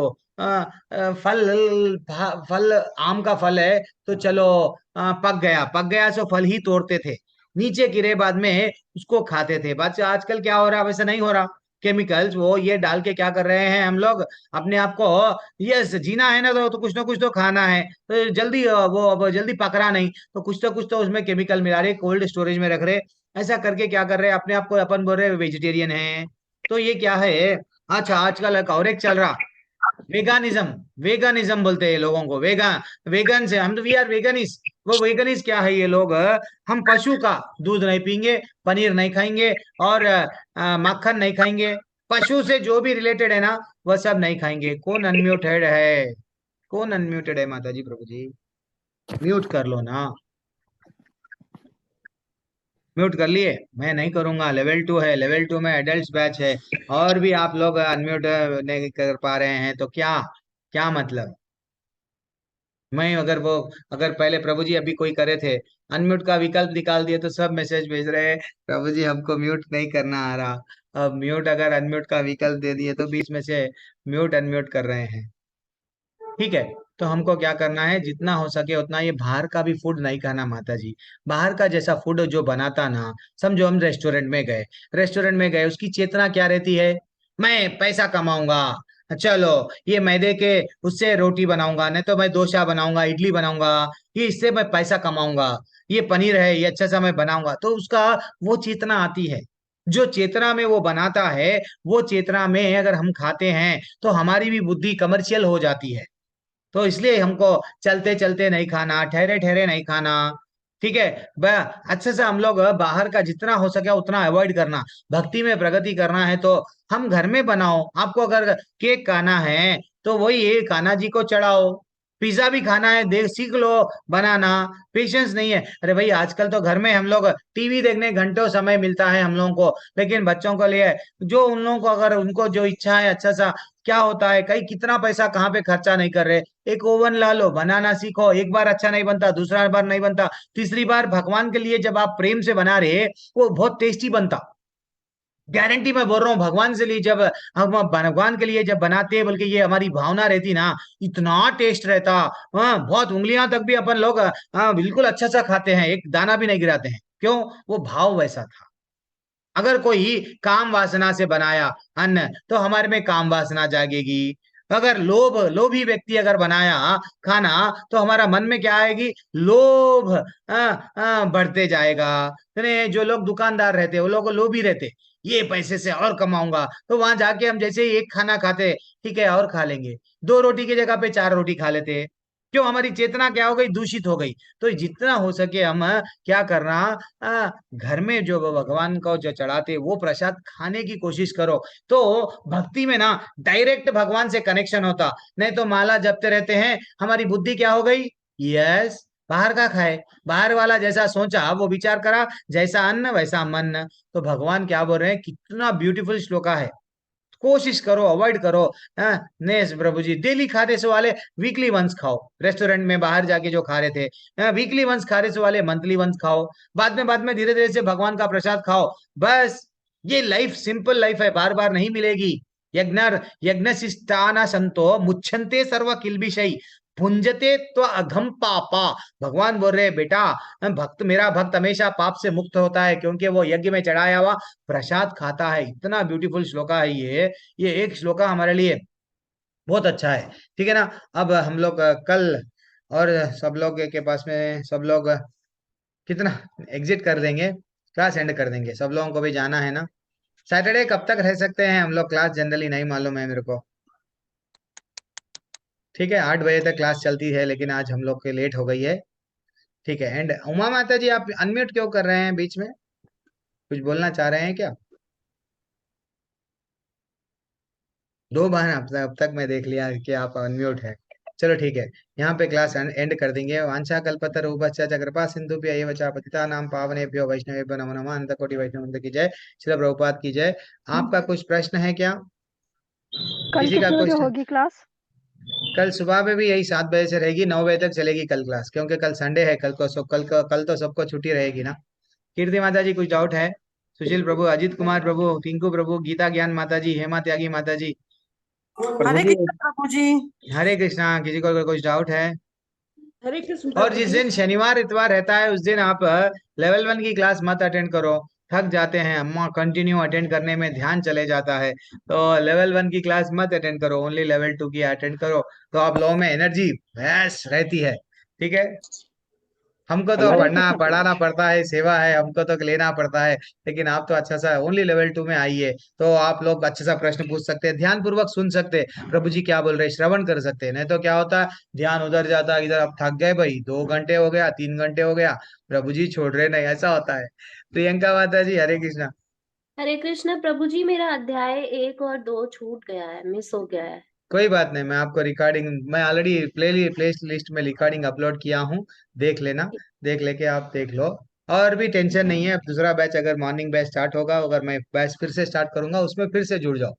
फल आम का फल है तो चलो पक गया सो फल ही तोड़ते थे, नीचे गिरे बाद में उसको खाते थे। बात आजकल क्या हो रहा है, वैसा नहीं हो रहा। केमिकल्स वो ये डाल के क्या कर रहे हैं हम लोग अपने आप को, यस जीना है ना तो कुछ ना कुछ तो खाना है, तो जल्दी वो अब जल्दी पक रहा नहीं तो कुछ तो उसमें केमिकल मिला रहे, कोल्ड स्टोरेज में रख रहे। ऐसा करके क्या कर रहे हैं, अपने आप को अपन बोल रहे वेजिटेरियन है। तो ये क्या है। अच्छा आजकल और एक चल रहा वेगानिज्म, वेगानिज्म बोलते हैं लोगों को, वेगन से हम तो वी आर वेगनिस। वो वेगनिस क्या है, ये लोग हम पशु का दूध नहीं पीएंगे, पनीर नहीं खाएंगे और मक्खन नहीं खाएंगे, पशु से जो भी रिलेटेड है ना वह सब नहीं खाएंगे। कौन अनम्यूटेड है, कौन अनम्यूटेड है माता जी, प्रभु जी म्यूट कर लो ना, म्यूट कर लिए। मैं नहीं करूंगा, लेवल 2 है, लेवल 2 में एडल्ट बैच है, और भी आप लोग अनम्यूट नहीं कर पा रहे हैं तो क्या क्या मतलब। मैं अगर पहले प्रभु जी अभी कोई करे थे, अनम्यूट का विकल्प निकाल दिए तो सब मैसेज भेज रहे हैं प्रभु जी हमको म्यूट नहीं करना आ रहा। अब म्यूट अगर अनम्यूट का विकल्प दे दिए तो बीच में से म्यूट अनम्यूट कर रहे हैं। ठीक है, तो हमको क्या करना है, जितना हो सके उतना ये बाहर का भी फूड नहीं खाना माता जी। बाहर का जैसा फूड जो बनाता ना, समझो हम रेस्टोरेंट में गए उसकी चेतना क्या रहती है, मैं पैसा कमाऊंगा, चलो ये मैदे के उससे रोटी बनाऊंगा, नहीं तो मैं डोसा बनाऊंगा, इडली बनाऊंगा, ये इससे मैं पैसा कमाऊंगा, ये पनीर है ये अच्छा सा मैं बनाऊंगा, तो उसका वो चेतना आती है। जो चेतना में वो बनाता है, वो चेतना में अगर हम खाते हैं तो हमारी भी बुद्धि कमर्शियल हो जाती है। तो इसलिए हमको चलते चलते नहीं खाना, ठहरे ठहरे नहीं खाना। ठीक है। अच्छे से हम लोग बाहर का जितना हो सके उतना अवॉइड करना। भक्ति में प्रगति करना है तो हम घर में बनाओ। आपको अगर केक खाना है तो वही कान्हा जी को चढ़ाओ। पिज्जा भी खाना है, देख सीख लो बनाना। पेशेंस नहीं है, अरे भाई आजकल तो घर में हम लोग टीवी देखने घंटों समय मिलता है हम लोगों को, लेकिन बच्चों के लिए जो उन लोगों को अगर उनको जो इच्छा है अच्छा सा, क्या होता है कहीं कितना पैसा कहाँ पे खर्चा नहीं कर रहे, एक ओवन ला लो, बनाना सीखो। एक बार अच्छा नहीं बनता, दूसरा बार नहीं बनता, तीसरी बार भगवान के लिए जब आप प्रेम से बना रहे वो बहुत टेस्टी बनता। गारंटी मैं बोल रहा हूँ, भगवान से लिए जब हम भगवान के लिए जब बनाते हैं, बल्कि ये हमारी भावना रहती ना, इतना टेस्ट रहता। हाँ, बहुत उंगलियां तक भी अपन लोग बिल्कुल अच्छा सा खाते हैं, एक दाना भी नहीं गिराते हैं। क्यों? वो भाव वैसा था। अगर कोई काम वासना से बनाया अन्न तो हमारे में काम वासना जागेगी। अगर लोभी व्यक्ति अगर बनाया खाना तो हमारा मन में क्या आएगी? लोभ बढ़ते जाएगा। जो लोग दुकानदार रहते वो लोग लोभी रहते, ये पैसे से और कमाऊंगा, तो वहां जाके हम जैसे ही एक खाना खाते, ठीक है और खा लेंगे, 2 रोटी की जगह पे 4 रोटी खा लेते। क्यों? हमारी चेतना क्या हो गई? दूषित हो गई। तो जितना हो सके हम क्या करना, घर में जो भगवान को जो चढ़ाते वो प्रसाद खाने की कोशिश करो। तो भक्ति में ना डायरेक्ट भगवान से कनेक्शन होता। नहीं तो माला जपते रहते हैं, हमारी बुद्धि क्या हो गई? यस, बाहर का खाए, बाहर वाला जैसा सोचा वो विचार करा, जैसा अन्न वैसा मन। तो भगवान क्या बोल रहे हैं, कितना ब्यूटीफुल श्लोका है। कोशिश करो, अवॉइड करो। नेस प्रभु जी, डेली खाने से वाले वीकली वंस खाओ। रेस्टोरेंट में बाहर जाके जो खा रहे थे, वीकली वंस खाने से वाले मंथली वंस खाओ। बाद में धीरे धीरे से भगवान का प्रसाद खाओ। बस ये लाइफ सिंपल लाइफ है, बार बार नहीं मिलेगी। यज्ञ संतो मुच्छन्ते सर्व किल्बिषै भुंजते तो अघम पापा। भगवान बोल रहे बेटा, मेरा भक्त हमेशा पाप से मुक्त होता है, क्योंकि वो यज्ञ में चढ़ाया हुआ प्रसाद खाता है। इतना ब्यूटीफुल श्लोका है ये एक श्लोका हमारे लिए बहुत अच्छा है। ठीक है ना। अब हम लोग कल और सब लोग के पास में सब लोग कितना एग्जिट कर देंगे, क्लास एंड कर देंगे, सब लोगों को भी जाना है ना। सैटरडे कब तक रह सकते हैं हम लोग? क्लास जनरली नहीं मालूम है मेरे को। ठीक है, 8 बजे तक क्लास चलती है, लेकिन आज हम लोग के लेट हो गई है। ठीक है। एंड उमा माता जी, आप अनम्यूट क्यों कर रहे हैं बीच में? कुछ बोलना चाह रहे हैं क्या? 2 बार अब तक मैं देख लिया कि आप अनम्यूट है। चलो ठीक है, यहाँ पे क्लास एंड कर देंगे। वांछा कल्पतर उपस्च कृपा सिंधु पे वचा पतिता नाम पावनेभ्यो वैष्णवेभ्यो नमो नमः। अनंत कोटि वैष्णव वृंद की जय। श्रील प्रभुपाद की जय। आपका कुछ प्रश्न है क्या? कल किसी का कितने बजे क्वेश्चन? होगी क्लास? कल सुबह में भी यही 7 बजे से रहेगी, 9 बजे तक चलेगी कल क्लास, क्योंकि कल संडे है। कल तो सबको छुट्टी रहेगी ना। कीर्ति माता जी कुछ डाउट है? सुशील प्रभु, अजित कुमार प्रभु, टिंकू प्रभु, गीता ज्ञान माता जी, हेमा त्यागी माता जी। हरे कृष्ण प्रभु जी। हरे कृष्णा। किसी को कुछ डाउट है? हरे कृष्ण और प्रभु जिस जी। दिन शनिवार इतवार रहता है उस दिन आप लेवल 1 की क्लास मत अटेंड करो, थक जाते हैं। अम्मा कंटिन्यू अटेंड करने में ध्यान चले जाता है, तो लेवल 1 की क्लास मत अटेंड करो, ओनली लेवल 2 की अटेंड करो। तो आप लोगों में एनर्जी भैंस रहती है। ठीक है। हमको तो हरे पढ़ना कृष्ण प्रभु पढ़ाना जी। पड़ता है, सेवा है, हमको तो लेना पड़ता है। लेकिन आप तो अच्छा सा ओनली लेवल 2 में आइए, तो आप लोग अच्छे सा प्रश्न पूछ सकते हैं, ध्यान पूर्वक सुन सकते हैं प्रभु जी क्या बोल रहे हैं, श्रवण कर सकते हैं। नहीं तो क्या होता है, ध्यान उधर जाता है, इधर आप थक गए भाई, 2 घंटे हो गया, 3 घंटे हो गया, प्रभु जी छोड़ रहे नहीं, ऐसा होता है। प्रियंका माता जी, हरे कृष्णा। हरे कृष्ण प्रभु जी, मेरा अध्याय 1 और 2 छूट गया है, मिस हो गया है। कोई बात नहीं, मैं आपको रिकॉर्डिंग, मैं ऑलरेडी प्ले लिस्ट में रिकॉर्डिंग अपलोड किया हूँ, देख लेना। देख लेके आप देख लो। और भी टेंशन नहीं है, दूसरा बैच अगर मॉर्निंग बैच स्टार्ट होगा, अगर मैं बैच फिर से स्टार्ट करूंगा उसमें फिर से जुड़ जाओ।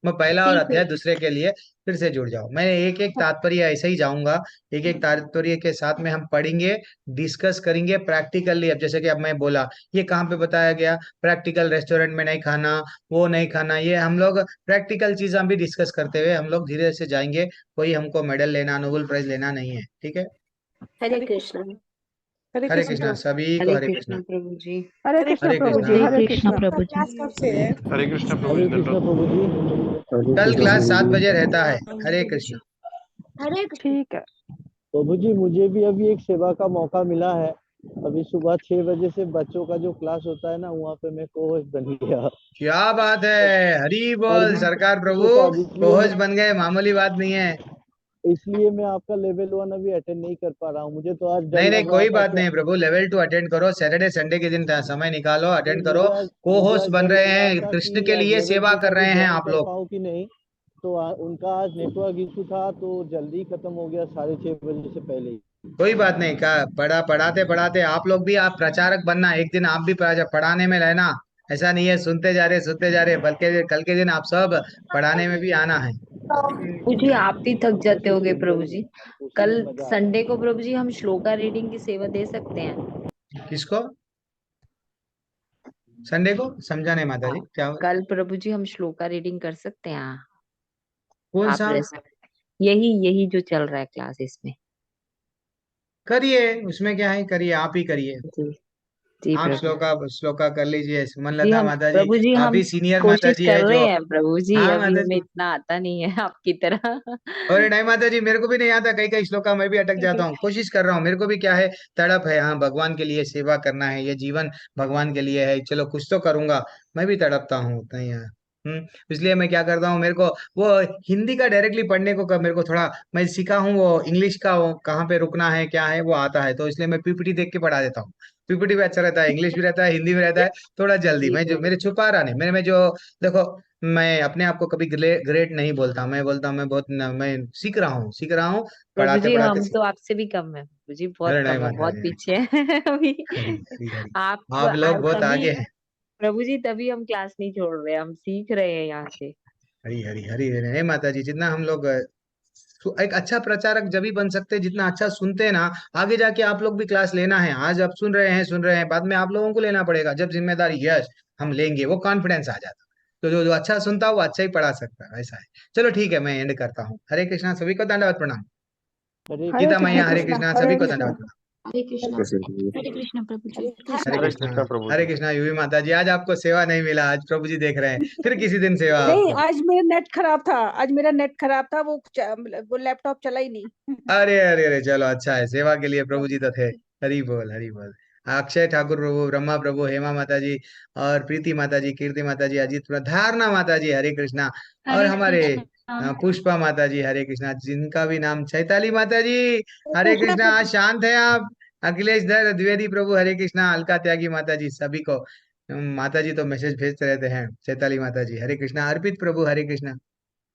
मैं पहला और ठीक है। अध्याय दूसरे के लिए फिर से जुड़ जाओ। मैं एक एक तात्पर्य ऐसे ही जाऊंगा, एक एक तात्पर्य के साथ में हम पढ़ेंगे, डिस्कस करेंगे प्रैक्टिकली। अब जैसे कि अब मैं बोला, ये कहाँ पे बताया गया, प्रैक्टिकल रेस्टोरेंट में नहीं खाना, वो नहीं खाना, ये हम लोग प्रैक्टिकल चीज हम भी डिस्कस करते हुए हम लोग धीरे से जाएंगे। कोई हमको मेडल लेना, नोबेल प्राइज लेना नहीं है। ठीक है। हरे कृष्ण। हरे हरे कृष्ण कृष्णा प्रभु। सभी को, हरे हरे कृष्णा। कृष्ण प्रभु जी। हरे कृष्ण हरे प्रभु कृष्णा। जी। हरे हरे कृष्ण कृष्ण। प्रभु जी। क्लास कब से है? हरे कृष्ण प्रभु हरे जी, कृष्ण दंडवत। प्रभु जी। कल क्लास 7 बजे रहता है। हाँ, हरे प्रभु कृष्णा। जी। हरे कृष्ण। ठीक है। प्रभु जी, मुझे भी अभी एक सेवा का मौका मिला है। अभी सुबह 6 बजे से बच्चों का जो क्लास होता है ना, वहाँ पे मैं को होस्ट बन गया। क्या बात है, हरी बोल सरकार प्रभु, सोचा अब इसलिए कोहोज बन गए, मामूली बात नहीं है। इसलिए मैं आपका लेवल 1 अभी अटेंड नहीं कर पा रहा हूँ। मुझे तो आज डर नहीं नहीं, लग रहा कोई था बात कि नहीं प्रभु, लेवल 2 अटेंड करो, सैटरडे संडे के दिन समय निकालो, अटेंड करो। को मुझे होस्ट आज बन डर रहे लग रहा हैं, था कृष्ण कि के आज लिए लेवल सेवा 2 कर का भी रहे हैं ज्वाइन आप कर लोग। पाऊँ कि नहीं। तो उनका आज नेटवर्क इशू था, तो जल्दी खत्म हो गया 6:30 बजे से पहले ही। कोई बात नहीं, का पढ़ाते पढ़ाते आप लोग भी, आप प्रचारक बनना, एक दिन आप भी पढ़ाने में रहना। ऐसा नहीं है सुनते जा रहे, बल्कि कल के दिन आप सब पढ़ाने में भी आना है। प्रभु जी आप भी थक जाते होगे प्रभु जी। कल उसी में मजा आता है। संडे को प्रभु जी हम श्लोका रीडिंग की सेवा दे सकते हैं। किसको? संडे को समझा नहीं माता जी, क्या कल प्रभु जी हम श्लोका रीडिंग कर सकते हैं। कौन आप सा? यही जो चल रहा है क्लासेस में। करिए, उसमें क्या है, करिए, आप ही करिए। जी आप प्रभु श्लोका कर लीजिए, जी। मनलता हम माता जी, प्रभु जी आप हम ही सीनियर माता कोशिश जी कर है रहे जो। हैं प्रभु जी, हाँ अभी माता हमें जी। इतना आता नहीं है आपकी तरह। अरे नहीं माता जी, मेरे को भी नहीं आता, कई कई श्लोका मैं भी अटक जाता हूँ, कोशिश कर रहा हूँ, मेरे को भी क्या है, तड़प है, हाँ भगवान के लिए सेवा करना है, ये जीवन भगवान के लिए है, चलो कुछ तो करूंगा। मैं भी तड़पता हूँ उतना ही है। इसलिए मैं क्या करता हूँ, मेरे को वो हिंदी का डायरेक्टली पढ़ने को मेरे को थोड़ा, मैं सीखा हूँ वो इंग्लिश का, वो कहाँ पे रुकना है क्या है वो आता है, तो इसलिए मैं पीपीटी देख के पढ़ा देता हूँ। पीपीटी भी अच्छा रहता है, इंग्लिश भी रहता है, हिंदी भी रहता है, थोड़ा जल्दी, जी मैं जो प्रभु मेरे छुपा रहा नहीं, मेरे में जो, देखो, मैं अपने आप को कभी ग्रेट नहीं बोलता, मैं बोलता हूँ मैं बहुत मैं सीख रहा हूँ, प्रभु पढ़ाते जी पढ़ाते हम तो आपसे भी कम है प्रभु जी, बहुत अरे नहीं कम है, माता बहुत जी, पीछे है अभी। हरी हरी हरी, आप लोग आप बहुत तभी आगे हैं। प्रभु जी, तभी हम क्लास नहीं छोड़ रहे, हम सीख रहे हैं यहाँ से। हरी हरी हरी हरी, नहीं माता जी, जितना हम लोग एक अच्छा प्रचारक जब भी बन सकते हैं, जितना अच्छा सुनते हैं ना, आगे जाके आप लोग भी क्लास लेना है, आज आप सुन रहे हैं, बाद में आप लोगों को लेना पड़ेगा, जब जिम्मेदारी यस हम लेंगे, वो कॉन्फिडेंस आ जाता। तो जो जो अच्छा सुनता है वो अच्छा ही पढ़ा सकता है, ऐसा है। चलो ठीक है, मैं एंड करता हूँ। हरे कृष्णा, सभी को दंडवत प्रणाम। हरे हरे गीता मैया, हरे कृष्णा कृष्णा, सभी हरे को कृष्णा दंडवत प्रणाम। हरे कृष्णा। हरे कृष्ण प्रभु जी। हरे हरे कृष्णा। कृष्णा प्रभु हरे जी। कृष्णा, यूवी माता जी, आज आपको सेवा नहीं मिला, आज प्रभु जी देख रहे हैं, फिर किसी दिन सेवा नहीं, आपको। आज मेरा नेट खराब था, आज मेरा नेट खराब था, वो लैपटॉप चला ही नहीं। अरे अरे अरे, चलो अच्छा है, सेवा के लिए प्रभु जी तो थे। हरि बोल हरि बोल। अक्षय ठाकुर प्रभु, ब्रह्मा प्रभु, हेमा माता जी, और प्रीति माता जी, कीर्ति माता जी, अजीत प्रभु, धारणा माता जी, हरे कृष्णा। और हरे हमारे कृष्णा। पुष्पा माता जी, हरे कृष्णा, जिनका भी नाम चैताली माता जी, हरे कृष्णा कृष्णा, आज प्रभु। शांत है आप। अखिलेश धर द्विवेदी प्रभु, हरे कृष्णा, अलका त्यागी माता जी, सभी को माता जी तो मैसेज भेजते रहते हैं, चैताली माता जी, हरे कृष्णा, अर्पित प्रभु, हरे कृष्णा।